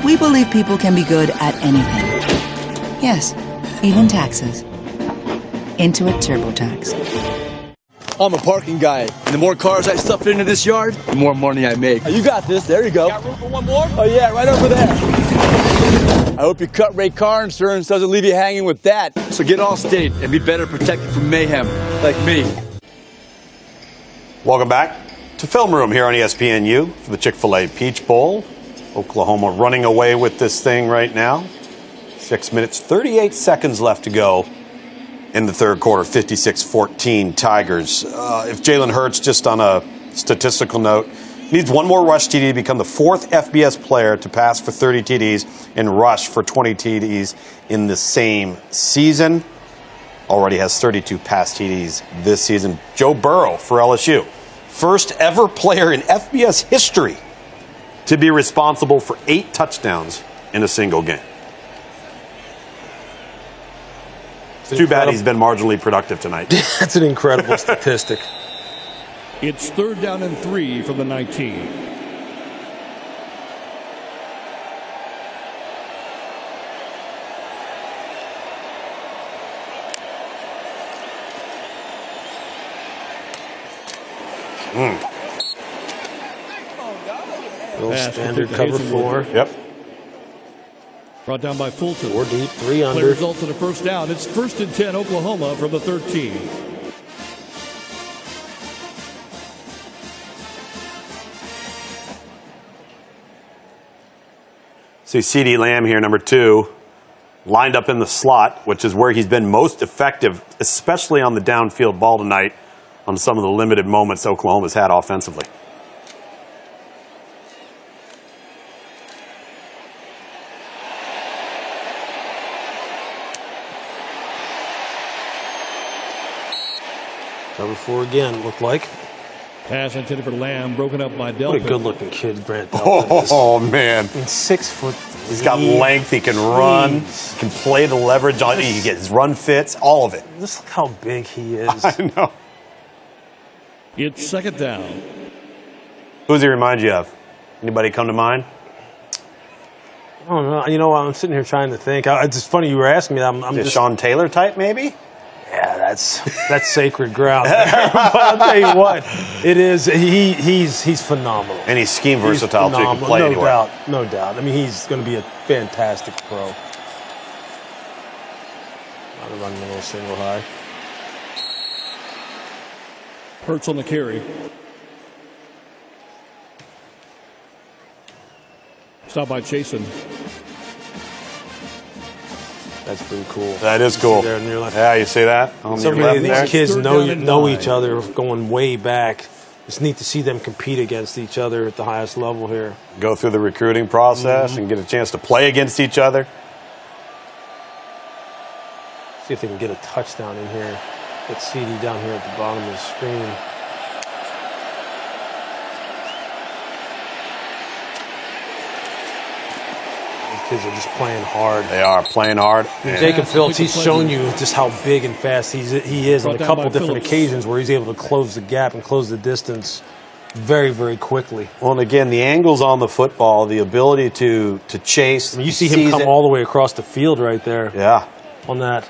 We believe people can be good at anything. Yes, even taxes. Intuit TurboTax. I'm a parking guy, and the more cars I stuff into this yard, the more money I make. You got this. There you go. Got room for one more? Oh, yeah, right over there. I hope your cut-rate car insurance doesn't leave you hanging with that. So get Allstate and be better protected from mayhem, like me. Welcome back to Film Room here on ESPNU for the Chick-fil-A Peach Bowl. Oklahoma running away with this thing right now. 6 minutes, 38 seconds left to go in the third quarter. 56-14 Tigers. If Jalen Hurts, just on a statistical note, needs one more rush TD to become the fourth FBS player to pass for 30 TDs and rush for 20 TDs in the same season. Already has 32 pass TDs this season. Joe Burrow for LSU. First ever player in FBS history to be responsible for 8 touchdowns in a single game. It's too bad he's been marginally productive tonight. That's an incredible statistic. It's 3rd down and 3 from the 19. Little standard cover 4. Yep. Brought down by Fulton. 4 deep, 3 under. Play results in a first down. It's 1st and 10 Oklahoma from the 13. See CeeDee Lamb here, number 2, lined up in the slot, which is where he's been most effective, especially on the downfield ball tonight, on some of the limited moments Oklahoma's had offensively. Cover 4 again, looked like. Pass intended for Lamb, broken up by Delpit. What a good-looking kid, Grant Delpit. Oh, man. And 6 foot. He's got length. He can run. He can play the leverage on it. He gets his run fits, all of it. Just look how big he is. I know. It's 2nd down. Who does he remind you of? Anybody come to mind? I don't know. You know, I'm sitting here trying to think. It's just funny you were asking me that. I'm Is it just Sean Taylor type, maybe? Yeah, That's sacred ground. But I'll tell you what, it is. He's phenomenal, and he's scheme versatile too. He can play anywhere. No doubt. I mean, he's going to be a fantastic pro. I'm running a little single high. Hurts on the carry. Stop by Chasen. That's pretty cool. That is cool. Yeah, you see that? So many of these kids know each other going way back. It's neat to see them compete against each other at the highest level here. Go through the recruiting process and get a chance to play against each other. See if they can get a touchdown in here. Get CD down here at the bottom of the screen. Kids are just playing hard. They are playing hard. Jacob Phillips, he's shown you just how big and fast he is on a couple different occasions where he's able to close the gap and close the distance very, very quickly. Well, and again, the angles on the football, the ability to chase. I mean, you see him come all the way across the field right there. Yeah. On that.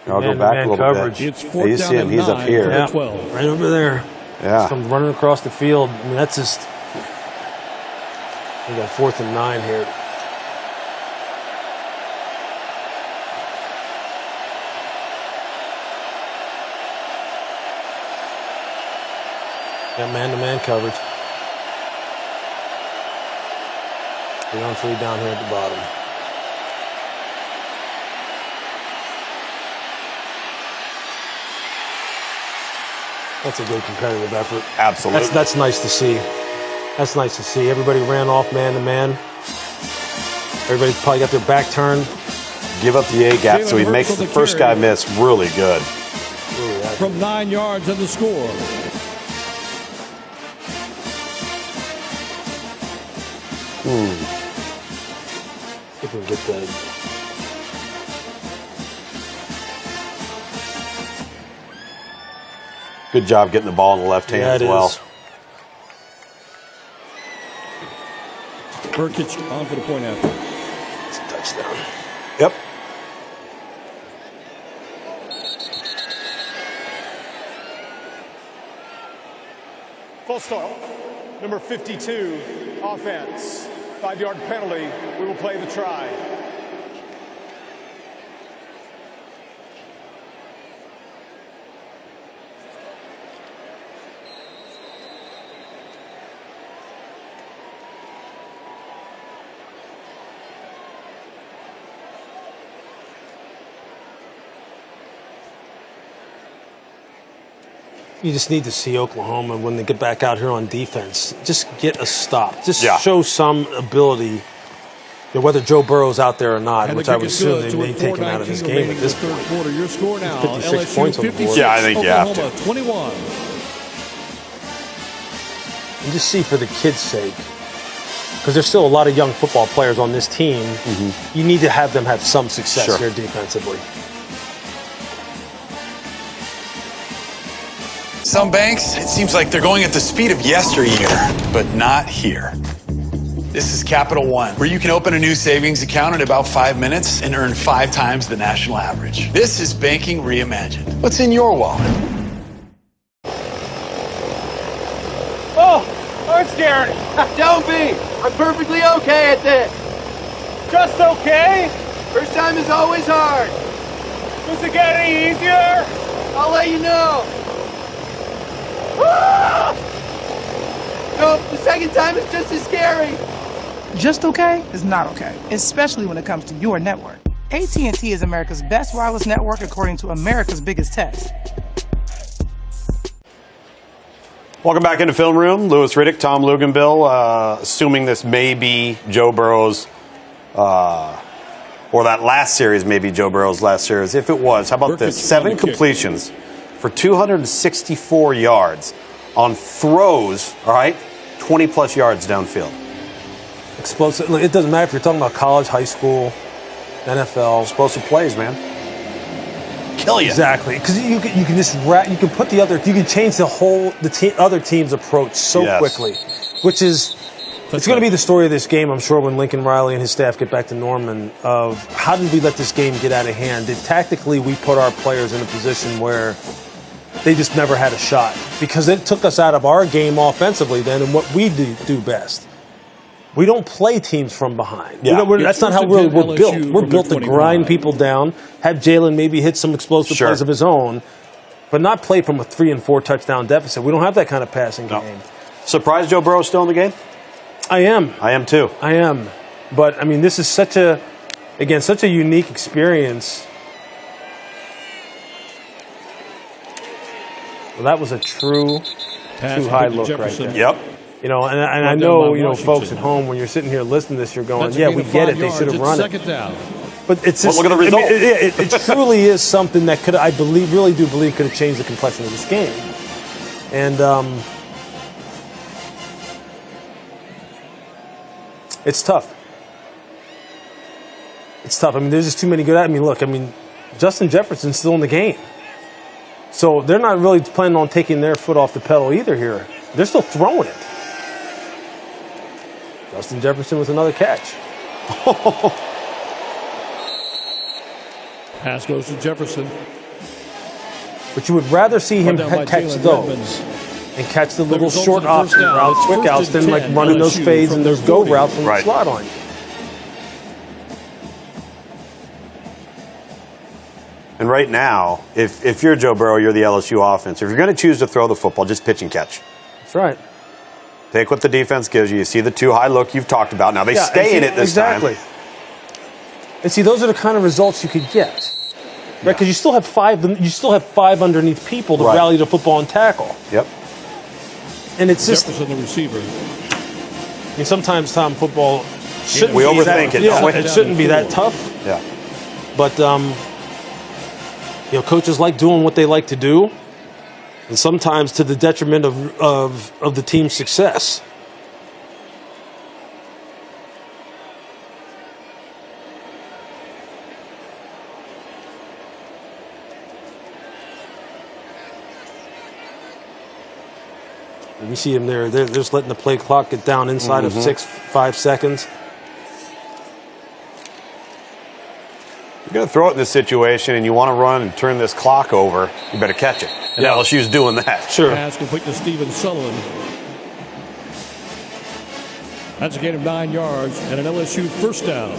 I'll go back a little coverage. bit. You see him, he's up here. Yeah, right over there. Yeah. Just comes running across the field. I mean, that's just. We got 4th and 9 here. Got man-to-man coverage. 3-on-3 down here at the bottom. That's a good competitive effort. Absolutely. That's nice to see. That's nice to see. Everybody ran off man-to-man. Everybody probably got their back turned. Give up the A-gap so he makes the first guy miss really good. From 9 yards and the score. If we can get the. Good job getting the ball in the left hand as well. Burkich on for the point after. It's a touchdown. Yep. Full start. Number 52, offense. 5-yard penalty. We will play the try. You just need to see Oklahoma when they get back out here on defense. Just get a stop. Just show some ability. Whether Joe Burrow's out there or not, which I would assume they may take him out of this game at this point. Quarter. Your score now, 56 LSU points on the board. Yeah, I think you have to. Oklahoma 21. And just see for the kids' sake, because there's still a lot of young football players on this team, you need to have them have some success here defensively. Some banks, it seems like they're going at the speed of yesteryear, but not here. This is Capital One, where you can open a new savings account in about 5 minutes and earn 5 times the national average. This is banking reimagined. What's in your wallet? Oh, I'm scared. Don't be. I'm perfectly okay at this. Just okay? First time is always hard. Does it get any easier? I'll let you know. Nope, the second time is just as scary. Just okay is not okay, especially when it comes to your network. AT&T is America's best wireless network according to America's Biggest Test. Welcome back into Film Room. Louis Riddick, Tom Luganbill, assuming this may be Joe Burrow's, or that last series may be Joe Burrow's last series. If it was, how about this? 7 completions for 264 yards on throws, all right, 20-plus yards downfield. Explosive. Look, it doesn't matter if you're talking about college, high school, NFL. Explosive plays, man. Kill you. Exactly, because you can just you can put the other, you can change the whole other team's approach so quickly, which is It's going to be the story of this game, I'm sure, when Lincoln Riley and his staff get back to Norman, of how did we let this game get out of hand? Did tactically we put our players in a position where they just never had a shot? Because it took us out of our game offensively then and what we do best. We don't play teams from behind. Yeah. That's not how we're built. We're built to grind people down, have Jalen maybe hit some explosive plays of his own, but not play from a 3 and 4 touchdown deficit. We don't have that kind of passing game. Surprised Joe Burrow's still in the game? I am. I am too. I am. But, I mean, this is such a unique experience. Well, that was a true too high look right there. Yep. You know, and I know, folks at home, when you're sitting here listening to this, you're going, yeah, we get it. They should have run it. But it's just, look at the result. It truly is something that really do believe could have changed the complexion of this game. And it's tough. It's tough. I mean, there's just too many good. Look, Justin Jefferson's still in the game. So they're not really planning on taking their foot off the pedal either here. They're still throwing it. Justin Jefferson with another catch. Pass goes to Jefferson. But you would rather see him catch those and catch the little short option routes, quick outs, than like running those fades and those go routes from the slot on you. And right now, if you're Joe Burrow, you're the LSU offense. If you're going to choose to throw the football, just pitch and catch. That's right. Take what the defense gives you. You see the too high look you've talked about. Now they stay in it this time. And see, those are the kind of results you could get, right? Because you still have five. You still have 5 underneath people to rally the football and tackle. Yep. And it's just Jefferson, the receiver. I mean, sometimes Tom, football shouldn't we be overthink it. Yeah, it shouldn't be that tough. Yeah. But coaches like doing what they like to do, and sometimes to the detriment of the team's success. We see him there. They're just letting the play clock get down inside of 5 seconds. You're going to throw it in this situation and you want to run and turn this clock over, you better catch it. And LSU's doing that. Sure. Pass complete to Steven Sullivan. That's a gain of 9 yards and an LSU first down.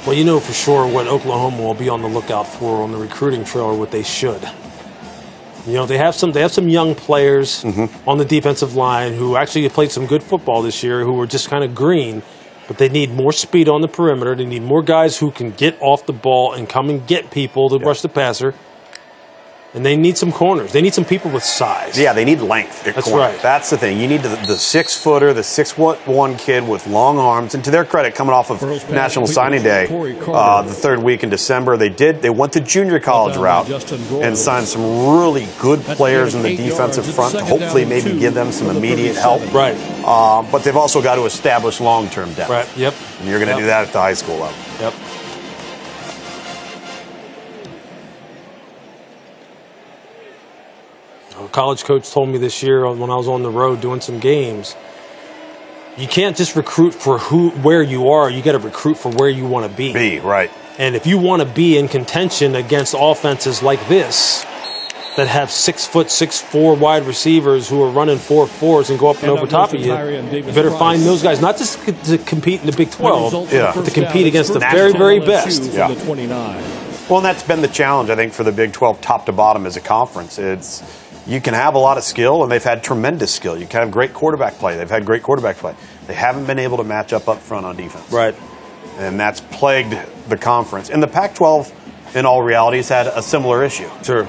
Well, you know for sure what Oklahoma will be on the lookout for on the recruiting trail, or what they should. You know, they have some young players on the defensive line who actually played some good football this year, who were just kind of green, but they need more speed on the perimeter. They need more guys who can get off the ball and come and get people to rush the passer. And they need some corners. They need some people with size. Yeah, they need length at corner. Right. That's the thing. You need the 6-footer, the 6'1" kid with long arms. And to their credit, coming off of National Signing Day, the third week in December, they went the junior college route and signed some really good players in the defensive front to hopefully maybe give them some immediate help. Right. But they've also got to establish long-term depth. Right. Yep. And you're going to do that at the high school level. Yep. A college coach told me this year when I was on the road doing some games, you can't just recruit for where you are. You got to recruit for where you want to be. Right. And if you want to be in contention against offenses like this that have 6', 6'4" wide receivers who are running 4.4s and go up and over top of you, you better find those guys, not just to compete in the Big 12, but to compete against the very, very best. Yeah. Well, and that's been the challenge, I think, for the Big 12 top to bottom as a conference. You can have a lot of skill, and they've had tremendous skill. You can have great quarterback play. They've had great quarterback play. They haven't been able to match up front on defense. Right. And that's plagued the conference. And the Pac-12, in all reality, has had a similar issue. Sure.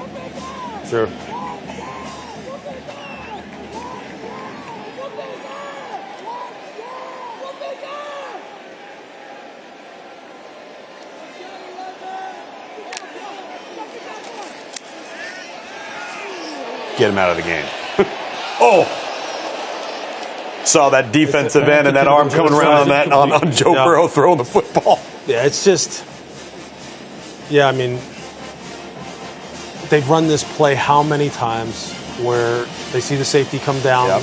Get him out of the game. Saw that defensive end and that arm coming around on Joe Burrow throwing the football. Yeah, it's just, I mean, they've run this play how many times where they see the safety come down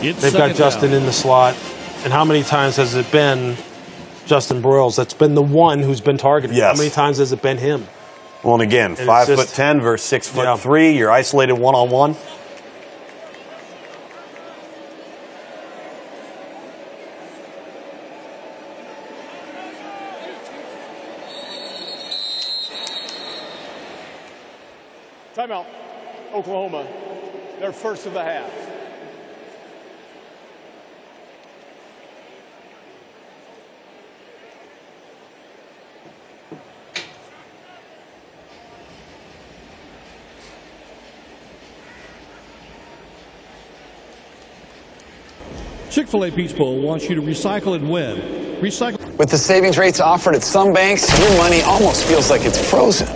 They've got Justin in the slot. And how many times has it been Justin Broyles that's been the one who's been targeted? Yes. How many times has it been him? Well, and again, 5'10" versus 6'3". You're isolated one-on-one. Timeout. Oklahoma, their first of the half. Chick-fil-A Peach Bowl wants you to recycle and win. Recycle. With the savings rates offered at some banks, your money almost feels like it's frozen.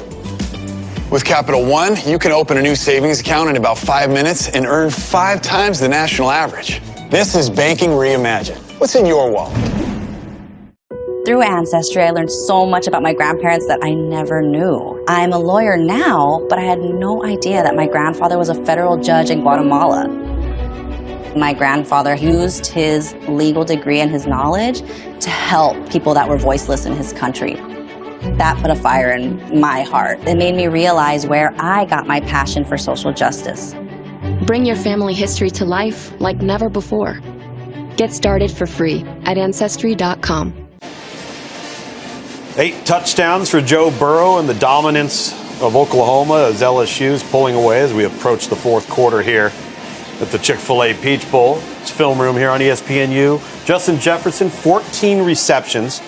With Capital One, you can open a new savings account in about 5 minutes and earn 5 times the national average. This is banking reimagined. What's in your wallet? Through Ancestry, I learned so much about my grandparents that I never knew. I'm a lawyer now, but I had no idea that my grandfather was a federal judge in Guatemala. My grandfather used his legal degree and his knowledge to help people that were voiceless in his country. That put a fire in my heart. It made me realize where I got my passion for social justice. Bring your family history to life like never before. Get started for free at Ancestry.com. 8 touchdowns for Joe Burrow and the dominance of Oklahoma as LSU is pulling away as we approach the fourth quarter here at the Chick-fil-A Peach Bowl. It's film room here on ESPNU. Justin Jefferson, 14 receptions,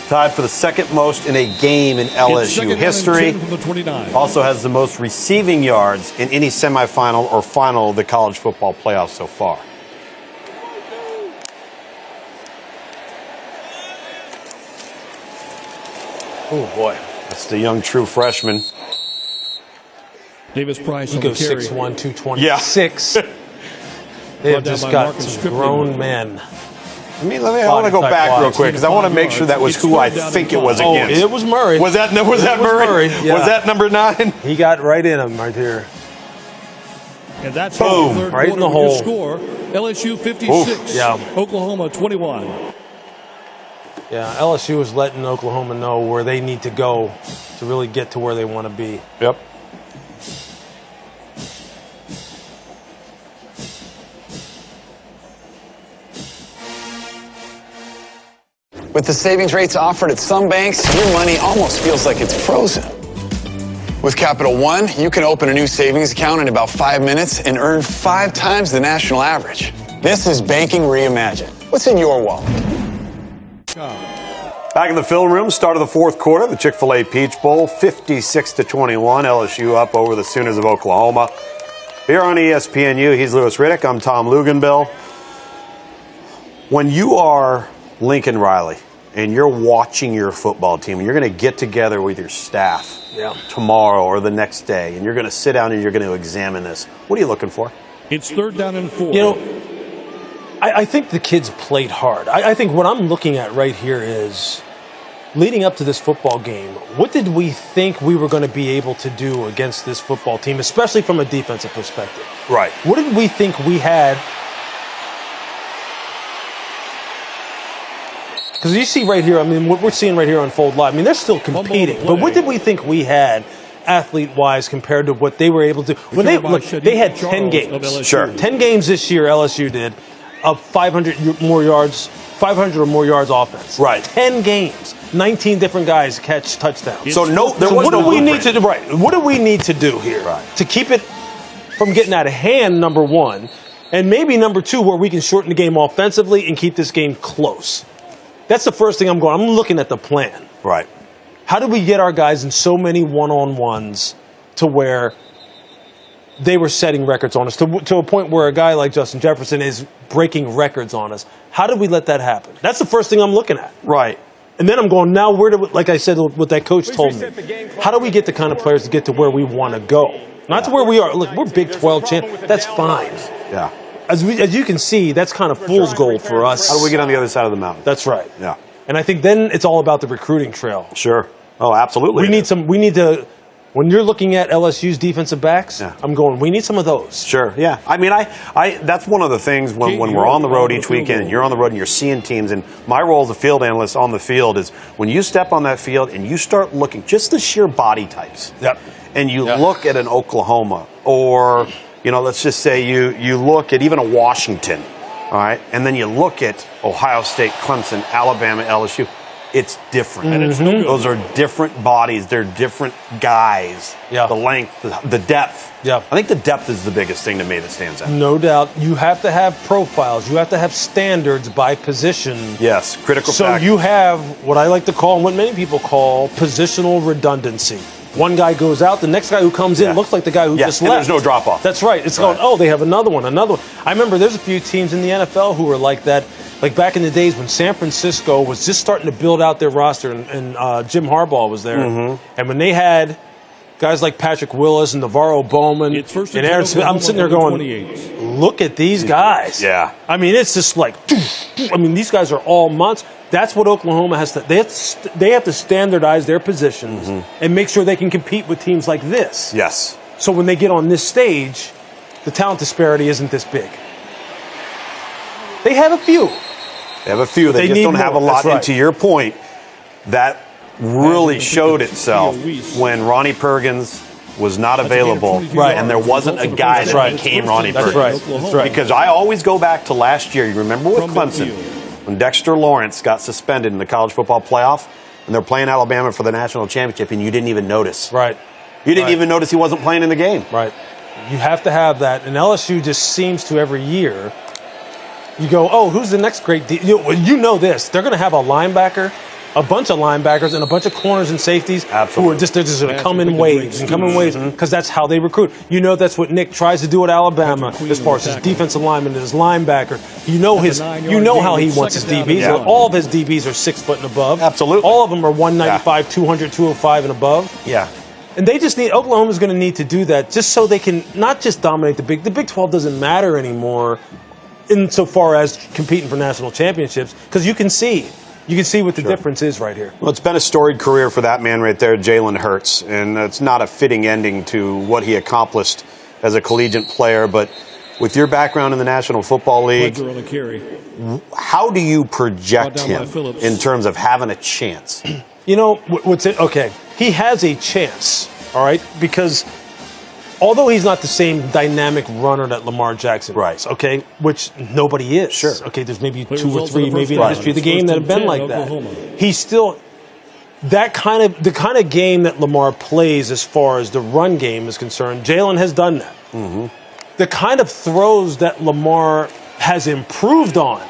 tied for the second most in a game in LSU history. Also has the most receiving yards in any semifinal or final of the college football playoffs so far. Oh boy, that's the young true freshman. Davis Price He on the goes carry. 6'1", 226. They have just got some grown men. I want to go back real quick because I want to make sure that was who I think it was against. It was Murray. Was that Murray? Yeah. Was that number 9? He got right in him right here. And that's boom, the third right in the quarter hole. Score, LSU 56, Oof, yeah. Oklahoma 21. Yeah, LSU is letting Oklahoma know where they need to go to really get to where they want to be. Yep. With the savings rates offered at some banks, your money almost feels like it's frozen. With Capital One, you can open a new savings account in about 5 minutes and earn 5 times the national average. This is banking reimagined. What's in your wallet? Back in the film room, start of the fourth quarter, the Chick-fil-A Peach Bowl, 56-21. LSU up over the Sooners of Oklahoma. Here on ESPNU, he's Louis Riddick. I'm Tom Luganbill. When you are Lincoln Riley and you're watching your football team and you're going to get together with your staff tomorrow or the next day and you're going to sit down and you're going to examine this, what are you looking for? It's 3rd down and 4. You know, I think the kids played hard. I think what I'm looking at right here is, leading up to this football game, what did we think we were going to be able to do against this football team, especially from a defensive perspective? Right. What did we think we had? Because you see right here, I mean, what we're seeing right here unfold live, I mean, they're still competing. But what did we think we had athlete-wise compared to what they were able to? When they had 10 games. Sure. 10 games this year, LSU did, of 500 more yards, 500 or more yards offense. Right. 10 games. 19 different guys catch touchdowns. So what do we need to do? Right. What do we need to do here to keep it from getting out of hand? Number one, and maybe number two, where we can shorten the game offensively and keep this game close. That's the first thing I'm looking at the plan. Right. How do we get our guys in so many one-on-ones to where they were setting records on us, to a point where a guy like Justin Jefferson is breaking records on us? How did we let that happen? That's the first thing I'm looking at. Right. And then I'm going, now where do we, like I said, what that coach told me, how do we get the kind of players to get to where we want to go? Not to where we are. Look, we're Big 12 champ. That's fine. Yeah. As you can see, that's kind of fool's gold for us. How do we get on the other side of the mountain? That's right. Yeah. And I think then it's all about the recruiting trail. Sure. Oh, absolutely. We need to When you're looking at LSU's defensive backs, I'm going, we need some of those. Sure, yeah. I mean, that's one of the things when we're on the road each weekend and you're on the road and you're seeing teams, and my role as a field analyst on the field is when you step on that field and you start looking, just the sheer body types. Yep. And you look at an Oklahoma or, let's just say you look at even a Washington, all right, and then you look at Ohio State, Clemson, Alabama, LSU. It's different. And it's no good. Those are different bodies. They're different guys. Yeah. The length, the depth. Yeah. I think the depth is the biggest thing to me that stands out. No doubt. You have to have profiles. You have to have standards by position. Yes, critical So factors. you have what I like to call, and what many people call, positional redundancy. One guy goes out, the next guy who comes in looks like the guy who just and left. there's no drop-off. That's right. It's going, they have another one. I remember there's a few teams in the NFL who were like that. Like back in the days when San Francisco was just starting to build out their roster and Jim Harbaugh was there. And when they had guys like Patrick Willis and Navarro Bowman and Aaron Smith, I'm sitting there going, look at these guys. Yeah. I mean, it's just like, these guys are all months. That's what Oklahoma has to. They have to standardize their positions and make sure they can compete with teams like this. Yes. So when they get on this stage, the talent disparity isn't this big. They have a few. They have a few. They just don't have a lot. That's right. And to your point, that really showed itself when Ronnie Perkins was not available, and there wasn't a guy that became Ronnie Perkins. That's right. Because I always go back to last year. You remember with Clemson, when Dexter Lawrence got suspended in the college football playoff, and they're playing Alabama for the national championship, and you didn't even notice. Right. You didn't even notice he wasn't playing in the game. Right. You have to have that. And LSU just seems to every year, you go, who's the next great you know this. They're going to have a linebacker, a bunch of linebackers, and a bunch of corners and safeties who are just going to come in waves because that's how they recruit. You know that's what Nick tries to do at Alabama as far as his defensive lineman and his linebacker. You know how he wants his DBs. Yeah. All of his DBs are 6 foot and above. Absolutely. All of them are 195, 200, 205 and above. Yeah. And they just need, Oklahoma's going to need to do that just so they can not just dominate the Big 12 doesn't matter anymore insofar as competing for national championships, because you can see what the difference is right here. Well, it's been a storied career for that man right there, Jalen Hurts, and it's not a fitting ending to what he accomplished as a collegiate player, but with your background in the National Football League, how do you project him in terms of having a chance? He has a chance, all right, because although he's not the same dynamic runner that Lamar Jackson is, okay, which nobody is. Sure. Okay, there's maybe two or three maybe in the history of the game that have been like that. He's still the kind of game that Lamar plays as far as the run game is concerned. Jalen has done that. The kind of throws that Lamar has improved on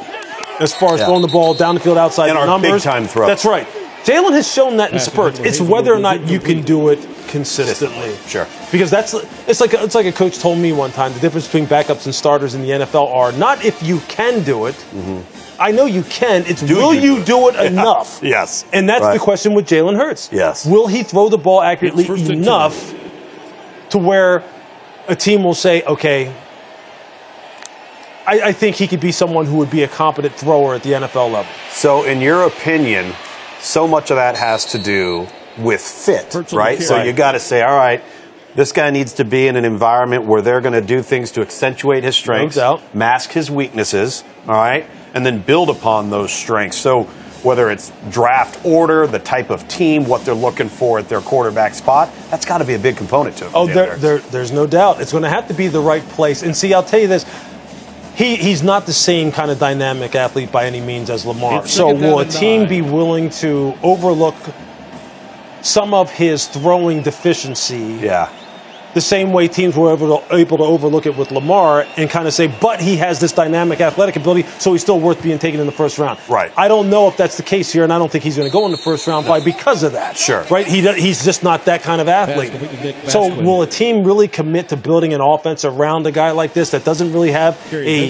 as far as throwing the ball down the field outside the numbers. Big-time throws. That's right. Jalen has shown that in spurts. It's whether or not you can do it consistently. Sure. Because it's like a coach told me one time, the difference between backups and starters in the NFL are not if you can do it. I know you can. It's will you do it enough? Yes. And that's the question with Jalen Hurts. Yes. Will he throw the ball accurately enough to where a team will say, okay, I think he could be someone who would be a competent thrower at the NFL level. So in your opinion, so much of that has to do with fit, right? So you got to say, all right, this guy needs to be in an environment where they're going to do things to accentuate his strengths, mask his weaknesses, all right, and then build upon those strengths. So whether it's draft order, the type of team, what they're looking for at their quarterback spot, that's got to be a big component to it. There's no doubt. It's going to have to be the right place. And see, I'll tell you this. He's not the same kind of dynamic athlete by any means as Lamar. So will a team be willing to overlook some of his throwing deficiency? Yeah. The same way teams were able to overlook it with Lamar and kind of say, but he has this dynamic athletic ability, so he's still worth being taken in the first round. Right. I don't know if that's the case here, and I don't think he's going to go in the first round because of that. Sure. Right? He's just not that kind of athlete. So will a team really commit to building an offense around a guy like this that doesn't really have a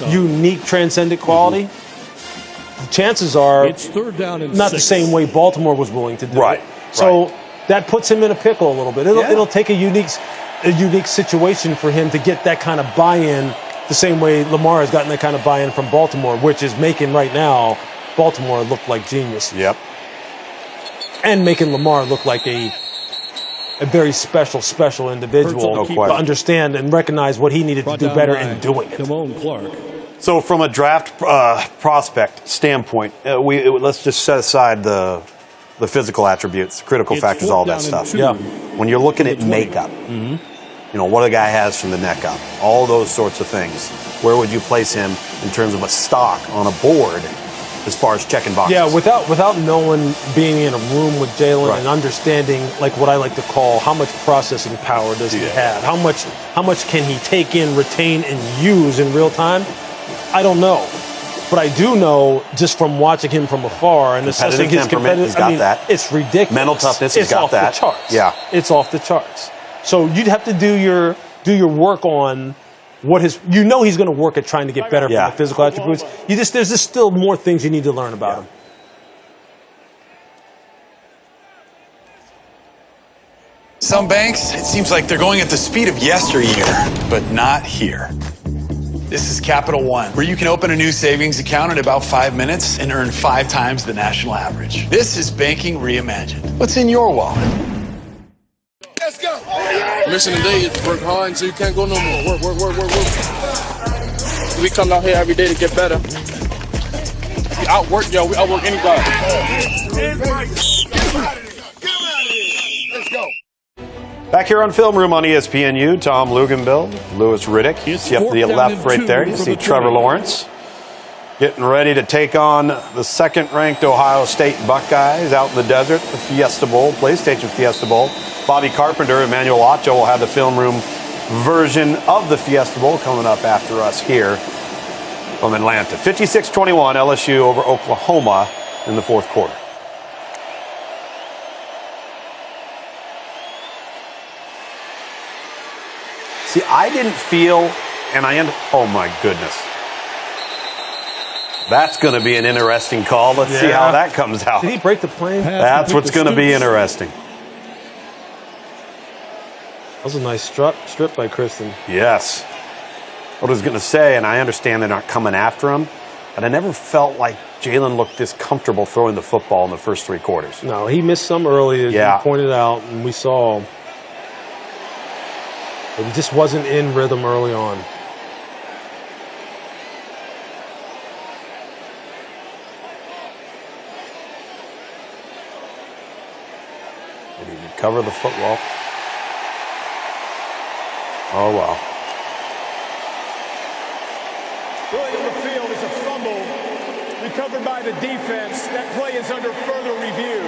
unique transcendent quality? The chances are it's third down and not the same way Baltimore was willing to do it. So that puts him in a pickle a little bit. It'll take a unique situation for him to get that kind of buy-in the same way Lamar has gotten that kind of buy-in from Baltimore, which is making right now Baltimore look like genius. Yep. And making Lamar look like a a very special individual to understand and recognize what he needed to do better in doing it. Clark. So from a draft prospect standpoint, let's just set aside the physical attributes, critical factors, all that stuff. Yeah. When you're looking at makeup, you know, what the guy has from the neck up, all those sorts of things, where would you place him in terms of a stock on a board as far as checking boxes? Yeah, without knowing, being in a room with Jalen and understanding, like what I like to call, how much processing power does he have? How much can he take in, retain, and use in real time? I don't know. But I do know, just from watching him from afar and assessing his competitive, he's got that. It's ridiculous. Mental toughness, he's got that. It's off the charts. Yeah. It's off the charts. So you'd have to do your work on what he's going to work at trying to get better from the physical attributes. There's just still more things you need to learn about him. Some banks, it seems like they're going at the speed of yesteryear, but not here. This is Capital One, where you can open a new savings account in about 5 minutes and earn 5 times the national average. This is banking reimagined. What's in your wallet? Let's go. Mission today is to work hard until you can't go no more. Work. We come out here every day to get better. We outwork y'all. We outwork anybody. Let's go. Back here on Film Room on ESPNU, Tom Luginbill, Louis Riddick. You see up to the left right there, you see Trevor Lawrence getting ready to take on the second-ranked Ohio State Buckeyes out in the desert, the Fiesta Bowl, PlayStation Fiesta Bowl. Bobby Carpenter, Emmanuel Acho will have the Film Room version of the Fiesta Bowl coming up after us here from Atlanta. 56-21, LSU over Oklahoma in the fourth quarter. See, I didn't feel, oh my goodness. That's going to be an interesting call. Let's see how that comes out. Did he break the plane? That's what's going to be interesting. That was a nice strip by Kristen. Yes. What I was going to say, and I understand they're not coming after him, but I never felt like Jalen looked this comfortable throwing the football in the first 3 quarters. No, he missed some early, as you pointed out, and we saw. But he just wasn't in rhythm early on. Did he recover the football? Oh, well. Going on the field is a fumble recovered by the defense. That play is under further review.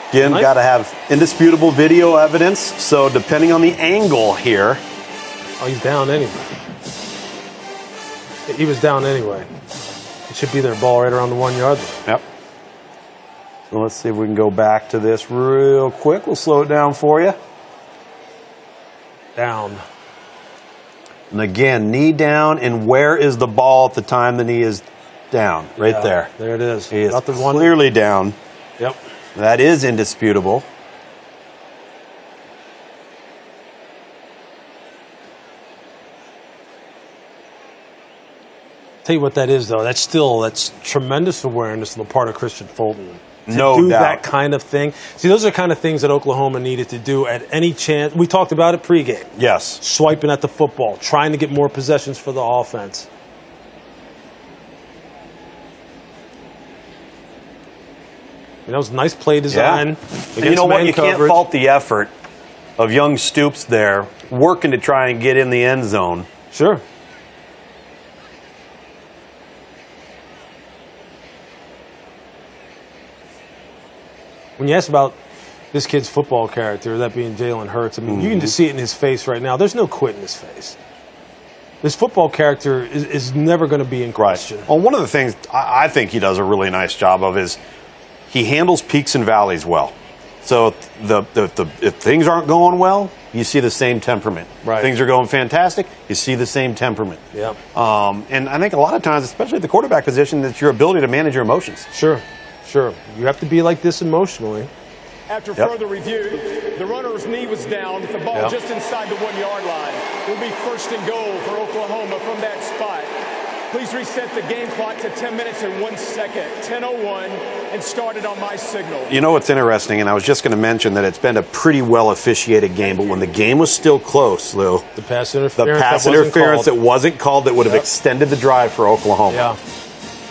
Again, got to have indisputable video evidence, so depending on the angle here. Oh, he's down anyway. He was down anyway. It should be their ball right around the 1 yard line. Yep. So let's see if we can go back to this real quick. We'll slow it down for you. Down. And again, knee down, and where is the ball at the time the knee is down? Right there. There it is. He is clearly down. Yep. That is indisputable. Tell you what that is, though. That's tremendous awareness on the part of Christian Fulton. No do doubt. That kind of thing. See, those are the kind of things that Oklahoma needed to do at any chance. We talked about it pregame. Yes. Swiping at the football, trying to get more possessions for the offense. That was a nice play design. Yeah. And you know what? You can't fault the effort of young Stoops there working to try and get in the end zone. Sure. When you ask about this kid's football character, that being Jalen Hurts, I mean, you can just see it in his face right now. There's no quit in his face. This football character is never going to be in question. Well, one of the things I think he does a really nice job of is he handles peaks and valleys well. So if things aren't going well, you see the same temperament. Right. Things are going fantastic, you see the same temperament. Yeah. And I think a lot of times, especially at the quarterback position, it's your ability to manage your emotions. Sure. You have to be like this emotionally. After further review, the runner's knee was down with the ball just inside the 1 yard line. It will be 1st and goal for Oklahoma from that spot. Please reset the game clock to 10 minutes and 1 second, 10:01, and start it on my signal. You know what's interesting, and I was just going to mention that it's been a pretty well officiated game, but when the game was still close, Lou, the pass interference that wasn't called that would have extended the drive for Oklahoma.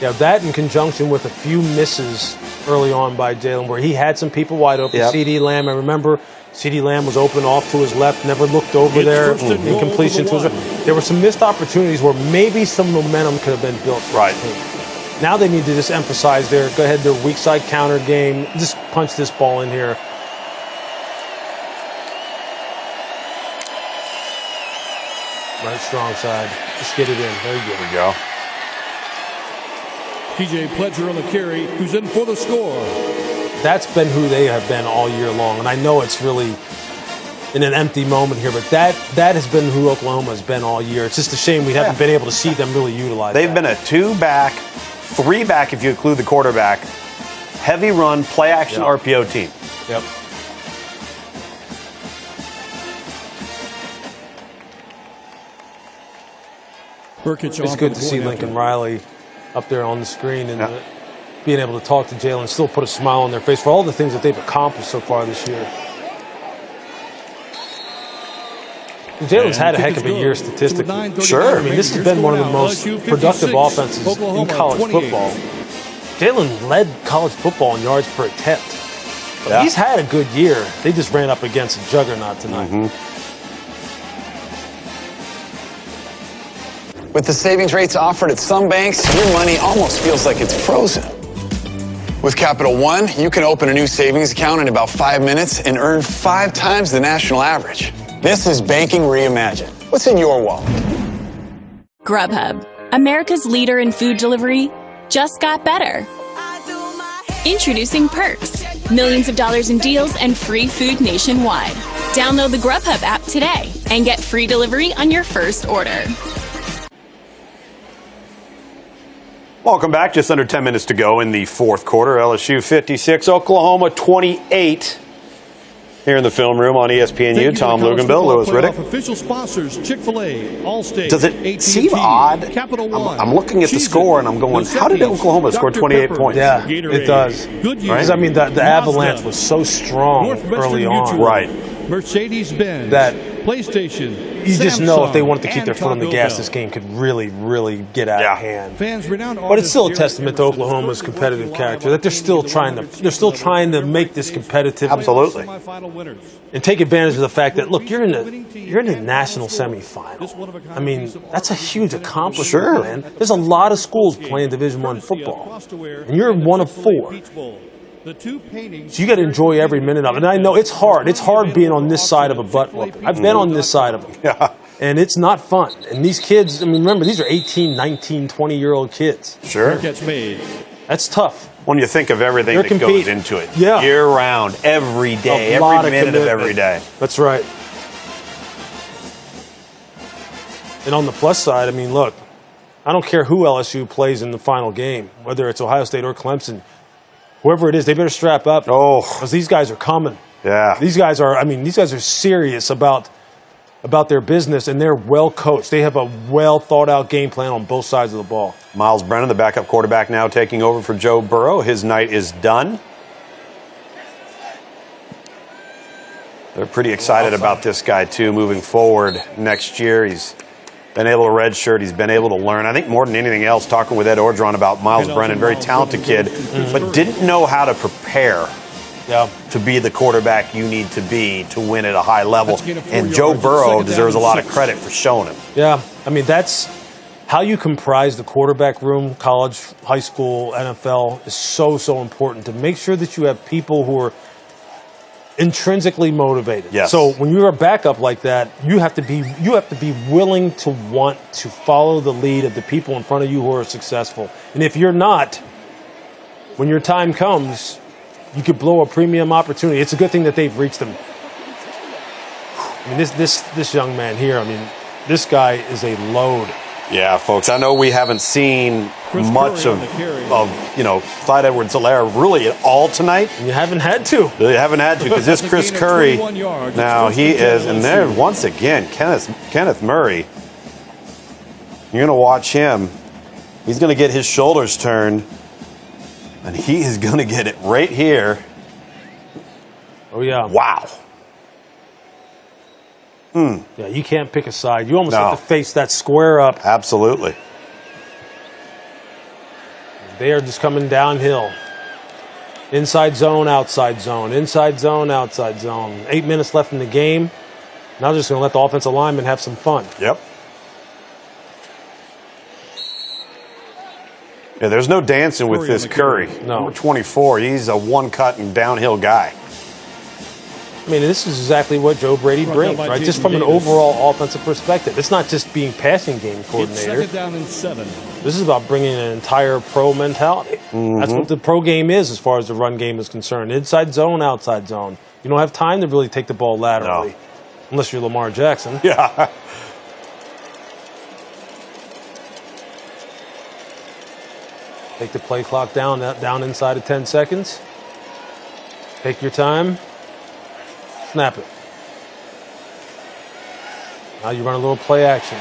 Yeah, that in conjunction with a few misses early on by Jalen, where he had some people wide open. CeeDee Lamb, I remember CeeDee Lamb was open off to his left, never looked over there. Incompletion to his right. There were some missed opportunities where maybe some momentum could have been built. Right. Now they need to just emphasize their weak side counter game. Just punch this ball in here. Right strong side. Just get it in. There you go. TJ Pledger on the carry, who's in for the score. That's been who they have been all year long. And I know it's really in an empty moment here, but that has been who Oklahoma has been all year. It's just a shame we haven't been able to see them really utilize They've been a 2-back, 3-back if you include the quarterback, heavy run, play action RPO team. Yep. It's good to see Lincoln Riley up there on the screen and being able to talk to Jalen, still put a smile on their face for all the things that they've accomplished so far this year. Jalen's had a heck of a year statistically. Sure. I mean, this has been one of the most productive offenses in college football. Jalen led college football in yards per attempt. But he's had a good year. They just ran up against a juggernaut tonight. With the savings rates offered at some banks, your money almost feels like it's frozen. With Capital One, you can open a new savings account in about 5 minutes and earn 5 times the national average. This is banking reimagined. What's in your wallet? Grubhub, America's leader in food delivery, just got better. Introducing Perks, millions of dollars in deals and free food nationwide. Download the Grubhub app today and get free delivery on your first order. Welcome back. Just under 10 minutes to go in the fourth quarter. LSU 56, Oklahoma 28. Here in the film room on ESPNU, Tom Luganbill, Louis Riddick. Official sponsors: Chick-fil-A, Allstate. Does it seem odd? I'm looking at the score and I'm going, how did Oklahoma score 28 points? Yeah, it does. Right? I mean, the avalanche was so strong early on. Right. Mercedes-Benz, that PlayStation. You just know if they wanted to keep their foot on the gas, this game could really, really get out of hand. But it's still a testament to Oklahoma's competitive character that they're still trying to make this competitive. Absolutely. And take advantage of the fact that you're in a national semifinal. I mean, that's a huge accomplishment, man. There's a lot of schools playing Division I football, and you're one of 4. So you got to enjoy every minute of it. And I know it's hard. It's hard being on this side of a butt whooping. I've been on this side of them. And it's not fun. And these kids, I mean, remember, these are 18, 19, 20-year-old kids. Sure. That's tough. When you think of everything that goes into it. Year-round, every day, every minute of every day. That's right. And on the plus side, I mean, look, I don't care who LSU plays in the final game, whether it's Ohio State or Clemson. Whoever it is, they better strap up. Because these guys are coming. Yeah. These guys are serious about their business, and they're well coached. They have a well thought out game plan on both sides of the ball. Miles Brennan, the backup quarterback, now taking over for Joe Burrow. His night is done. They're pretty excited about this guy, too, moving forward next year. He's been able to redshirt. He's been able to learn. I think more than anything else, talking with Ed Orgeron about Miles Brennan, very talented kid, but didn't know how to prepare to be the quarterback you need to be to win at a high level. And Joe Burrow deserves a lot of credit for showing him. Yeah, I mean, that's how you comprise the quarterback room, college, high school, NFL, is so, so important to make sure that you have people who are intrinsically motivated. Yes. So when you're a backup like that, you have to be willing to want to follow the lead of the people in front of you who are successful. And if you're not, when your time comes, you could blow a premium opportunity. It's a good thing that they've reached them. I mean, this young man here, I mean, this guy is a load. Yeah, folks, I know we haven't seen much of Clyde Edwards-Helaire really at all tonight. And you haven't had to. You haven't had to, because this Chris Curry, now he is, and there once again, Kenneth Murray, you're going to watch him. He's going to get his shoulders turned, and he is going to get it right here. Oh, yeah. Wow. Yeah, you can't pick a side. You almost have to face that square up. Absolutely. They are just coming downhill. Inside zone, outside zone. Inside zone, outside zone. 8 minutes left in the game. Now they're just going to let the offensive linemen have some fun. Yep. Yeah, there's no dancing with this Curry. No. Number 24, he's a one-cut and downhill guy. I mean, this is exactly what Joe Brady brings, right? Just from an overall offensive perspective. It's not just being passing game coordinator. It's 2nd down and 7. This is about bringing an entire pro mentality. That's what the pro game is as far as the run game is concerned. Inside zone, outside zone. You don't have time to really take the ball laterally. Unless you're Lamar Jackson. Yeah. Take the play clock down inside of 10 seconds. Take your time. Snap it. Now you run a little play action.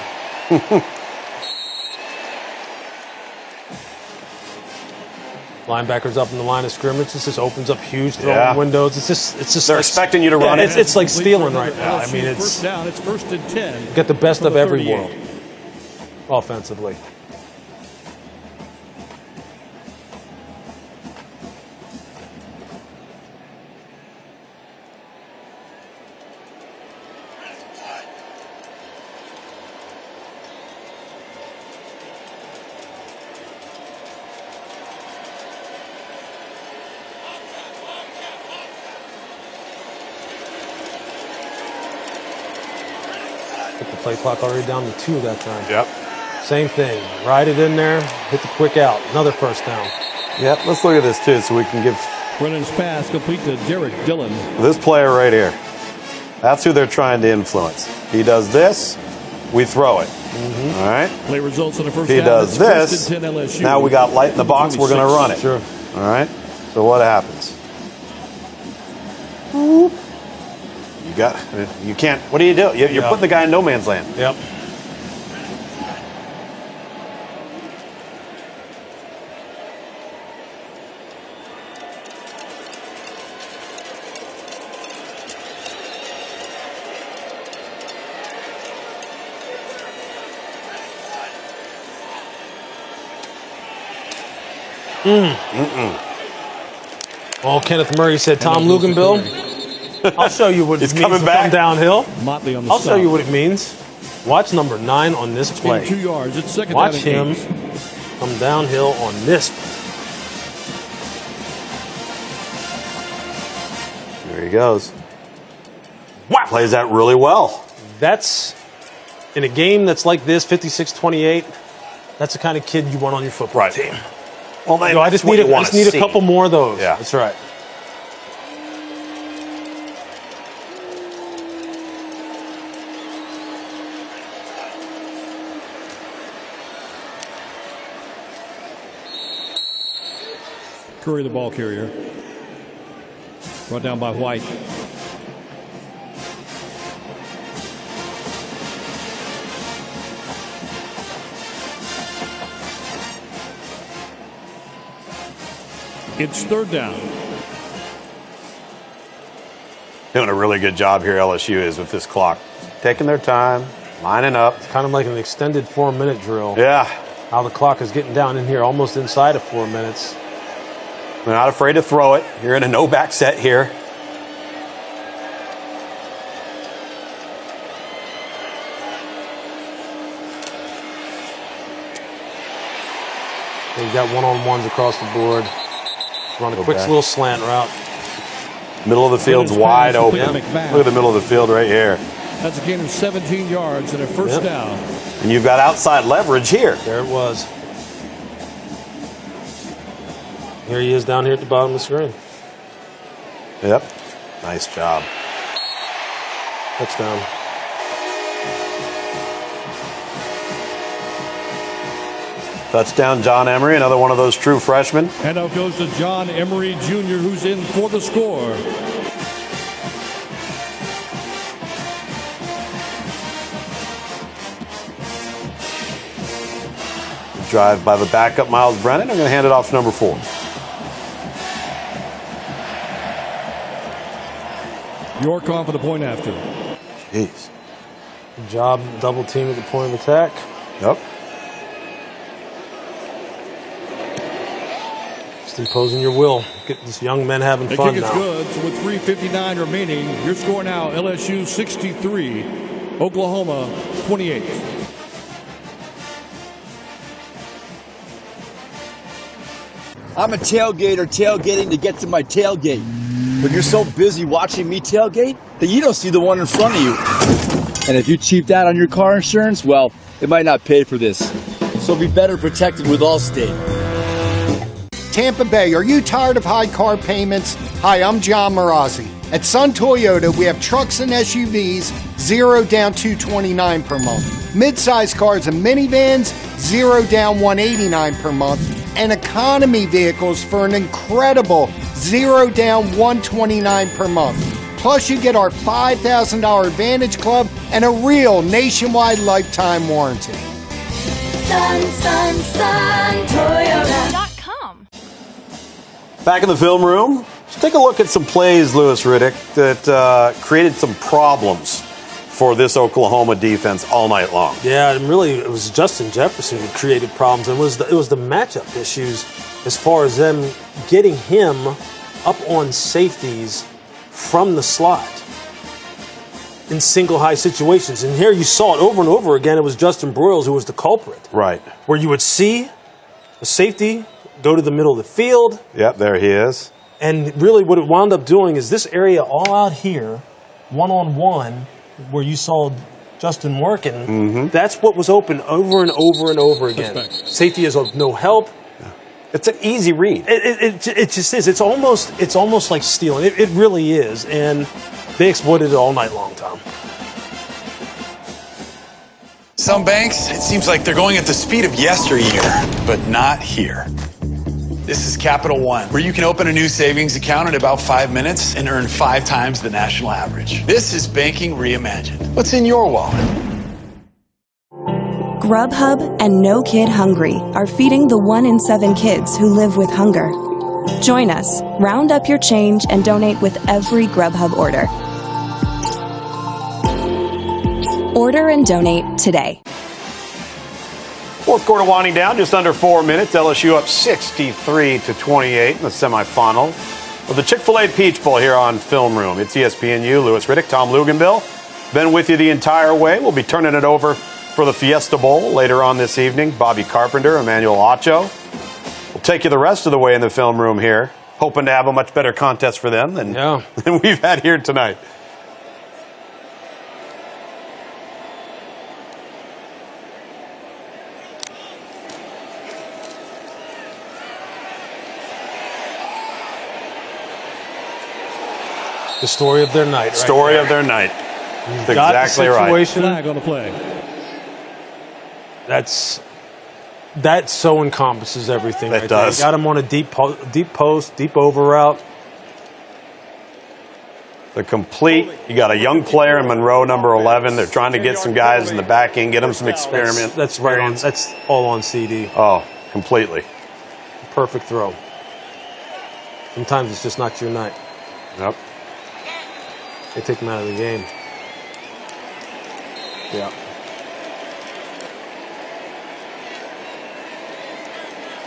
Linebackers up in the line of scrimmage. This just opens up huge throwing windows. It's just they're expecting you to run it. It's like stealing right now. I mean, it's first down. It's 1st and 10. you get the best of every world offensively. Play clock already down to 2 that time. Yep. Same thing. Ride it in there. Hit the quick out. Another first down. Yep. Let's look at this too, so we can give Brennan's pass complete to Derek Dillon. this player right here. That's who they're trying to influence. He does this, we throw it. All right. Play results on the first He down. does It's this. 1st and 10 LSU. Now we got light in the box. We're going to run it. Sure. All right. So what happens? You can't. What do? You're putting the guy in no man's land. Yep. Well, Kenneth Murray said, Tom Luganbill, I'll show you what it means to come downhill. Motley on the I'll stop. show you what it means. Watch number 9 on this play. 2 yards. It's 2nd Watch down and him 8. come downhill on this play. There he goes. Wow. Plays that really well. That's, in a game that's like this, 56-28, that's the kind of kid you want on your football team. Well, I just need a couple more of those. Yeah. That's right. Curry, the ball carrier. Brought down by White. It's 3rd down. Doing a really good job here, LSU is, with this clock. Taking their time, lining up. It's kind of like an extended 4-minute drill. Yeah. How the clock is getting down in here, almost inside of 4 minutes. They're not afraid to throw it. You're in a no-back set here. We've got one-on-ones across the board. Run a quick little slant route. Middle of the field's wide open. Look at the middle of the field right here. That's a gain of 17 yards and a first down. And you've got outside leverage here. There it was. Here he is down here at the bottom of the screen. Yep. Nice job. Touchdown. Touchdown, John Emery, another one of those true freshmen. And out goes to John Emery Jr., who's in for the score. drive by the backup, Miles Brennan. I'm going to hand it off to number 4. York on for the point after. Jeez. Good job, double team at the point of attack. Yep. Just imposing your will. Get these young men having The fun kick is now. good. So with 3:59 remaining, your score now: LSU 63, Oklahoma 28. I'm a tailgater tailgating to get to my tailgate. But you're so busy watching me tailgate that you don't see the one in front of you. And if you cheaped out on your car insurance, well, it might not pay for this. So be better protected with Allstate. Tampa Bay, are you tired of high car payments? Hi, I'm John Marazzi. At Sun Toyota, we have trucks and SUVs, 0 down $229 per month. Mid-size cars and minivans, 0 down $189 per month. And economy vehicles for an incredible 0 down $129 per month. Plus, you get our $5,000 Advantage Club and a real nationwide lifetime warranty. Toyota.com. Back in the film room, let's take a look at some plays, Louis Riddick, that created some problems for this Oklahoma defense all night long. Yeah, and really it was Justin Jefferson who created problems, and it was the matchup issues as far as them getting him up on safeties from the slot in single high situations. And here you saw it over and over again. It was Justin Broyles who was the culprit. Right. Where you would see a safety go to the middle of the field. Yep, there he is. And really what it wound up doing is this area all out here, one-on-one, where you saw Justin working, that's what was open over and over and over again. Safety is of no help. It's an easy read. It just is. It's almost like stealing. It really is. And they exploited it all night long, Tom. Some banks, it seems like they're going at the speed of yesteryear, but not here. This is Capital One, where you can open a new savings account in about 5 minutes and earn 5 times the national average. This is banking reimagined. What's in your wallet? Grubhub and No Kid Hungry are feeding the 1 in 7 kids who live with hunger. Join us, round up your change, and donate with every Grubhub order. Order and donate today. Fourth quarter winding down, just under 4 minutes. LSU up 63-28 in the semifinal of the Chick-fil-A Peach Bowl here on Film Room. It's ESPNU, Louis Riddick, Tom Luganbill. Been with you the entire way. We'll be turning it over for the Fiesta Bowl later on this evening. Bobby Carpenter, Emmanuel Acho. We'll take you the rest of the way in the film room here, hoping to have a much better contest for them than we've had here tonight. The story of their night. Story of their night. That's exactly right. Flag on the play. That so encompasses everything. That right does. There. You got him on a deep post, deep over route. The complete. You got a young player in Monroe, number 11. They're trying to get some guys in the back end, get them some experiment. That's right on. That's all on CD. Oh, completely. Perfect throw. Sometimes it's just not your night. Yep. They take him out of the game. Yeah.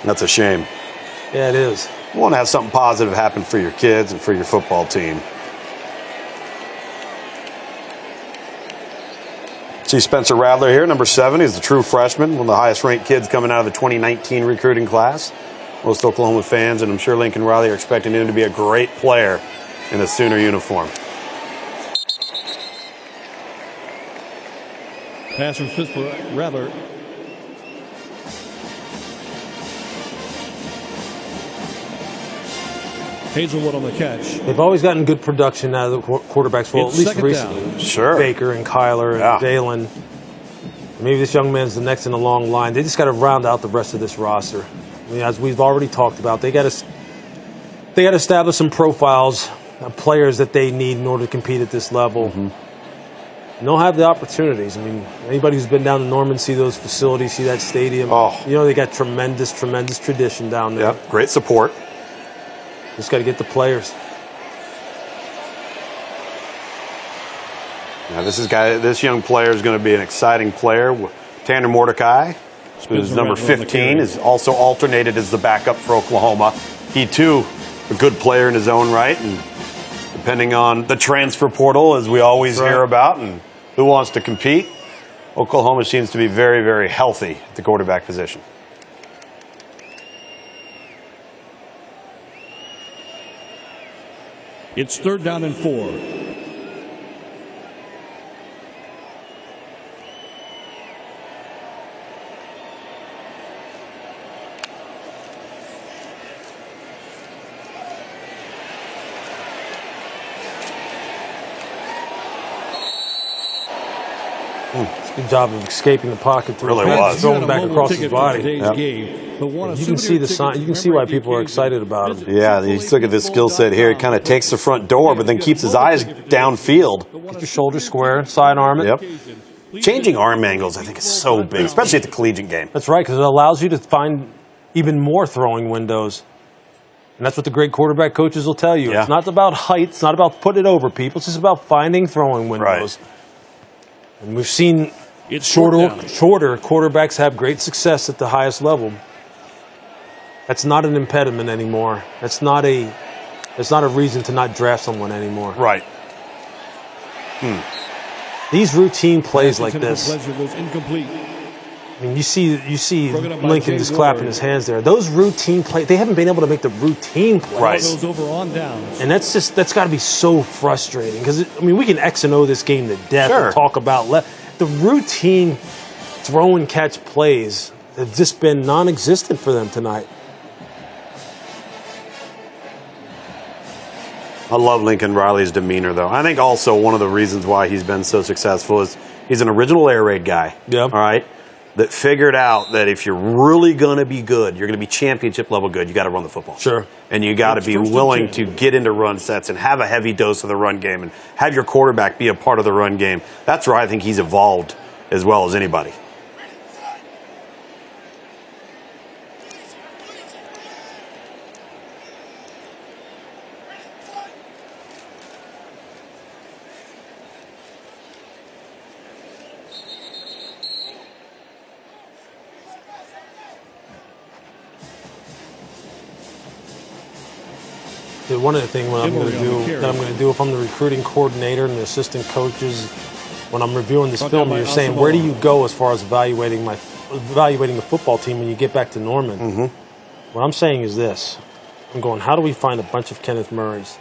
That's a shame. Yeah, it is. You want to have something positive happen for your kids and for your football team. See Spencer Rattler here, number 7. He's the true freshman, one of the highest-ranked kids coming out of the 2019 recruiting class. Most Oklahoma fans, and I'm sure Lincoln Riley, are expecting him to be a great player in a Sooner uniform. Pass from Smith for Rattler. Hazelwood on the catch. They've always gotten good production out of the quarterbacks. Well, It's at least second recently. down. Sure. Baker and Kyler and Jalen. Maybe this young man's the next in the long line. They just got to round out the rest of this roster. I mean, as we've already talked about, they got to establish some profiles of players that they need in order to compete at this level. And they'll have the opportunities. I mean, anybody who's been down to Norman, see those facilities, see that stadium. Oh. You know, they got tremendous tradition down there. Yep, great support. Just got to get the players. Now, this young player is going to be an exciting player. Tanner Mordecai, who's number 15, is also alternated as the backup for Oklahoma. He, too, a good player in his own right, and depending on the transfer portal, as we always hear about, and who wants to compete, Oklahoma seems to be very, very healthy at the quarterback position. It's 3rd down and 4. Good job of escaping the pocket. Really was. Throwing back across his body. Yep. You can see the sign. You can see why people are excited about him. Yeah, you look at this skill set here. He kind of takes the front door, but then keeps his eyes downfield. Get your shoulder square, side arm it. Yep. Changing arm angles, I think, is so big, especially at the collegiate game. That's right, because it allows you to find even more throwing windows. And that's what the great quarterback coaches will tell you. Yeah. It's not about height. It's not about putting it over people. It's just about finding throwing windows. Right. And we've seen shorter quarterbacks have great success at the highest level. That's not an impediment anymore. That's not a reason to not draft someone anymore. Right. These routine plays like this. Incomplete. I mean, you see Lincoln just clapping his hands there. Those routine plays, they haven't been able to make the routine plays. Right. Those over on downs. And that's got to be so frustrating because I mean we can X and O this game to death Sure. and talk about the routine throw and catch plays have just been non-existent for them tonight. I love Lincoln Riley's demeanor, though. I think also one of the reasons why he's been so successful is he's an original air raid guy. Yeah. All right. That figured out that if you're really going to be good, you're going to be championship level good, you got to run the football. Sure. And you got to be willing to get into run sets and have a heavy dose of the run game and have your quarterback be a part of the run game. That's where I think he's evolved as well as anybody. One of the things I'm going to do if I'm the recruiting coordinator and the assistant coaches, when I'm reviewing this film, you're saying where do you go as far as evaluating the football team when you get back to Norman? Mm-hmm. What I'm saying is this: I'm going, how do we find a bunch of Kenneth Murrays?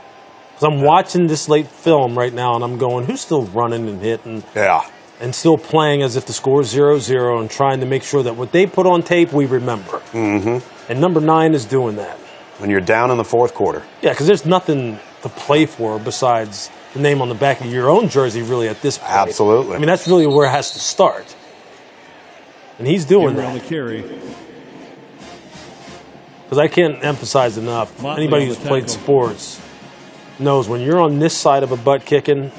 Because I'm watching this late film right now, and I'm going, who's still running and hitting? Yeah. And still playing as if the score is 0-0 and trying to make sure that what they put on tape we remember. Mm-hmm. And number 9 is doing that. When you're down in the fourth quarter. Yeah, because there's nothing to play for besides the name on the back of your own jersey, really, at this point. Absolutely. I mean, that's really where it has to start. And he's doing that. Because I can't emphasize enough, anybody who's played sports knows when you're on this side of a butt kicking,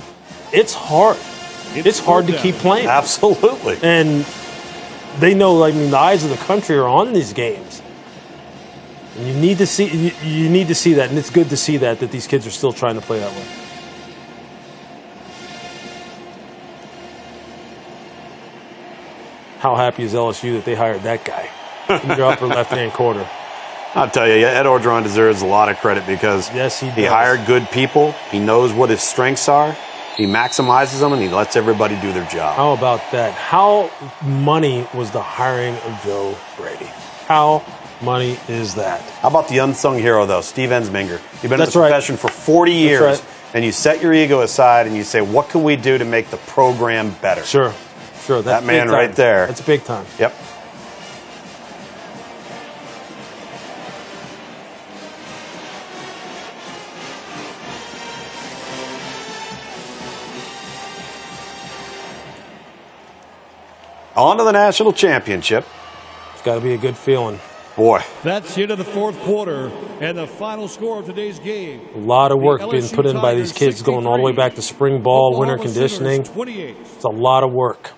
it's hard. It's hard to keep playing. Absolutely. And they know, I mean, the eyes of the country are on these games. And you need to see that, and it's good to see that these kids are still trying to play that way. How happy is LSU that they hired that guy in your upper left-hand corner? I'll tell you, Ed Orgeron deserves a lot of credit because he hired good people. He knows what his strengths are. He maximizes them, and he lets everybody do their job. How about that? How money was the hiring of Joe Brady? How money is that? How about the unsung hero, though, Steve Ensminger? You've been in the profession for 40 That's years, right. and you set your ego aside and you say, what can we do to make the program better? Sure. That's that man big time. right there. That's big time. Yep. On to the national championship. It's got to be a good feeling. Boy. That's the end of the fourth quarter and the final score of today's game. A lot of work The being LSU put in by these kids going all the way back to spring ball, winter conditioning. It's a lot of work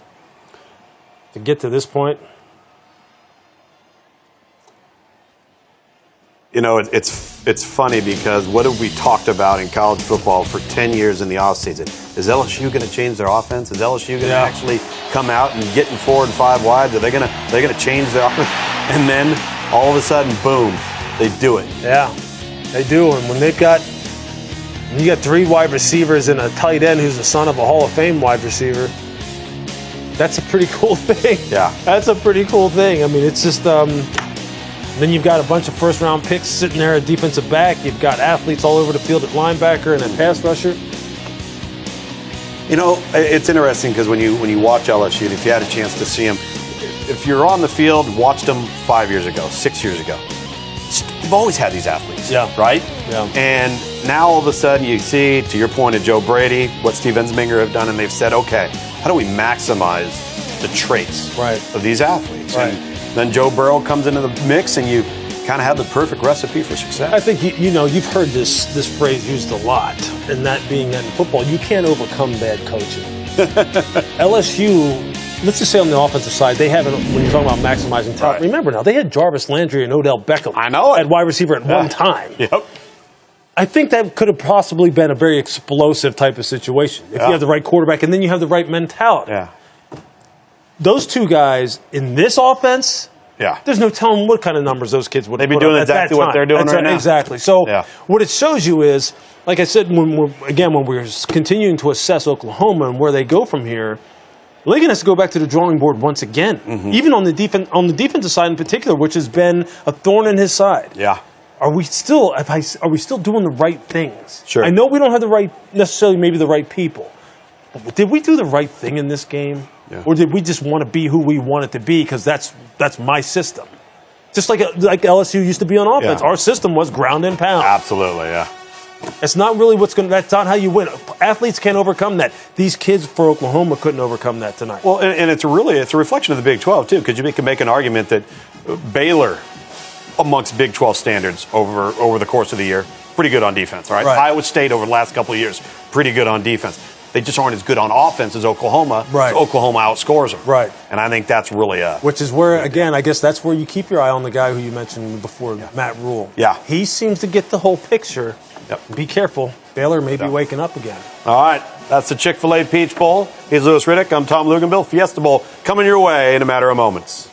to get to this point. You know, it's funny because what have we talked about in college football for 10 years in the offseason? Is LSU going to change their offense? Is LSU going to actually come out and get in 4 and 5 wides? Are they going to change their offense? And then all of a sudden, boom, they do it. Yeah, they do. And when you got 3 wide receivers and a tight end who's the son of a Hall of Fame wide receiver, that's a pretty cool thing. Yeah. That's a pretty cool thing. I mean, it's just, then you've got a bunch of first-round picks sitting there at defensive back. You've got athletes all over the field at linebacker and at pass rusher. You know, it's interesting because when you watch LSU, if you had a chance to see them, if you're on the field, watched them 5 years ago, 6 years ago, you've always had these athletes, right? Yeah. And now all of a sudden you see, to your point of Joe Brady, what Steve Ensminger have done, and they've said, okay, how do we maximize the traits of these athletes? Right. And then Joe Burrow comes into the mix, and you kind of have the perfect recipe for success. I think you've heard this phrase used a lot, and that being that in football, you can't overcome bad coaching. LSU, let's just say on the offensive side, they haven't. When you're talking about maximizing talent, remember now they had Jarvis Landry and Odell Beckham. I know it. At wide receiver at one time. Yep. I think that could have possibly been a very explosive type of situation if you have the right quarterback and then you have the right mentality. Yeah. Those two guys in this offense, yeah, there's no telling what kind of numbers those kids would. They'd be doing exactly what they're doing right now. Exactly. So what it shows you is, like I said, when we're continuing to assess Oklahoma and where they go from here, Lincoln has to go back to the drawing board once again, even on the defensive side in particular, which has been a thorn in his side. Yeah. Are we still doing the right things? Sure. I know we don't have maybe the right people. But did we do the right thing in this game? Yeah. Or did we just want to be who we want it to be because that's my system? Just like LSU used to be on offense. Yeah. Our system was ground and pound. Absolutely, yeah. It's not really that's not how you win. Athletes can't overcome that. These kids for Oklahoma couldn't overcome that tonight. Well, and it's a reflection of the Big 12, too, because you can make an argument that Baylor, amongst Big 12 standards over the course of the year, pretty good on defense, right? Iowa State over the last couple of years, pretty good on defense. They just aren't as good on offense as Oklahoma. Right. So Oklahoma outscores them. Right. And I think that's really which is where, again, I guess that's where you keep your eye on the guy who you mentioned before, Matt Rule. Yeah. He seems to get the whole picture. Yep. Be careful. Baylor may be waking up again. All right. That's the Chick-fil-A Peach Bowl. He's Louis Riddick. I'm Tom Luganbill. Fiesta Bowl coming your way in a matter of moments.